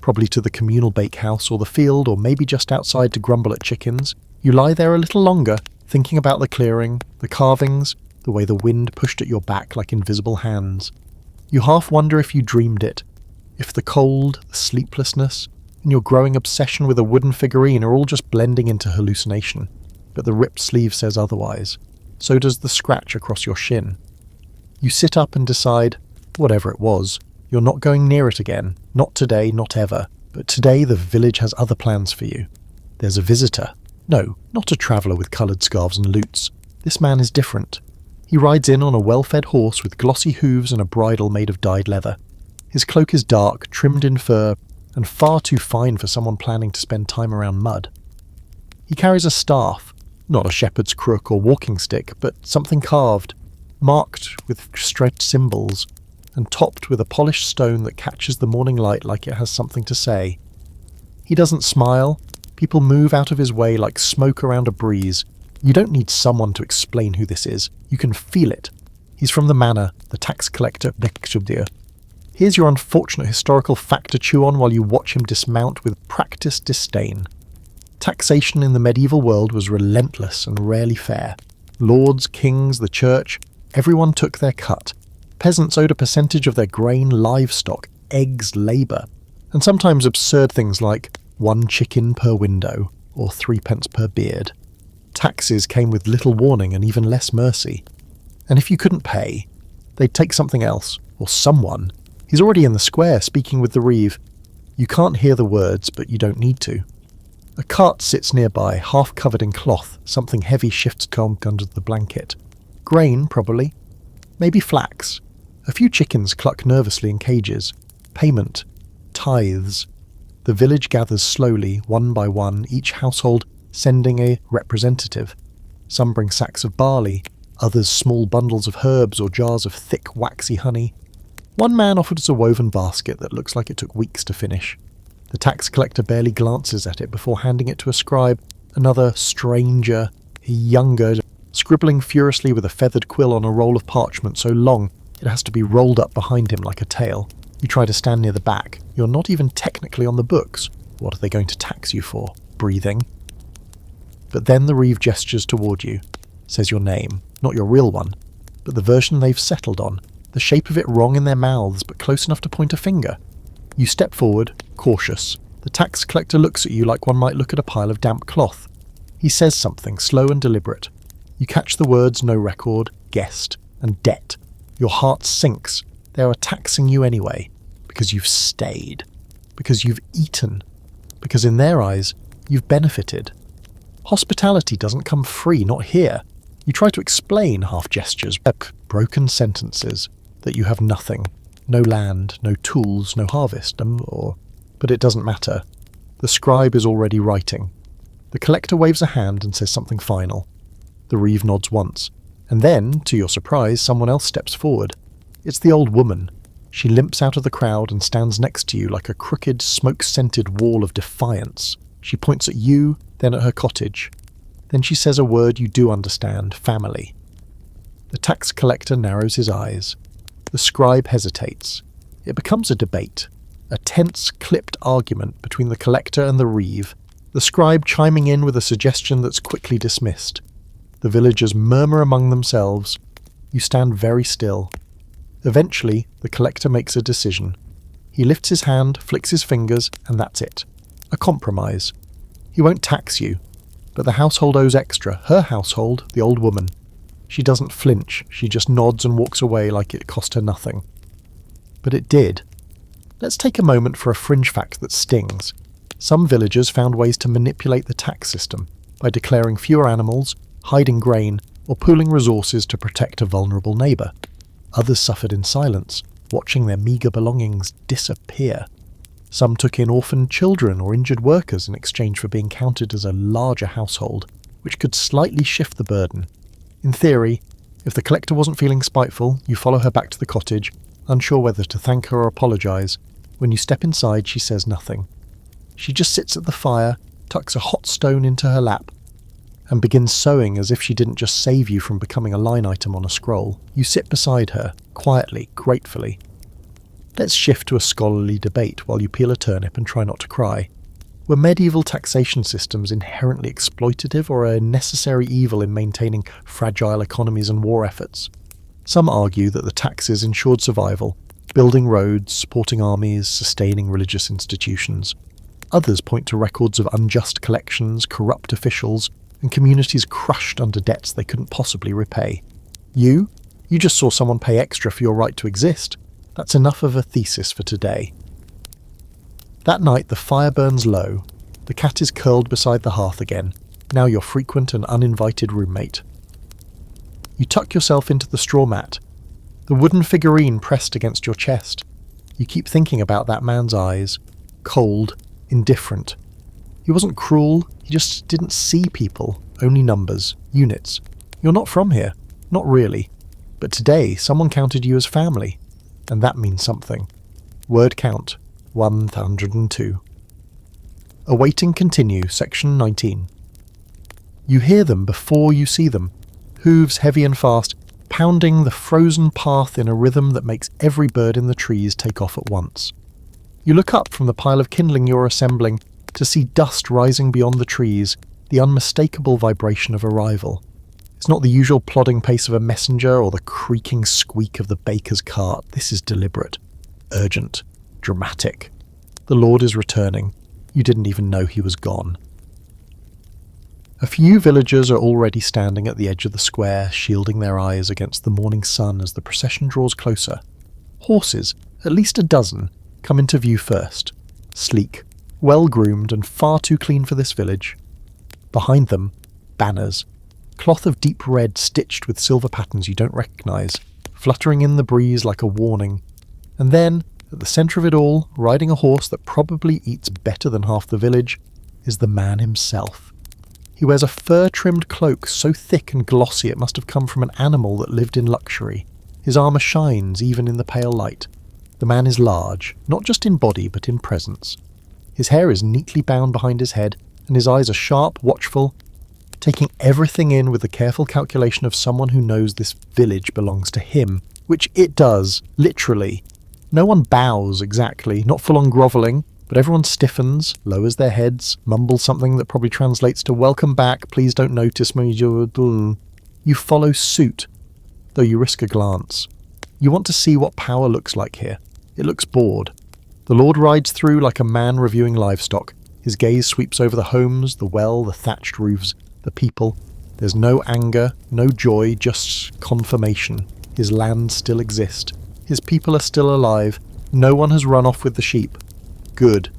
probably to the communal bakehouse or the field, or maybe just outside to grumble at chickens. You lie there a little longer, thinking about the clearing, the carvings, the way the wind pushed at your back like invisible hands. You half wonder if you dreamed it, if the cold, the sleeplessness, and your growing obsession with a wooden figurine are all just blending into hallucination. But the ripped sleeve says otherwise. So does the scratch across your shin. You sit up and decide, whatever it was, you're not going near it again. Not today, not ever. But today the village has other plans for you. There's a visitor. No, not a traveller with coloured scarves and lutes. This man is different. He rides in on a well-fed horse with glossy hooves and a bridle made of dyed leather. His cloak is dark, trimmed in fur, and far too fine for someone planning to spend time around mud. He carries a staff, not a shepherd's crook or walking stick, but something carved, marked with stretched symbols, and topped with a polished stone that catches the morning light like it has something to say. He doesn't smile. People move out of his way like smoke around a breeze. You don't need someone to explain who this is. You can feel it. He's from the manor, the tax collector. Here's your unfortunate historical fact to chew on while you watch him dismount with practiced disdain. Taxation in the medieval world was relentless and rarely fair. Lords, kings, the church, everyone took their cut. Peasants owed a percentage of their grain, livestock, eggs, labour, and sometimes absurd things like 1 chicken per window or 3 pence per beard. Taxes came with little warning and even less mercy. And if you couldn't pay, they'd take something else, or someone. He's already in the square speaking with the reeve. You can't hear the words, but you don't need to. A cart sits nearby, half covered in cloth. Something heavy shifts under the blanket. Grain, probably. Maybe flax. A few chickens cluck nervously in cages. Payment. Tithes. The village gathers slowly, one by one, each household sending a representative. Some bring sacks of barley, others small bundles of herbs or jars of thick, waxy honey. One man offers a woven basket that looks like it took weeks to finish. The tax collector barely glances at it before handing it to a scribe, another stranger, younger, scribbling furiously with a feathered quill on a roll of parchment so long It has to be rolled up behind him like a tail. You try to stand near the back. You're not even technically on the books. What are they going to tax you for? Breathing? But then the reeve gestures toward you, says your name, not your real one, but the version they've settled on, the shape of it wrong in their mouths but close enough to point a finger. You step forward, cautious. The tax collector looks at you like one might look at a pile of damp cloth. He says something slow and deliberate. You catch the words no record, guest, and debt. Your heart sinks. They are taxing you anyway, because you've stayed, because you've eaten, because in their eyes, you've benefited. Hospitality doesn't come free, not here. You try to explain, half gestures, broken sentences, that you have nothing, no land, no tools, no harvest, but it doesn't matter. The scribe is already writing. The collector waves a hand and says something final. The reeve nods once, and then, to your surprise, someone else steps forward. It's the old woman. She limps out of the crowd and stands next to you like a crooked, smoke-scented wall of defiance. She points at you, then at her cottage. Then she says a word you do understand, family. The tax collector narrows his eyes. The scribe hesitates. It becomes a debate, a tense, clipped argument between the collector and the reeve, the scribe chiming in with a suggestion that's quickly dismissed. The villagers murmur among themselves. You stand very still. Eventually, the collector makes a decision. He lifts his hand, flicks his fingers, and that's it. A compromise. He won't tax you, but the household owes extra. Her household, the old woman. She doesn't flinch, she just nods and walks away like it cost her nothing. But it did. Let's take a moment for a fringe fact that stings. Some villagers found ways to manipulate the tax system by declaring fewer animals, hiding grain, or pooling resources to protect a vulnerable neighbour. Others suffered in silence, watching their meagre belongings disappear. Some took in orphaned children or injured workers in exchange for being counted as a larger household, which could slightly shift the burden. In theory, if the collector wasn't feeling spiteful, you follow her back to the cottage, unsure whether to thank her or apologise. When you step inside, she says nothing. She just sits at the fire, tucks a hot stone into her lap, and begins sewing as if she didn't just save you from becoming a line item on a scroll. You sit beside her, quietly, gratefully. Let's shift to a scholarly debate while you peel a turnip and try not to cry. Were medieval taxation systems inherently exploitative or a necessary evil in maintaining fragile economies and war efforts? Some argue that the taxes ensured survival, building roads, supporting armies, sustaining religious institutions. Others point to records of unjust collections, corrupt officials, and communities crushed under debts they couldn't possibly repay. You just saw someone pay extra for your right to exist. That's enough of a thesis for today. That night the fire burns low. The cat is curled beside the hearth again, now your frequent and uninvited roommate. You tuck yourself into the straw mat, the wooden figurine pressed against your chest. You keep thinking about that man's eyes, cold, indifferent. He wasn't cruel, he just didn't see people, only numbers, units. You're not from here, not really. But today someone counted you as family, and that means something. Word count, 102. Awaiting continue, section 19. You hear them before you see them, hooves heavy and fast, pounding the frozen path in a rhythm that makes every bird in the trees take off at once. You look up from the pile of kindling you're assembling to see dust rising beyond the trees, the unmistakable vibration of arrival. It's not the usual plodding pace of a messenger or the creaking squeak of the baker's cart. This is deliberate, urgent, dramatic. The Lord is returning. You didn't even know he was gone. A few villagers are already standing at the edge of the square, shielding their eyes against the morning sun as the procession draws closer. Horses, at least a dozen, come into view first. Sleek, well-groomed and far too clean for this village. Behind them, banners. Cloth of deep red stitched with silver patterns you don't recognise, fluttering in the breeze like a warning. And then, at the centre of it all, riding a horse that probably eats better than half the village, is the man himself. He wears a fur-trimmed cloak so thick and glossy it must have come from an animal that lived in luxury. His armour shines even in the pale light. The man is large, not just in body but in presence. His hair is neatly bound behind his head, and his eyes are sharp, watchful, taking everything in with the careful calculation of someone who knows this village belongs to him, which it does, literally. No one bows exactly, not full-on grovelling, but everyone stiffens, lowers their heads, mumbles something that probably translates to "welcome back, please don't notice me." You follow suit, though you risk a glance. You want to see what power looks like here. It looks bored. The Lord rides through like a man reviewing livestock. His gaze sweeps over the homes, the well, the thatched roofs, the people. There's no anger, no joy, just confirmation. His lands still exist. His people are still alive. No one has run off with the sheep. Good.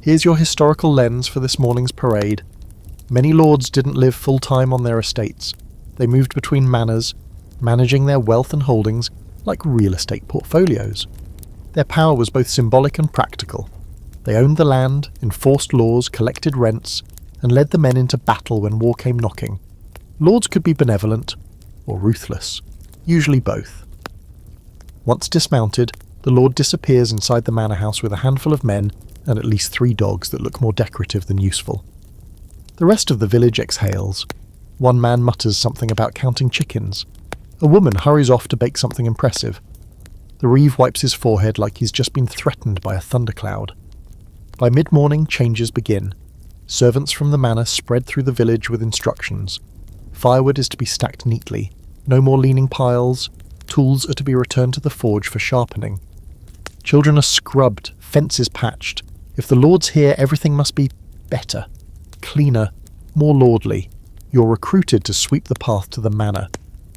Here's your historical lens for this morning's parade. Many lords didn't live full-time on their estates. They moved between manors, managing their wealth and holdings like real estate portfolios. Their power was both symbolic and practical. They owned the land, enforced laws, collected rents, and led the men into battle when war came knocking. Lords could be benevolent or ruthless, usually both. Once dismounted, the lord disappears inside the manor house with a handful of men and at least 3 dogs that look more decorative than useful. The rest of the village exhales. One man mutters something about counting chickens. A woman hurries off to bake something impressive. The reeve wipes his forehead like he's just been threatened by a thundercloud. By mid-morning, changes begin. Servants from the manor spread through the village with instructions. Firewood is to be stacked neatly. No more leaning piles. Tools are to be returned to the forge for sharpening. Children are scrubbed, fences patched. If the lord's here, everything must be better, cleaner, more lordly. You're recruited to sweep the path to the manor.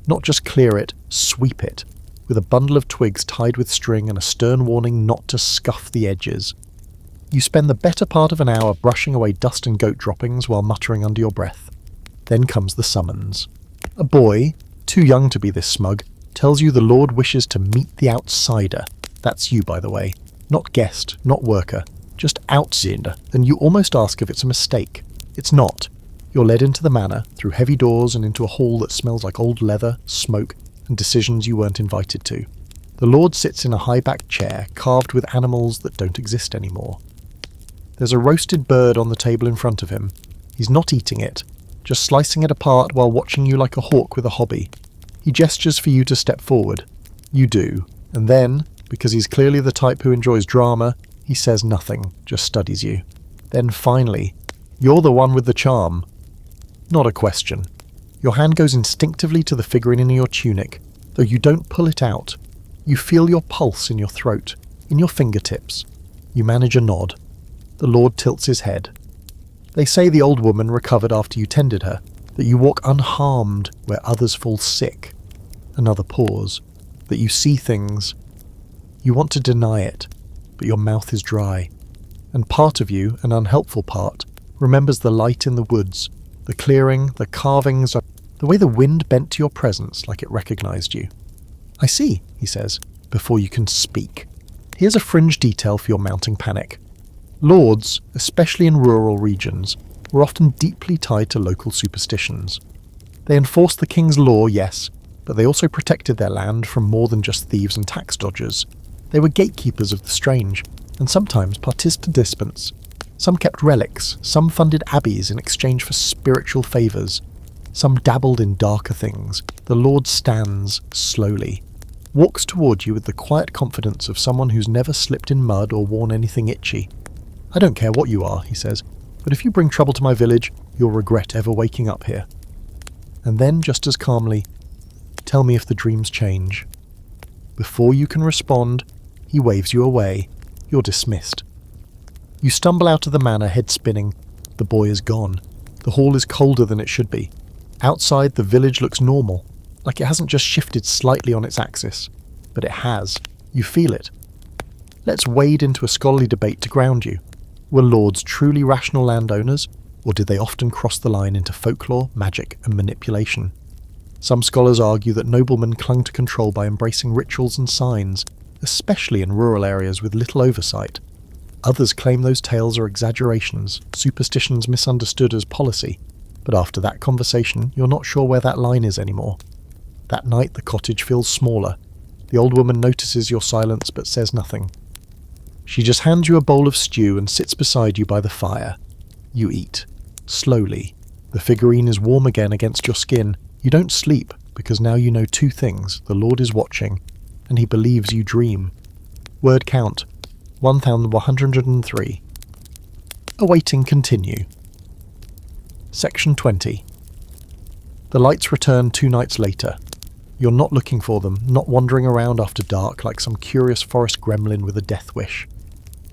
Not just clear it, sweep it, with a bundle of twigs tied with string and a stern warning not to scuff the edges. You spend the better part of an hour brushing away dust and goat droppings while muttering under your breath. Then comes the summons. A boy, too young to be this smug, tells you the Lord wishes to meet the outsider. That's you, by the way. Not guest, not worker, just outsider, and you almost ask if it's a mistake. It's not. You're led into the manor, through heavy doors and into a hall that smells like old leather, smoke, and decisions you weren't invited to. The Lord sits in a high-backed chair, carved with animals that don't exist anymore. There's a roasted bird on the table in front of him. He's not eating it, just slicing it apart while watching you like a hawk with a hobby. He gestures for you to step forward. You do, and then, because he's clearly the type who enjoys drama, he says nothing, just studies you. Then finally, you're the one with the charm. Not a question. Your hand goes instinctively to the figurine in your tunic, though you don't pull it out. You feel your pulse in your throat, in your fingertips. You manage a nod. The Lord tilts his head. They say the old woman recovered after you tended her, that you walk unharmed where others fall sick. Another pause. That you see things. You want to deny it, but your mouth is dry. And part of you, an unhelpful part, remembers the light in the woods, the clearing, the carvings, the way the wind bent to your presence like it recognized you. I see, he says, before you can speak. Here's a fringe detail for your mounting panic. Lords, especially in rural regions, were often deeply tied to local superstitions. They enforced the king's law, yes, but they also protected their land from more than just thieves and tax dodgers. They were gatekeepers of the strange, and sometimes participants. Some kept relics, some funded abbeys in exchange for spiritual favours. Some dabbled in darker things. The Lord stands slowly, walks toward you with the quiet confidence of someone who's never slipped in mud or worn anything itchy. I don't care what you are, he says, but if you bring trouble to my village, you'll regret ever waking up here. And then, just as calmly, tell me if the dreams change. Before you can respond, he waves you away. You're dismissed. You stumble out of the manor, head spinning. The boy is gone. The hall is colder than it should be. Outside, the village looks normal, like it hasn't just shifted slightly on its axis. But it has. You feel it. Let's wade into a scholarly debate to ground you. Were lords truly rational landowners, or did they often cross the line into folklore, magic, and manipulation? Some scholars argue that noblemen clung to control by embracing rituals and signs, especially in rural areas with little oversight. Others claim those tales are exaggerations, superstitions misunderstood as policy, but after that conversation, you're not sure where that line is anymore. That night, the cottage feels smaller. The old woman notices your silence but says nothing. She just hands you a bowl of stew and sits beside you by the fire. You eat. Slowly. The figurine is warm again against your skin. You don't sleep, because now you know 2 things. The Lord is watching, and he believes you dream. Word count 1103. Awaiting continue. Section 20. The lights return 2 nights later. You're not looking for them, not wandering around after dark like some curious forest gremlin with a death wish.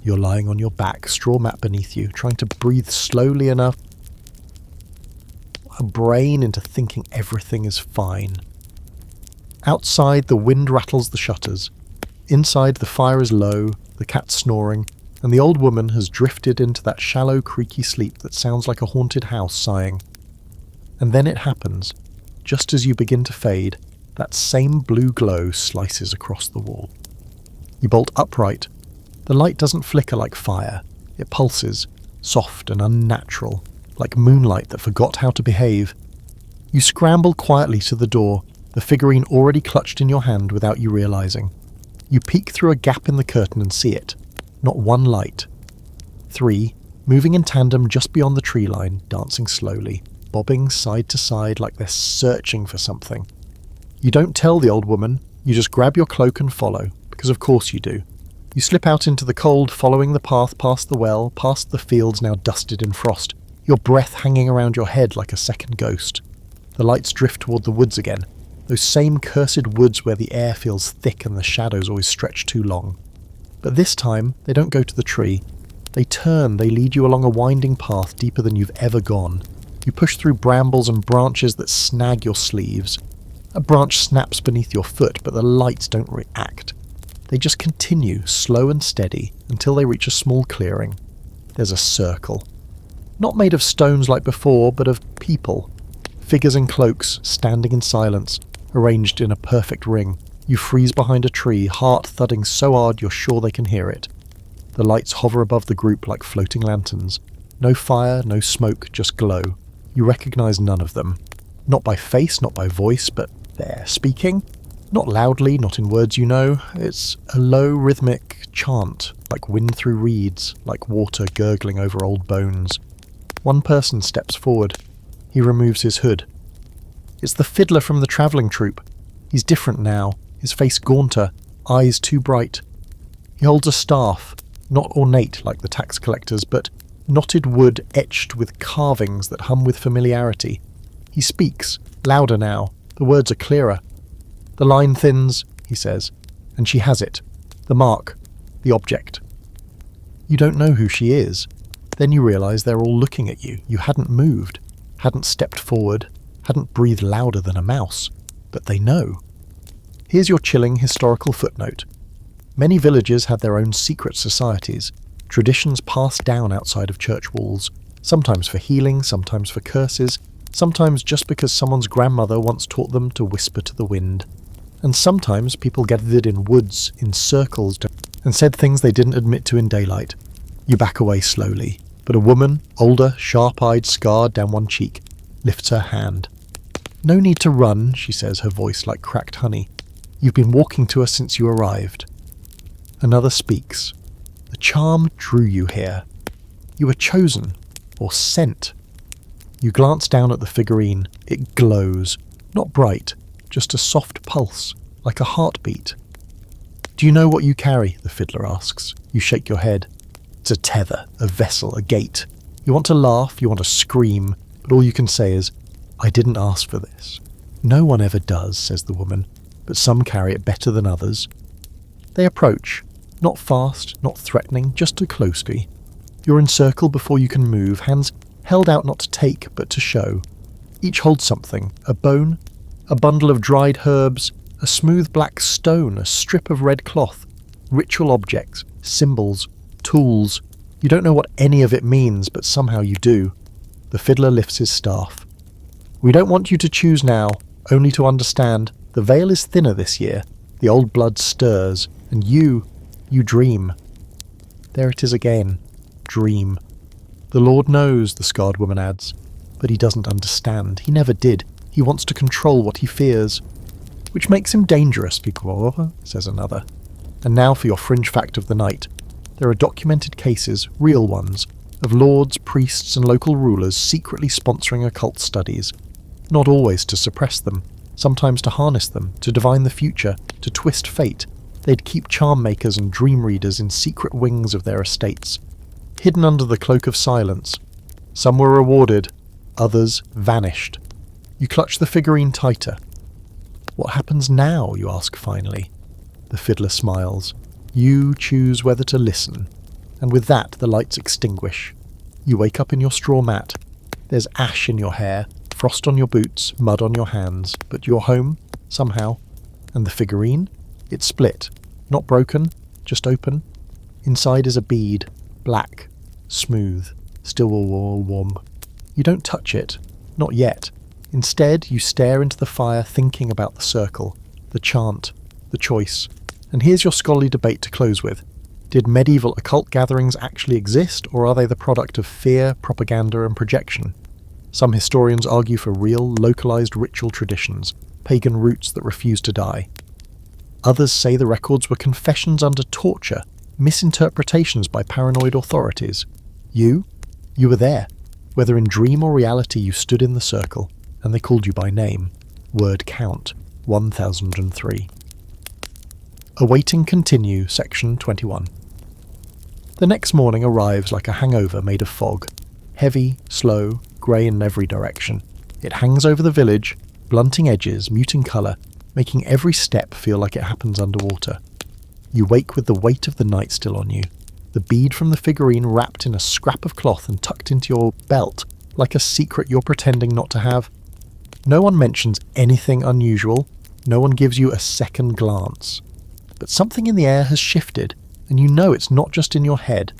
You're lying on your back, straw mat beneath you, trying to breathe slowly enough a brain into thinking everything is fine. Outside, the wind rattles the shutters. Inside, the fire is low, the cat's snoring, and the old woman has drifted into that shallow, creaky sleep that sounds like a haunted house sighing. And then it happens. Just as you begin to fade, that same blue glow slices across the wall. You bolt upright. The light doesn't flicker like fire. It pulses, soft and unnatural, like moonlight that forgot how to behave. You scramble quietly to the door, the figurine already clutched in your hand without you realizing. You peek through a gap in the curtain and see it. Not one light. 3, moving in tandem just beyond the tree line, dancing slowly, bobbing side to side like they're searching for something. You don't tell the old woman, you just grab your cloak and follow, because of course you do. You slip out into the cold, following the path past the well, past the fields now dusted in frost, your breath hanging around your head like a second ghost. The lights drift toward the woods again, those same cursed woods where the air feels thick and the shadows always stretch too long. But this time, they don't go to the tree. They turn, they lead you along a winding path deeper than you've ever gone. You push through brambles and branches that snag your sleeves. A branch snaps beneath your foot, but the lights don't react. They just continue, slow and steady, until they reach a small clearing. There's a circle. Not made of stones like before, but of people. Figures in cloaks, standing in silence, arranged in a perfect ring. You freeze behind a tree, heart thudding so hard you're sure they can hear it. The lights hover above the group like floating lanterns. No fire, no smoke, just glow. You recognize none of them. Not by face, not by voice, but they're speaking. Not loudly, not in words you know. It's a low, rhythmic chant, like wind through reeds, like water gurgling over old bones. One person steps forward. He removes his hood. It's the fiddler from the travelling troupe. He's different now, his face gaunter, eyes too bright. He holds a staff, not ornate like the tax collector's, but knotted wood etched with carvings that hum with familiarity. He speaks, louder now. The words are clearer. The line thins, he says, and she has it. The mark, the object. You don't know who she is. Then you realise they're all looking at you. You hadn't moved, hadn't stepped forward, hadn't breathed louder than a mouse. But they know. Here's your chilling historical footnote. Many villages had their own secret societies, traditions passed down outside of church walls, sometimes for healing, sometimes for curses, sometimes just because someone's grandmother once taught them to whisper to the wind. And sometimes people gathered in woods, in circles, and said things they didn't admit to in daylight. You back away slowly, but a woman, older, sharp-eyed, scarred down one cheek, lifts her hand. "No need to run," she says, her voice like cracked honey. "You've been walking to us since you arrived." Another speaks. "The charm drew you here. You were chosen, or sent." You glance down at the figurine. It glows. Not bright, just a soft pulse, like a heartbeat. "Do you know what you carry?" the fiddler asks. You shake your head. It's a tether, a vessel, a gate. You want to laugh, you want to scream, but all you can say is, "I didn't ask for this." "No one ever does," says the woman, "but some carry it better than others." They approach, not fast, not threatening, just too closely. You're encircled before you can move, hands held out not to take, but to show. Each holds something, a bone, a bundle of dried herbs, a smooth black stone, a strip of red cloth, ritual objects, symbols, tools. You don't know what any of it means, but somehow you do. The fiddler lifts his staff. "We don't want you to choose now, only to understand. The veil is thinner this year. The old blood stirs, and you dream." There it is again. Dream. "The Lord knows," the scarred woman adds, "but he doesn't understand. He never did. He wants to control what he fears." "Which makes him dangerous," says another. And now for your fringe fact of the night. There are documented cases, real ones, of lords, priests and local rulers secretly sponsoring occult studies. Not always to suppress them, sometimes to harness them, to divine the future, to twist fate. They'd keep charm makers and dream readers in secret wings of their estates, hidden under the cloak of silence. Some were rewarded, others vanished. You clutch the figurine tighter. What happens now, you ask finally? The fiddler smiles. You choose whether to listen, and with that the lights extinguish. You wake up in your straw mat. There's ash in your hair, frost on your boots, mud on your hands, but you're home, somehow. And the figurine? It's split. Not broken, just open. Inside is a bead, black, smooth, still warm. You don't touch it, not yet. Instead, you stare into the fire thinking about the circle, the chant, the choice. And here's your scholarly debate to close with. Did medieval occult gatherings actually exist, or are they the product of fear, propaganda, and projection? Some historians argue for real, localized ritual traditions, pagan roots that refuse to die. Others say the records were confessions under torture, misinterpretations by paranoid authorities. You were there. Whether in dream or reality, you stood in the circle, and they called you by name. Word count, 1003. Awaiting continue, section 21. The next morning arrives like a hangover made of fog. Heavy, slow, grey in every direction. It hangs over the village, blunting edges, muting colour, making every step feel like it happens underwater. You wake with the weight of the night still on you. The bead from the figurine wrapped in a scrap of cloth and tucked into your belt, like a secret you're pretending not to have. No one mentions anything unusual. No one gives you a second glance. But something in the air has shifted, and you know it's not just in your head.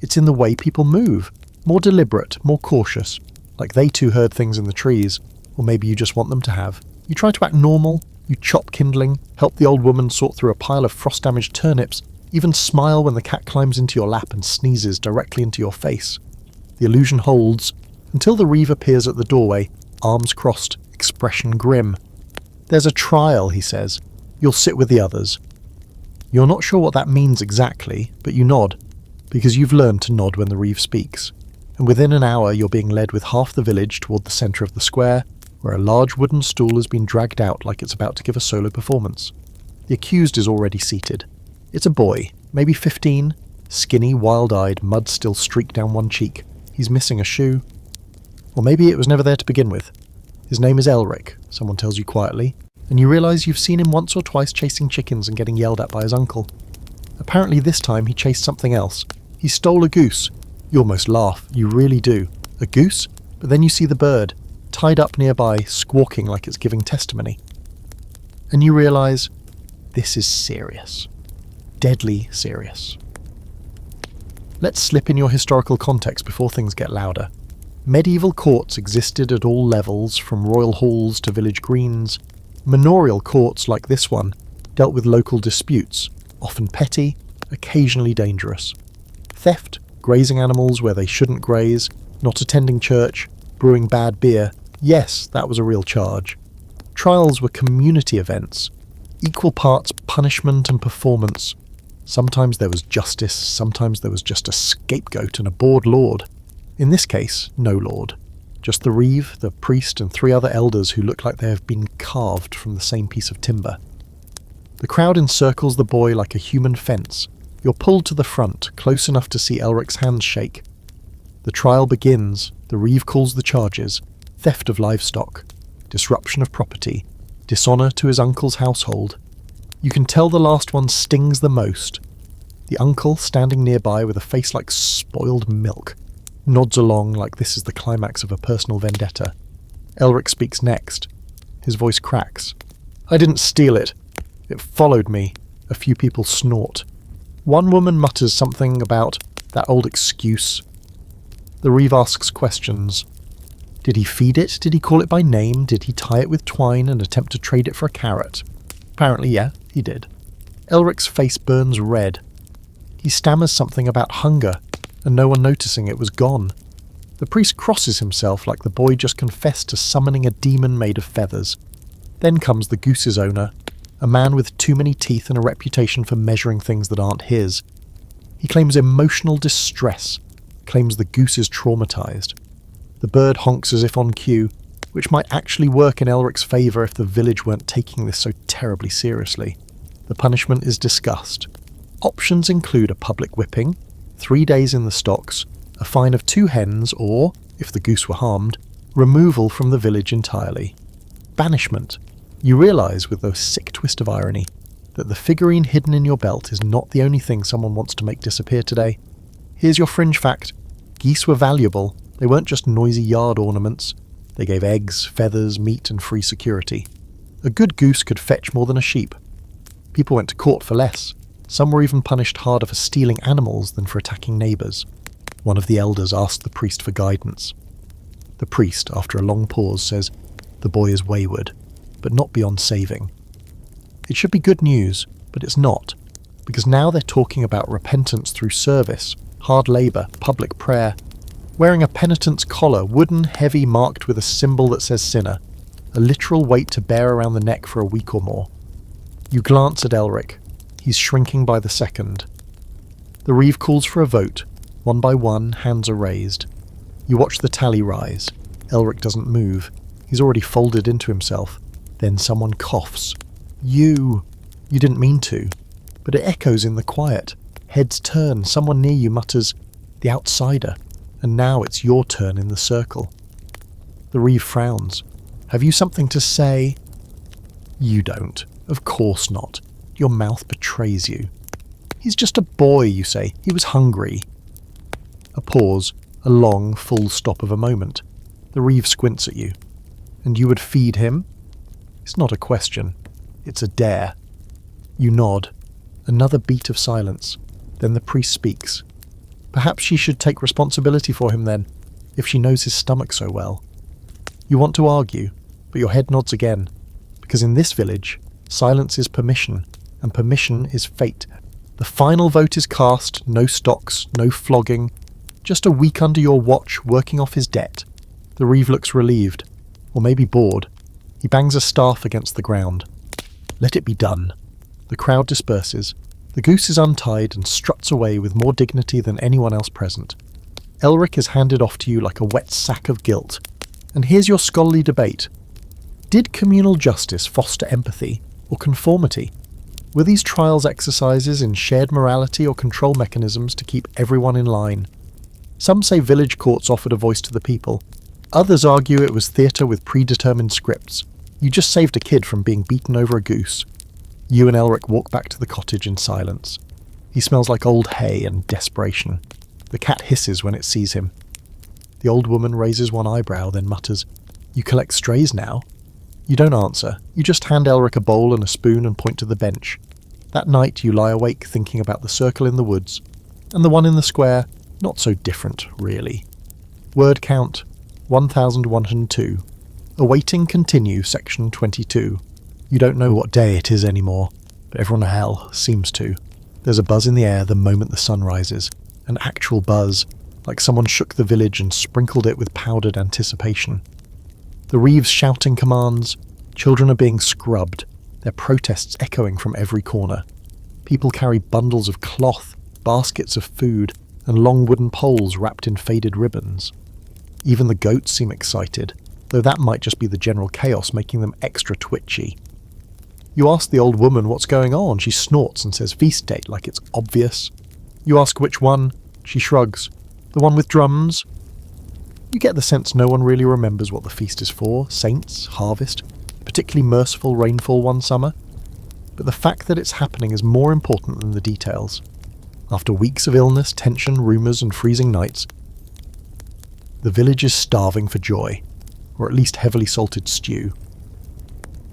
It's in the way people move. More deliberate, more cautious. Like they too heard things in the trees, or maybe you just want them to have. You try to act normal. You chop kindling, help the old woman sort through a pile of frost-damaged turnips, even smile when the cat climbs into your lap and sneezes directly into your face. The illusion holds, until the reeve appears at the doorway, arms crossed, expression grim. There's a trial, he says. You'll sit with the others. You're not sure what that means exactly, but you nod, because you've learned to nod when the reeve speaks. And within an hour you're being led with half the village toward the centre of the square, where a large wooden stool has been dragged out like it's about to give a solo performance. The accused is already seated. It's a boy, maybe 15, skinny, wild-eyed, mud still streaked down one cheek. He's missing a shoe. Or maybe it was never there to begin with. His name is Elric, someone tells you quietly, and you realise you've seen him once or twice chasing chickens and getting yelled at by his uncle. Apparently this time he chased something else. He stole a goose. You almost laugh, you really do. A goose? But then you see the bird, tied up nearby, squawking like it's giving testimony. And you realise, this is serious. Deadly serious. Let's slip in your historical context before things get louder. Medieval courts existed at all levels, from royal halls to village greens. Manorial courts like this one dealt with local disputes, often petty, occasionally dangerous. Theft, grazing animals where they shouldn't graze, not attending church, brewing bad beer. Yes, that was a real charge. Trials were community events, equal parts punishment and performance. Sometimes there was justice, sometimes there was just a scapegoat and a bored lord. In this case, no lord. Just the reeve, the priest, and 3 other elders who look like they have been carved from the same piece of timber. The crowd encircles the boy like a human fence. You're pulled to the front, close enough to see Elric's hands shake. The trial begins. The reeve calls the charges. Theft of livestock, disruption of property, dishonour to his uncle's household. You can tell the last one stings the most. The uncle, standing nearby with a face like spoiled milk, nods along like this is the climax of a personal vendetta. Elric speaks next. His voice cracks. I didn't steal it. It followed me. A few people snort. One woman mutters something about that old excuse. The reeve asks questions. Did he feed it? Did he call it by name? Did he tie it with twine and attempt to trade it for a carrot? Apparently, yeah, he did. Elric's face burns red. He stammers something about hunger, and no one noticing it was gone. The priest crosses himself like the boy just confessed to summoning a demon made of feathers. Then comes the goose's owner, a man with too many teeth and a reputation for measuring things that aren't his. He claims emotional distress, claims the goose is traumatized. The bird honks as if on cue. which might actually work in Elric's favour if the village weren't taking this so terribly seriously. The punishment is discussed. Options include a public whipping, 3 days in the stocks, a fine of 2 hens, or, if the goose were harmed, removal from the village entirely. Banishment. You realise, with a sick twist of irony, that the figurine hidden in your belt is not the only thing someone wants to make disappear today. Here's your fringe fact. Geese were valuable. They weren't just noisy yard ornaments. They gave eggs, feathers, meat, and free security. A good goose could fetch more than a sheep. People went to court for less. Some were even punished harder for stealing animals than for attacking neighbours. One of the elders asked the priest for guidance. The priest, after a long pause, says, "The boy is wayward, but not beyond saving." It should be good news, but it's not, because now they're talking about repentance through service, hard labour, public prayer, wearing a penitent's collar, wooden, heavy, marked with a symbol that says sinner, a literal weight to bear around the neck for a week or more. You glance at Elric. He's shrinking by the second. The Reeve calls for a vote. One by one, hands are raised. You watch the tally rise. Elric doesn't move. He's already folded into himself. Then someone coughs. You didn't mean to. But it echoes in the quiet. Heads turn. Someone near you mutters, "The outsider." And now it's your turn in the circle. The Reeve frowns. "Have you something to say?" You don't. Of course not. Your mouth betrays you. "He's just a boy," you say. "He was hungry." A pause, a long, full stop of a moment. The Reeve squints at you. "And you would feed him?" It's not a question. It's a dare. You nod. Another beat of silence. Then the priest speaks. Perhaps she should take responsibility for him then, if she knows his stomach so well. You want to argue, but your head nods again, because in this village, silence is permission, and permission is fate. The final vote is cast, no stocks, no flogging, just a week under your watch working off his debt. The Reeve looks relieved, or maybe bored. He bangs a staff against the ground. Let it be done. The crowd disperses. The goose is untied and struts away with more dignity than anyone else present. Elric is handed off to you like a wet sack of guilt. And here's your scholarly debate. Did communal justice foster empathy or conformity? Were these trials exercises in shared morality or control mechanisms to keep everyone in line? Some say village courts offered a voice to the people. Others argue it was theatre with predetermined scripts. You just saved a kid from being beaten over a goose. You and Elric walk back to the cottage in silence. He smells like old hay and desperation. The cat hisses when it sees him. The old woman raises one eyebrow, then mutters, "You collect strays now?" You don't answer. You just hand Elric a bowl and a spoon and point to the bench. That night you lie awake thinking about the circle in the woods, and the one in the square, not so different, really. Word count, 1102. Awaiting continue, section 22. You don't know what day it is anymore, but everyone in hell seems to. There's a buzz in the air the moment the sun rises. An actual buzz, like someone shook the village and sprinkled it with powdered anticipation. The Reeves shouting commands. Children are being scrubbed, their protests echoing from every corner. People carry bundles of cloth, baskets of food, and long wooden poles wrapped in faded ribbons. Even the goats seem excited, though that might just be the general chaos making them extra twitchy. You ask the old woman what's going on. She snorts and says feast date like it's obvious. You ask which one. She shrugs. The one with drums? You get the sense no one really remembers what the feast is for. Saints, harvest, particularly merciful rainfall one summer. But the fact that it's happening is more important than the details. After weeks of illness, tension, rumours and freezing nights, the village is starving for joy, or at least heavily salted stew.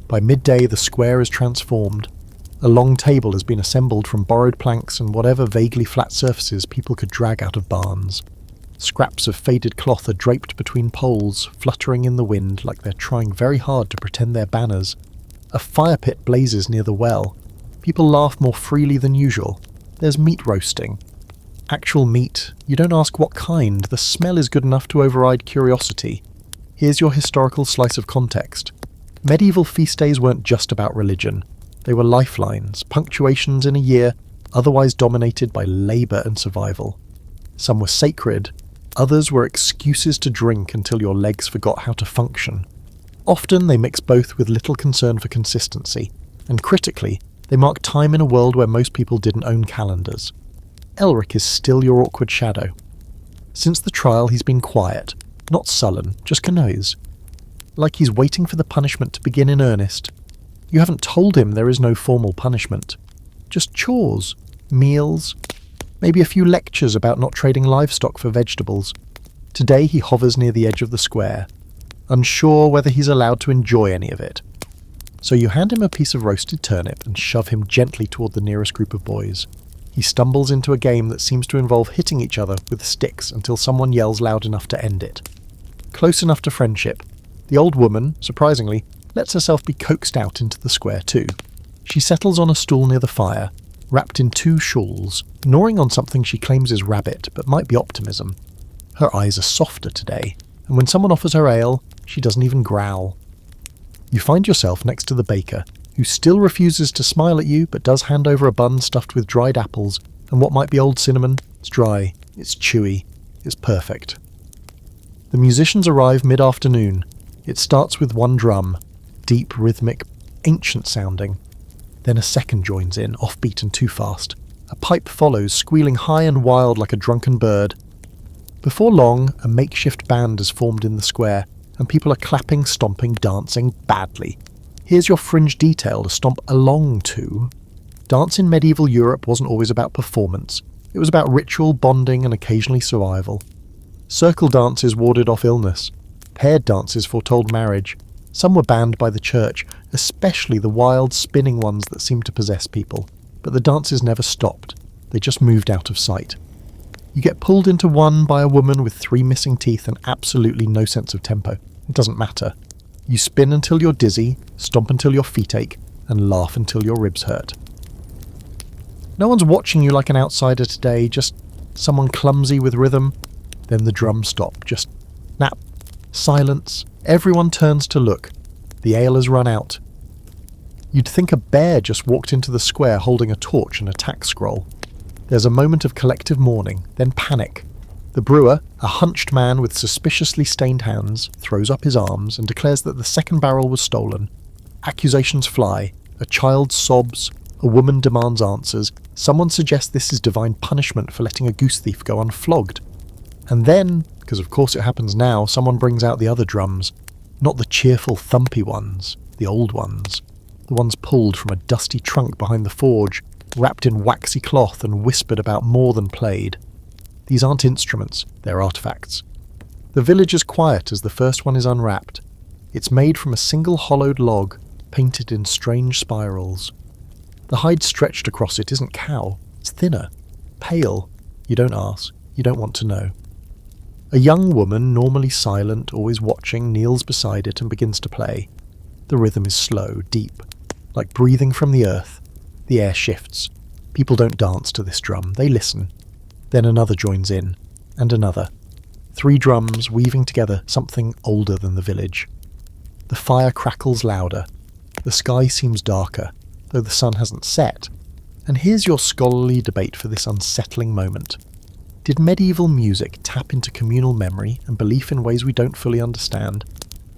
By midday, the square is transformed. A long table has been assembled from borrowed planks and whatever vaguely flat surfaces people could drag out of barns. Scraps of faded cloth are draped between poles, fluttering in the wind like they're trying very hard to pretend they're banners. A fire pit blazes near the well. People laugh more freely than usual. There's meat roasting. Actual meat. You don't ask what kind. The smell is good enough to override curiosity. Here's your historical slice of context. Medieval feast days weren't just about religion. They were lifelines, punctuations in a year otherwise dominated by labour and survival. Some were sacred, others were excuses to drink until your legs forgot how to function. Often they mix both with little concern for consistency, and critically, they mark time in a world where most people didn't own calendars. Elric is still your awkward shadow. Since the trial he's been quiet, not sullen, just canoes. Like he's waiting for the punishment to begin in earnest. You haven't told him there is no formal punishment. Just chores, meals, maybe a few lectures about not trading livestock for vegetables. Today he hovers near the edge of the square, unsure whether he's allowed to enjoy any of it. So you hand him a piece of roasted turnip and shove him gently toward the nearest group of boys. He stumbles into a game that seems to involve hitting each other with sticks until someone yells loud enough to end it. Close enough to friendship, the old woman, surprisingly, lets herself be coaxed out into the square too. She settles on a stool near the fire, wrapped in 2 shawls, gnawing on something she claims is rabbit, but might be optimism. Her eyes are softer today, and when someone offers her ale, she doesn't even growl. You find yourself next to the baker, who still refuses to smile at you but does hand over a bun stuffed with dried apples and what might be old cinnamon. It's dry, it's chewy, it's perfect. The musicians arrive mid-afternoon. It starts with 1 drum, deep, rhythmic, ancient sounding. Then a second joins in, offbeat and too fast. A pipe follows, squealing high and wild like a drunken bird. Before long, a makeshift band is formed in the square, and people are clapping, stomping, dancing badly. Here's your fringe detail to stomp along to. Dance in medieval Europe wasn't always about performance. It was about ritual, bonding, and occasionally survival. Circle dances warded off illness. Paired dances foretold marriage. Some were banned by the church, especially the wild, spinning ones that seemed to possess people. But the dances never stopped. They just moved out of sight. You get pulled into one by a woman with 3 missing teeth and absolutely no sense of tempo. It doesn't matter. You spin until you're dizzy, stomp until your feet ache, and laugh until your ribs hurt. No one's watching you like an outsider today, just someone clumsy with rhythm. Then the drums stop, just nap. Silence. Everyone turns to look. The ale has run out. You'd think a bear just walked into the square holding a torch and a tack scroll. There's a moment of collective mourning, then panic. The brewer, a hunched man with suspiciously stained hands, throws up his arms and declares that the second barrel was stolen. Accusations fly. A child sobs. A woman demands answers. Someone suggests this is divine punishment for letting a goose thief go unflogged. And then, because of course it happens now, someone brings out the other drums. Not the cheerful, thumpy ones, the old ones. The ones pulled from a dusty trunk behind the forge, wrapped in waxy cloth and whispered about more than played. These aren't instruments, they're artifacts. The village is quiet as the first one is unwrapped. It's made from a single hollowed log, painted in strange spirals. The hide stretched across it isn't cow, it's thinner, pale. You don't ask, you don't want to know. A young woman, normally silent, always watching, kneels beside it and begins to play. The rhythm is slow, deep, like breathing from the earth. The air shifts. People don't dance to this drum, they listen. Then another joins in, and another. 3 drums weaving together something older than the village. The fire crackles louder. The sky seems darker, though the sun hasn't set. And here's your scholarly debate for this unsettling moment. Did medieval music tap into communal memory and belief in ways we don't fully understand?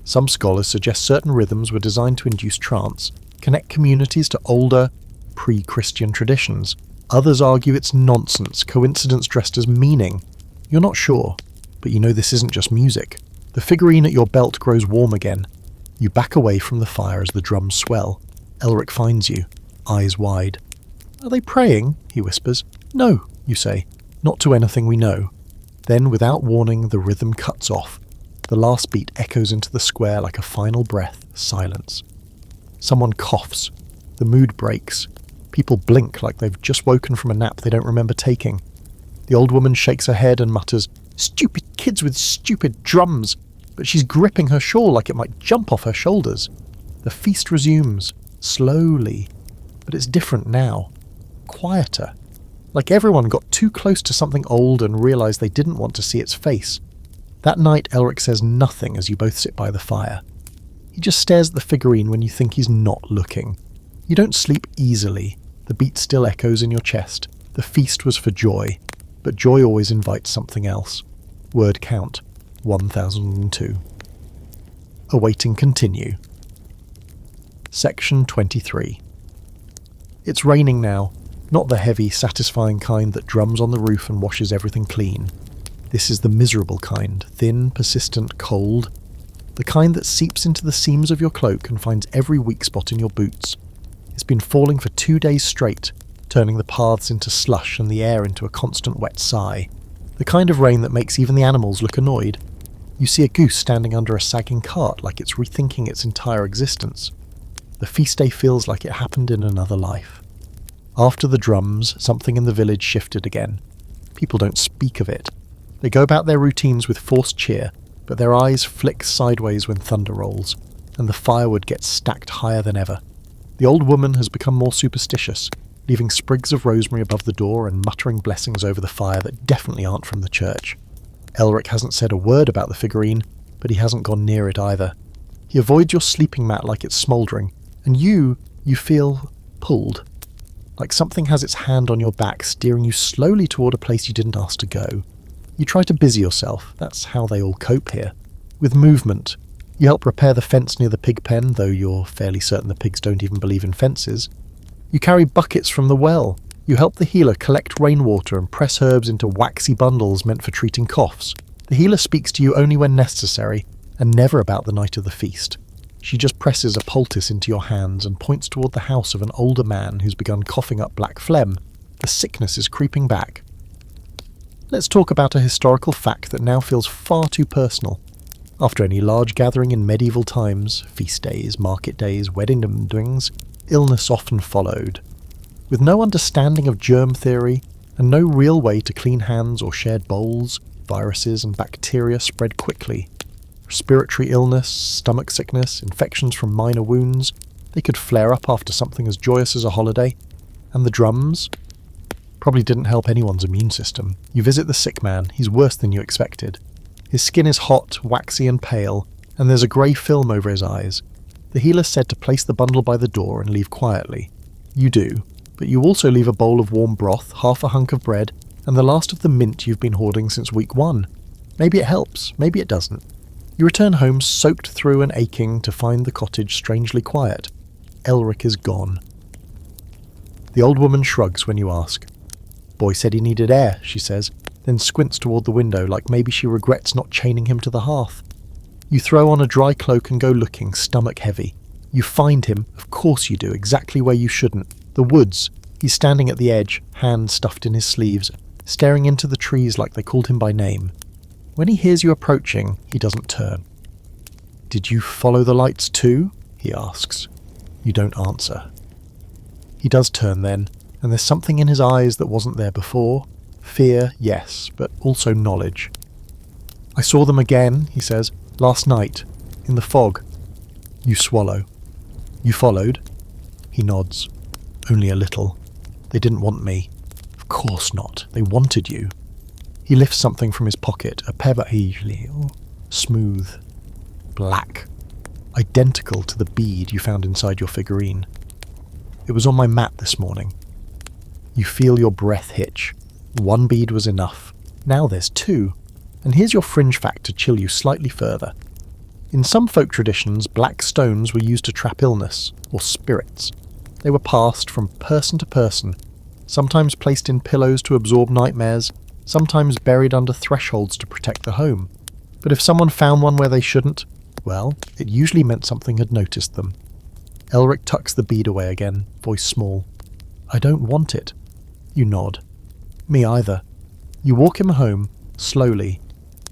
Some scholars suggest certain rhythms were designed to induce trance, connect communities to older, pre-Christian traditions. Others argue it's nonsense, coincidence dressed as meaning. You're not sure, but you know this isn't just music. The figurine at your belt grows warm again. You back away from the fire as the drums swell. Elric finds you, eyes wide. "Are they praying?" he whispers. "No," you say. "Not to anything we know." Then, without warning, the rhythm cuts off. The last beat echoes into the square like a final breath, silence. Someone coughs. The mood breaks. People blink like they've just woken from a nap they don't remember taking. The old woman shakes her head and mutters, "Stupid kids with stupid drums," but she's gripping her shawl like it might jump off her shoulders. The feast resumes, slowly, but it's different now. Quieter. Like everyone got too close to something old and realised they didn't want to see its face. That night Elric says nothing as you both sit by the fire. He just stares at the figurine when you think he's not looking. You don't sleep easily. The beat still echoes in your chest. The feast was for joy, but joy always invites something else. Word count, 1002. awaiting continue. Section 23. It's raining now, not the heavy, satisfying kind that drums on the roof and washes everything clean. This is the miserable kind, thin, persistent, cold. The kind that seeps into the seams of your cloak and finds every weak spot in your boots. It's been falling for 2 days straight, turning the paths into slush and the air into a constant wet sigh. The kind of rain that makes even the animals look annoyed. You see a goose standing under a sagging cart like it's rethinking its entire existence. The feast day feels like it happened in another life. After the drums, something in the village shifted again. People don't speak of it. They go about their routines with forced cheer, but their eyes flick sideways when thunder rolls, and the firewood gets stacked higher than ever. The old woman has become more superstitious, leaving sprigs of rosemary above the door and muttering blessings over the fire that definitely aren't from the church. Elric hasn't said a word about the figurine, but he hasn't gone near it either. He avoids your sleeping mat like it's smouldering, and you feel pulled. Like something has its hand on your back, steering you slowly toward a place you didn't ask to go. You try to busy yourself, that's how they all cope here. With movement. You help repair the fence near the pig pen, though you're fairly certain the pigs don't even believe in fences. You carry buckets from the well. You help the healer collect rainwater and press herbs into waxy bundles meant for treating coughs. The healer speaks to you only when necessary, and never about the night of the feast. She just presses a poultice into your hands and points toward the house of an older man who's begun coughing up black phlegm. The sickness is creeping back. Let's talk about a historical fact that now feels far too personal. After any large gathering in medieval times, feast days, market days, weddings, illness often followed. With no understanding of germ theory, and no real way to clean hands or shared bowls, viruses and bacteria spread quickly. Respiratory illness, stomach sickness, infections from minor wounds, they could flare up after something as joyous as a holiday. And the drums? Probably didn't help anyone's immune system. You visit the sick man, he's worse than you expected. His skin is hot, waxy and pale, and there's a grey film over his eyes. The healer said to place the bundle by the door and leave quietly. You do, but you also leave a bowl of warm broth, half a hunk of bread, and the last of the mint you've been hoarding since week 1. Maybe it helps, maybe it doesn't. You return home soaked through and aching to find the cottage strangely quiet. Elric is gone. The old woman shrugs when you ask. Boy said he needed air, she says, then squints toward the window like maybe she regrets not chaining him to the hearth. You throw on a dry cloak and go looking, stomach heavy. You find him, of course you do, exactly where you shouldn't. The woods. He's standing at the edge, hands stuffed in his sleeves, staring into the trees like they called him by name. When he hears you approaching, he doesn't turn. Did you follow the lights too? He asks. You don't answer. He does turn then, and there's something in his eyes that wasn't there before. Fear, yes, but also knowledge. I saw them again, he says, last night, in the fog. You swallow. You followed? He nods. Only a little. They didn't want me. Of course not. They wanted you. He lifts something from his pocket, a pebble, smooth, black, identical to the bead you found inside your figurine. It was on my mat this morning. You feel your breath hitch. 1 bead was enough. Now there's 2. And here's your fringe fact to chill you slightly further. In some folk traditions, black stones were used to trap illness, or spirits. They were passed from person to person, sometimes placed in pillows to absorb nightmares, sometimes buried under thresholds to protect the home. But if someone found one where they shouldn't, well, it usually meant something had noticed them. Elric tucks the bead away again, voice small. I don't want it. You nod. Me either. You walk him home, slowly.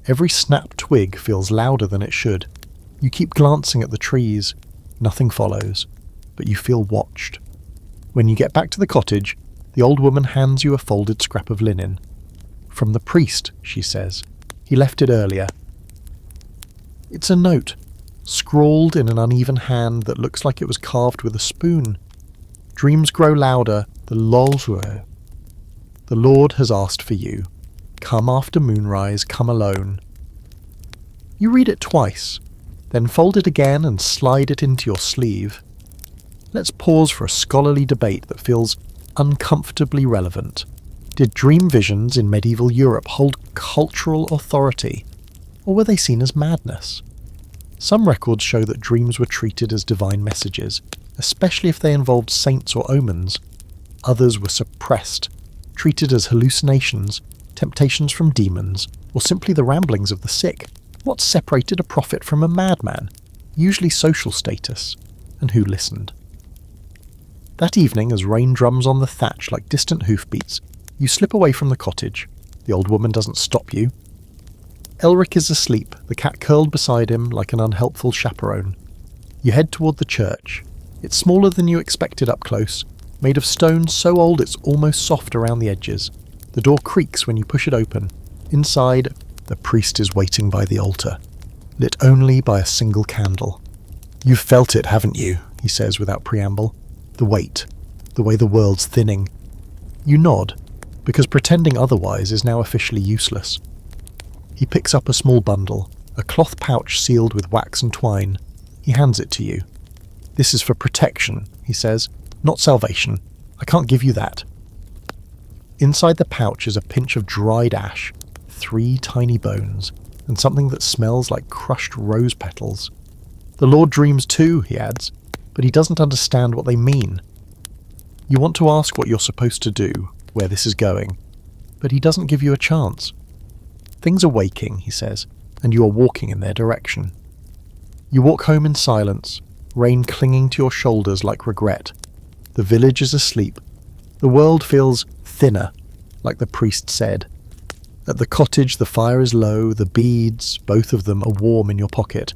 Every snapped twig feels louder than it should. You keep glancing at the trees. Nothing follows, but you feel watched. When you get back to the cottage, the old woman hands you a folded scrap of linen. From the priest, she says. He left it earlier. It's a note, scrawled in an uneven hand that looks like it was carved with a spoon. Dreams grow louder, the Lord has asked for you. Come after moonrise, come alone. You read it twice, then fold it again and slide it into your sleeve. Let's pause for a scholarly debate that feels uncomfortably relevant. Did dream visions in medieval Europe hold cultural authority, or were they seen as madness? Some records show that dreams were treated as divine messages, especially if they involved saints or omens. Others were suppressed, treated as hallucinations, temptations from demons, or simply the ramblings of the sick. What separated a prophet from a madman? Usually social status. And who listened? That evening, as rain drums on the thatch like distant hoofbeats, you slip away from the cottage. The old woman doesn't stop you. Elric is asleep, the cat curled beside him like an unhelpful chaperone. You head toward the church. It's smaller than you expected up close, made of stone so old it's almost soft around the edges. The door creaks when you push it open. Inside, the priest is waiting by the altar, lit only by a single candle. "You've felt it, haven't you?" he says without preamble. "The weight, the way the world's thinning." You nod, because pretending otherwise is now officially useless. He picks up a small bundle, a cloth pouch sealed with wax and twine. He hands it to you. "This is for protection," he says, "not salvation. I can't give you that." Inside the pouch is a pinch of dried ash, 3 tiny bones, and something that smells like crushed rose petals. "The Lord dreams too," he adds, but he doesn't understand what they mean. You want to ask what you're supposed to do, where this is going, but he doesn't give you a chance. "Things are waking," he says, "and you are walking in their direction." You walk home in silence, rain clinging to your shoulders like regret. The village is asleep. The world feels thinner, like the priest said. At the cottage the fire is low, the beads, both of them, are warm in your pocket.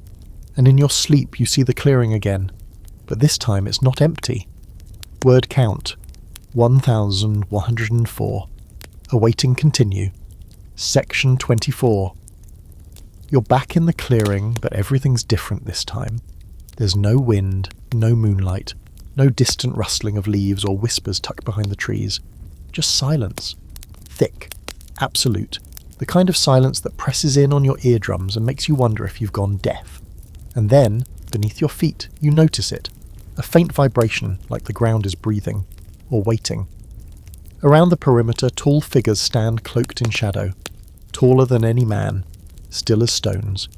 And in your sleep you see the clearing again. But this time it's not empty. Word count, 1104. Awaiting continue. Section 24. You're back in the clearing, but everything's different this time. There's no wind, no moonlight, no distant rustling of leaves or whispers tucked behind the trees. Just silence. Thick. Absolute. The kind of silence that presses in on your eardrums and makes you wonder if you've gone deaf. And then, beneath your feet, you notice it. A faint vibration, like the ground is breathing. Or waiting. Around the perimeter, tall figures stand cloaked in shadow. Taller than any man. Still as stones.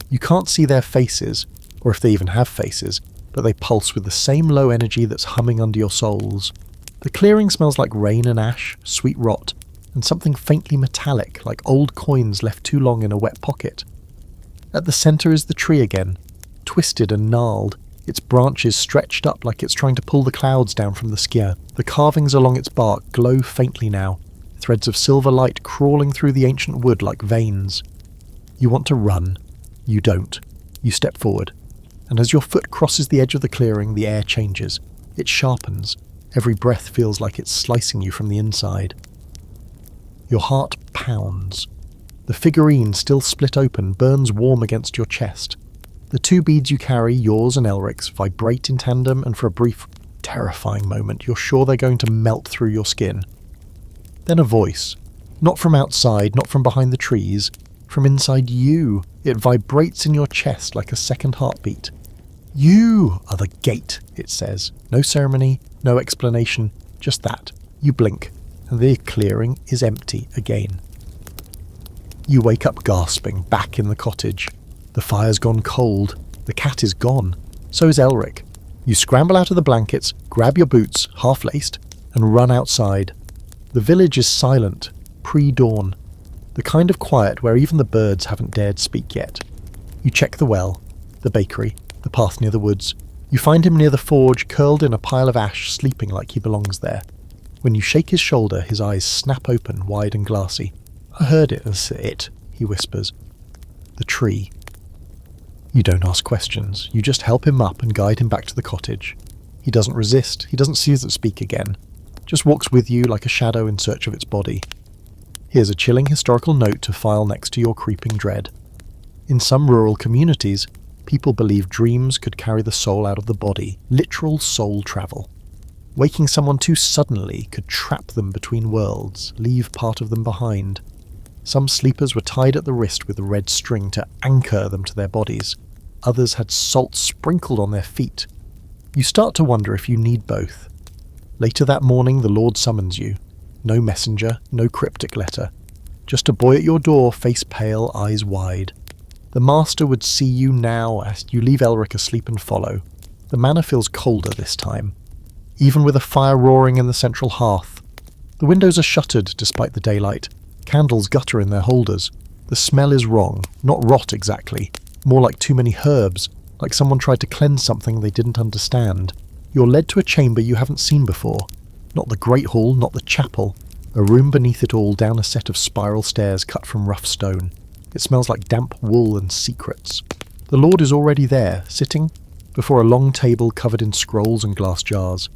You can't see their faces, or if they even have faces, but they pulse with the same low energy that's humming under your soles. The clearing smells like rain and ash, sweet rot, and something faintly metallic, like old coins left too long in a wet pocket. At the centre is the tree again, twisted and gnarled, its branches stretched up like it's trying to pull the clouds down from the sky. The carvings along its bark glow faintly now, threads of silver light crawling through the ancient wood like veins. You want to run. You don't. You step forward, and as your foot crosses the edge of the clearing, the air changes. It sharpens. Every breath feels like it's slicing you from the inside. Your heart pounds. The figurine, still split open, burns warm against your chest. The 2 beads you carry, yours and Elric's, vibrate in tandem, and for a brief, terrifying moment, you're sure they're going to melt through your skin. Then a voice. Not from outside, not from behind the trees. From inside you. It vibrates in your chest like a second heartbeat. "You are the gate," it says. No ceremony, no explanation, just that. You blink, and the clearing is empty again. You wake up gasping, back in the cottage. The fire's gone cold. The cat is gone. So is Elric. You scramble out of the blankets, grab your boots, half-laced, and run outside. The village is silent, pre-dawn. The kind of quiet where even the birds haven't dared speak yet. You check the well, the bakery, the path near the woods. You find him near the forge, curled in a pile of ash, sleeping like he belongs there. When you shake his shoulder, his eyes snap open, wide and glassy. "I heard it as it," he whispers. The tree. You don't ask questions. You just help him up and guide him back to the cottage. He doesn't resist. He doesn't speak again. Just walks with you like a shadow in search of its body. Here's a chilling historical note to file next to your creeping dread. In some rural communities, people believe dreams could carry the soul out of the body, literal soul travel. Waking someone too suddenly could trap them between worlds, leave part of them behind. Some sleepers were tied at the wrist with a red string to anchor them to their bodies. Others had salt sprinkled on their feet. You start to wonder if you need both. Later that morning, the Lord summons you. No messenger, no cryptic letter. Just a boy at your door, face pale, eyes wide. The master would see you now as you leave Elric asleep and follow. The manor feels colder this time, even with a fire roaring in the central hearth. The windows are shuttered despite the daylight. Candles gutter in their holders. The smell is wrong, not rot exactly, more like too many herbs, like someone tried to cleanse something they didn't understand. You're led to a chamber you haven't seen before. Not the Great Hall, not the chapel. A room beneath it all, down a set of spiral stairs cut from rough stone. It smells like damp wool and secrets. The Lord is already there, sitting before a long table covered in scrolls and glass jars.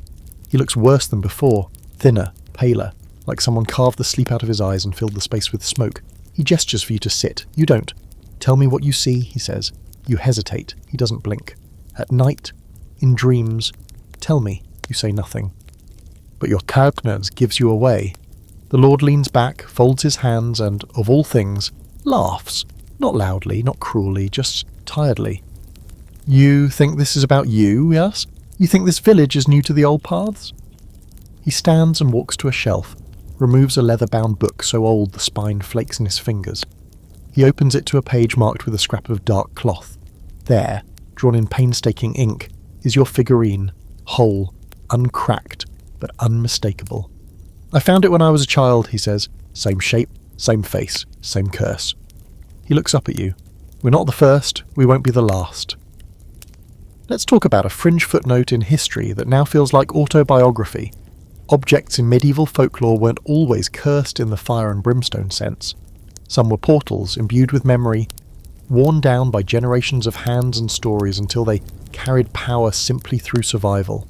He looks worse than before, thinner, paler, like someone carved the sleep out of his eyes and filled the space with smoke. He gestures for you to sit. You don't. Tell me what you see, he says. You hesitate. He doesn't blink. At night, in dreams, tell me. You say nothing. But your countenance gives you away. The Lord leans back, folds his hands, and, of all things, laughs. Not loudly, not cruelly, just tiredly. You think this is about you, yes? You think this village is new to the old paths? He stands and walks to a shelf, removes a leather-bound book so old the spine flakes in his fingers. He opens it to a page marked with a scrap of dark cloth. There, drawn in painstaking ink, is your figurine, whole, uncracked, but unmistakable. I found it when I was a child, he says. Same shape, same face, same curse. He looks up at you. We're not the first, we won't be the last. Let's talk about a fringe footnote in history that now feels like autobiography. Objects in medieval folklore weren't always cursed in the fire and brimstone sense. Some were portals imbued with memory, worn down by generations of hands and stories until they carried power simply through survival,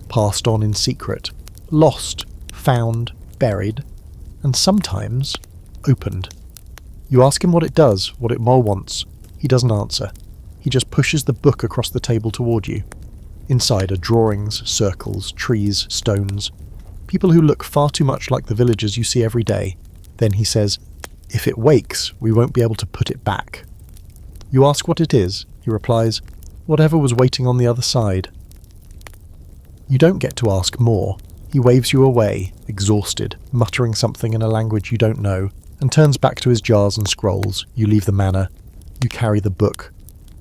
passed on in secret, lost, found, buried, and sometimes opened. You ask him what it does, what it more wants. He doesn't answer. He just pushes the book across the table toward you. Inside are drawings, circles, trees, stones. People who look far too much like the villagers you see every day. Then he says, "If it wakes, we won't be able to put it back." You ask what it is. He replies, "Whatever was waiting on the other side." You don't get to ask more. He waves you away, exhausted, muttering something in a language you don't know, and turns back to his jars and scrolls. You leave the manor. You carry the book.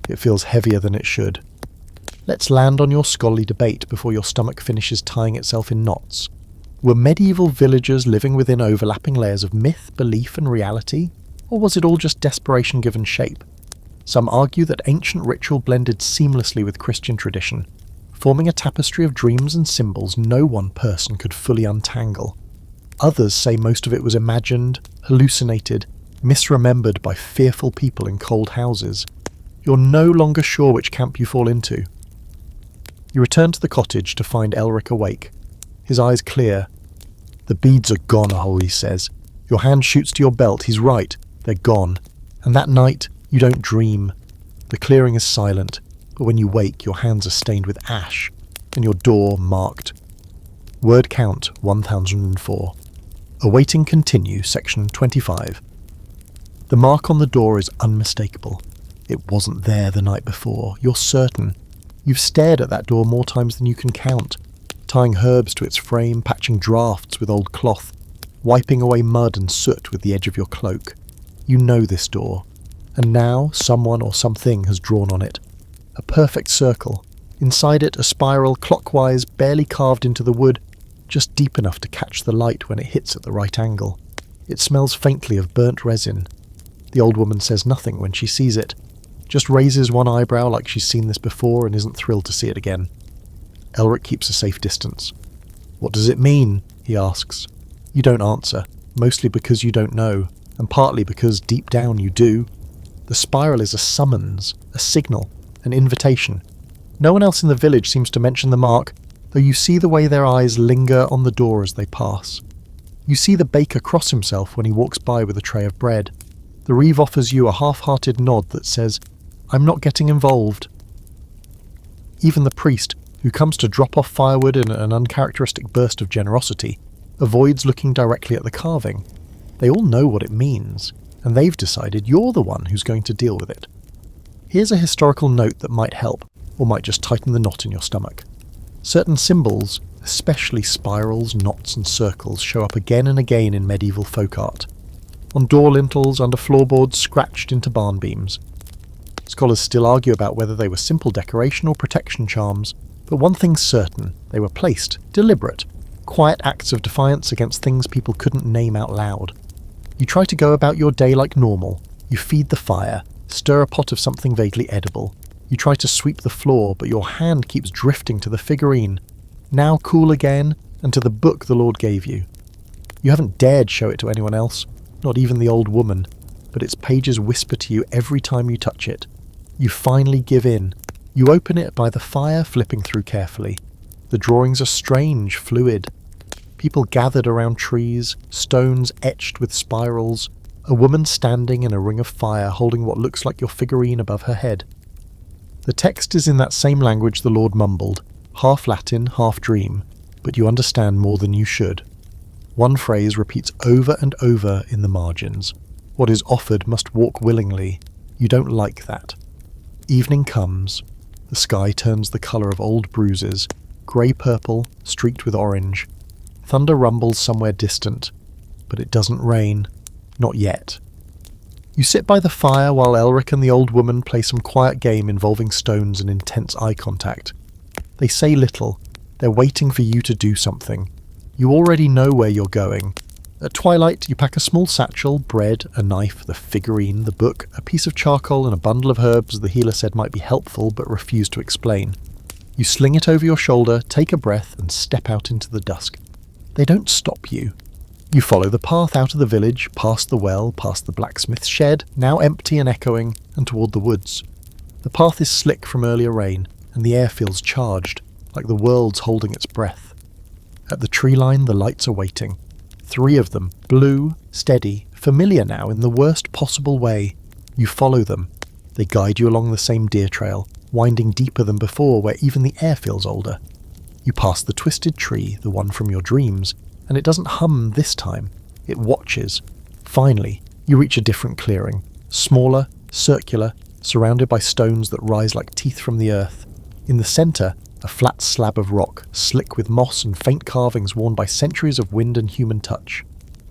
It feels heavier than it should. Let's land on your scholarly debate before your stomach finishes tying itself in knots. Were medieval villagers living within overlapping layers of myth, belief, and reality? Or was it all just desperation given shape? Some argue that ancient ritual blended seamlessly with Christian tradition, forming a tapestry of dreams and symbols no one person could fully untangle. Others say most of it was imagined, hallucinated, misremembered by fearful people in cold houses. You're no longer sure which camp you fall into. You return to the cottage to find Elric awake, his eyes clear. "The beads are gone, he says. Your hand shoots to your belt. He's right. They're gone. And that night, you don't dream. The clearing is silent, but when you wake, your hands are stained with ash, and your door marked. Word count 1004. Awaiting continue, section 25. The mark on the door is unmistakable. It wasn't there the night before. You're certain. You've stared at that door more times than you can count, tying herbs to its frame, patching drafts with old cloth, wiping away mud and soot with the edge of your cloak. You know this door, and now someone or something has drawn on it. A perfect circle. Inside it, a spiral clockwise, barely carved into the wood, just deep enough to catch the light when it hits at the right angle. It smells faintly of burnt resin. The old woman says nothing when she sees it, just raises one eyebrow like she's seen this before and isn't thrilled to see it again. Elric keeps a safe distance. "What does it mean?" he asks. You don't answer, mostly because you don't know, and partly because deep down you do. The spiral is a summons, a signal, an invitation. No one else in the village seems to mention the mark, though you see the way their eyes linger on the door as they pass. You see the baker cross himself when he walks by with a tray of bread. The reeve offers you a half-hearted nod that says, "I'm not getting involved." Even the priest, who comes to drop off firewood in an uncharacteristic burst of generosity, avoids looking directly at the carving. They all know what it means, and they've decided you're the one who's going to deal with it. Here's a historical note that might help, or might just tighten the knot in your stomach. Certain symbols, especially spirals, knots and circles, show up again and again in medieval folk art. On door lintels, under floorboards, scratched into barn beams. Scholars still argue about whether they were simple decoration or protection charms, but one thing's certain, they were placed, deliberate, quiet acts of defiance against things people couldn't name out loud. You try to go about your day like normal. You feed the fire, stir a pot of something vaguely edible. You try to sweep the floor, but your hand keeps drifting to the figurine, now cool again, and to the book the Lord gave you. You haven't dared show it to anyone else, not even the old woman, but its pages whisper to you every time you touch it. You finally give in. You open it by the fire, flipping through carefully. The drawings are strange, fluid. People gathered around trees, stones etched with spirals, a woman standing in a ring of fire holding what looks like your figurine above her head. The text is in that same language the Lord mumbled, half Latin, half dream, but you understand more than you should. One phrase repeats over and over in the margins. What is offered must walk willingly. You don't like that. Evening comes. The sky turns the colour of old bruises, grey-purple, streaked with orange. Thunder rumbles somewhere distant, but it doesn't rain. Not yet. You sit by the fire while Elric and the old woman play some quiet game involving stones and intense eye contact. They say little. They're waiting for you to do something. You already know where you're going. At twilight, you pack a small satchel, bread, a knife, the figurine, the book, a piece of charcoal and a bundle of herbs the healer said might be helpful but refused to explain. You sling it over your shoulder, take a breath, and step out into the dusk. They don't stop you. You follow the path out of the village, past the well, past the blacksmith's shed, now empty and echoing, and toward the woods. The path is slick from earlier rain, and the air feels charged, like the world's holding its breath. At the tree line, the lights are waiting. 3 of them, blue, steady, familiar now in the worst possible way. You follow them. They guide you along the same deer trail, winding deeper than before where even the air feels older. You pass the twisted tree, the one from your dreams, and it doesn't hum this time. It watches. Finally, you reach a different clearing, smaller, circular, surrounded by stones that rise like teeth from the earth. In the centre, a flat slab of rock, slick with moss and faint carvings worn by centuries of wind and human touch.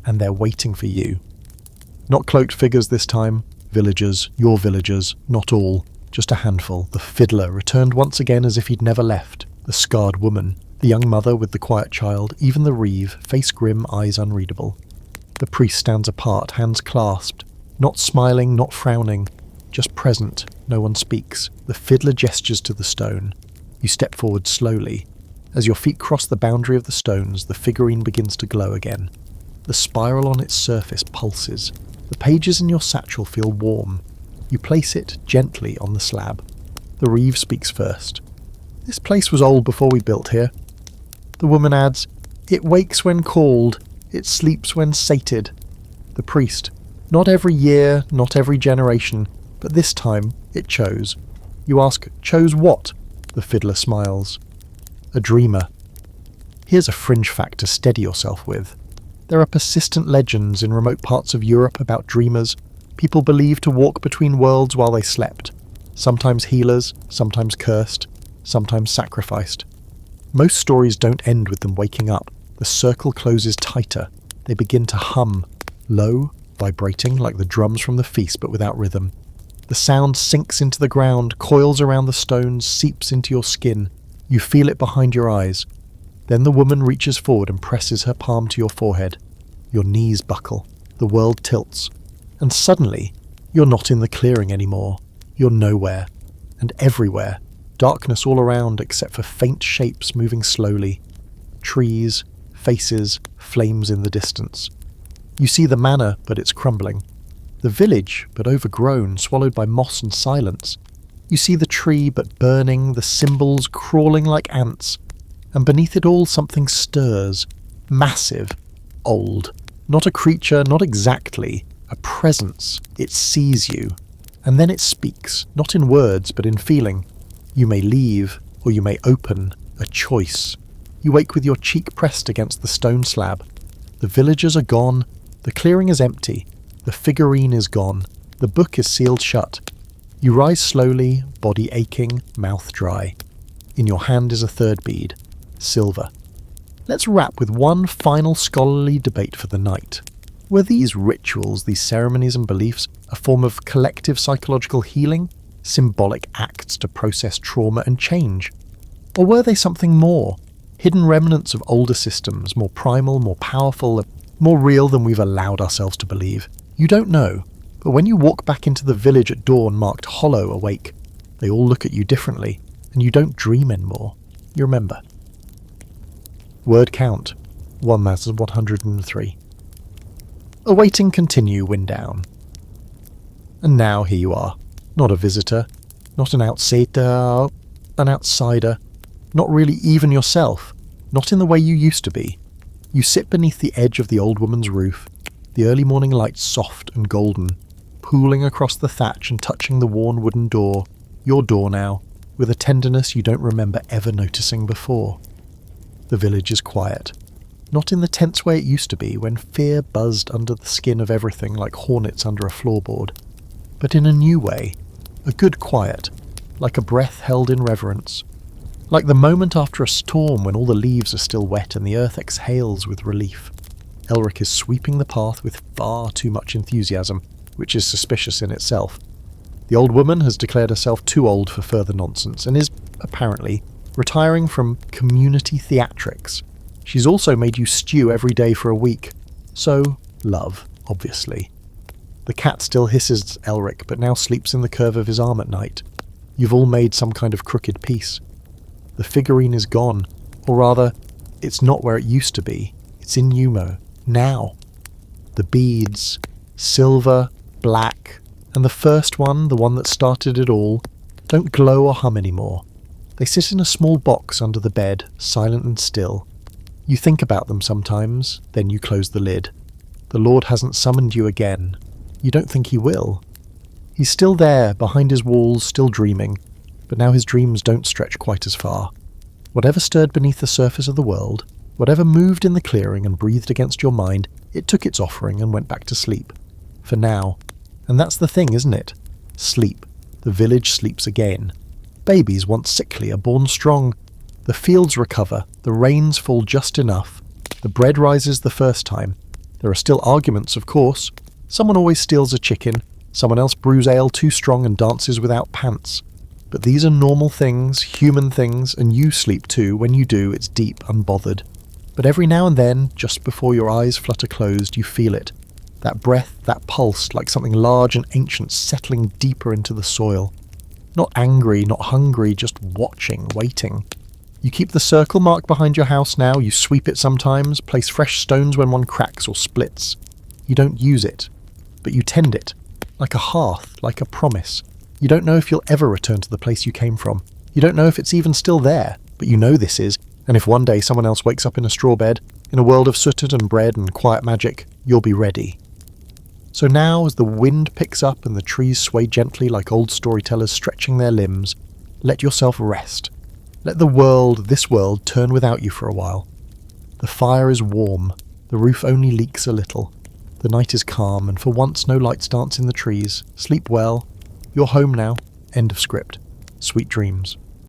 And they're waiting for you. Not cloaked figures this time. Villagers, your villagers, not all. Just a handful. The fiddler returned once again as if he'd never left. The scarred woman. The young mother with the quiet child. Even the reeve, face grim, eyes unreadable. The priest stands apart, hands clasped. Not smiling, not frowning. Just present. No one speaks. The fiddler gestures to the stone. You step forward slowly. As your feet cross the boundary of the stones, the figurine begins to glow again. The spiral on its surface pulses. The pages in your satchel feel warm. You place it gently on the slab. The reeve speaks first. "This place was old before we built here." The woman adds, "It wakes when called. It sleeps when sated." The priest, "Not every year, not every generation, but this time it chose." You ask, "Chose what?" The fiddler smiles. "A dreamer." Here's a fringe fact to steady yourself with. There are persistent legends in remote parts of Europe about dreamers, people believed to walk between worlds while they slept, sometimes healers, sometimes cursed, sometimes sacrificed. Most stories don't end with them waking up. The circle closes tighter. They begin to hum, low, vibrating like the drums from the feast but without rhythm. The sound sinks into the ground, coils around the stones, seeps into your skin. You feel it behind your eyes. Then the woman reaches forward and presses her palm to your forehead. Your knees buckle. The world tilts. And suddenly, you're not in the clearing anymore. You're nowhere. And everywhere. Darkness all around except for faint shapes moving slowly. Trees, faces, flames in the distance. You see the manor, but it's crumbling. The village, but overgrown, swallowed by moss and silence. You see the tree, but burning, the symbols crawling like ants. And beneath it all something stirs. Massive. Old. Not a creature, not exactly. A presence. It sees you. And then it speaks, not in words, but in feeling. You may leave, or you may open. A choice. You wake with your cheek pressed against the stone slab. The villagers are gone. The clearing is empty. The figurine is gone. The book is sealed shut. You rise slowly, body aching, mouth dry. In your hand is a third bead. Silver. Let's wrap with one final scholarly debate for the night. Were these rituals, these ceremonies and beliefs, a form of collective psychological healing? symbolic acts to process trauma and change? Or were they something more? Hidden remnants of older systems, more primal, more powerful, more real than we've allowed ourselves to believe? You don't know, but when you walk back into the village at dawn marked hollow awake, they all look at you differently, and you don't dream anymore. You remember. Word count, 1,103. Awaiting continue, wind down. And now here you are, not a visitor, not an outsider, not really even yourself, not in the way you used to be. You sit beneath the edge of the old woman's roof, the early morning light soft and golden, pooling across the thatch and touching the worn wooden door, your door now, with a tenderness you don't remember ever noticing before. The village is quiet, not in the tense way it used to be when fear buzzed under the skin of everything like hornets under a floorboard, but in a new way, a good quiet, like a breath held in reverence, like the moment after a storm when all the leaves are still wet and the earth exhales with relief. Elric is sweeping the path with far too much enthusiasm, which is suspicious in itself. The old woman has declared herself too old for further nonsense and is, apparently, retiring from community theatrics. She's also made you stew every day for a week. So, love, obviously. The cat still hisses at Elric, but now sleeps in the curve of his arm at night. You've all made some kind of crooked peace. The figurine is gone, or rather, it's not where it used to be. It's in Yumo, now. The beads, silver, black, and the first one, the one that started it all, don't glow or hum anymore. They sit in a small box under the bed, silent and still. You think about them sometimes, then you close the lid. The Lord hasn't summoned you again. You don't think he will. He's still there, behind his walls, still dreaming, but now his dreams don't stretch quite as far. Whatever stirred beneath the surface of the world, whatever moved in the clearing and breathed against your mind, it took its offering and went back to sleep. For now. And that's the thing, isn't it? Sleep. The village sleeps again. Babies, once sickly, are born strong. The fields recover, the rains fall just enough. The bread rises the first time. There are still arguments, of course. Someone always steals a chicken, someone else brews ale too strong and dances without pants. But these are normal things, human things, and you sleep too. When you do, it's deep, unbothered. But every now and then, just before your eyes flutter closed, you feel it. That breath, that pulse, like something large and ancient settling deeper into the soil. Not angry, not hungry, just watching, waiting. You keep the circle mark behind your house now, you sweep it sometimes, place fresh stones when one cracks or splits. You don't use it, but you tend it, like a hearth, like a promise. You don't know if you'll ever return to the place you came from. You don't know if it's even still there, but you know this is, and if one day someone else wakes up in a straw bed, in a world of sooted and bread and quiet magic, you'll be ready. So now, as the wind picks up and the trees sway gently like old storytellers stretching their limbs, let yourself rest. Let the world, this world, turn without you for a while. The fire is warm, the roof only leaks a little. The night is calm, and for once no lights dance in the trees. Sleep well. You're home now. End of script. Sweet dreams.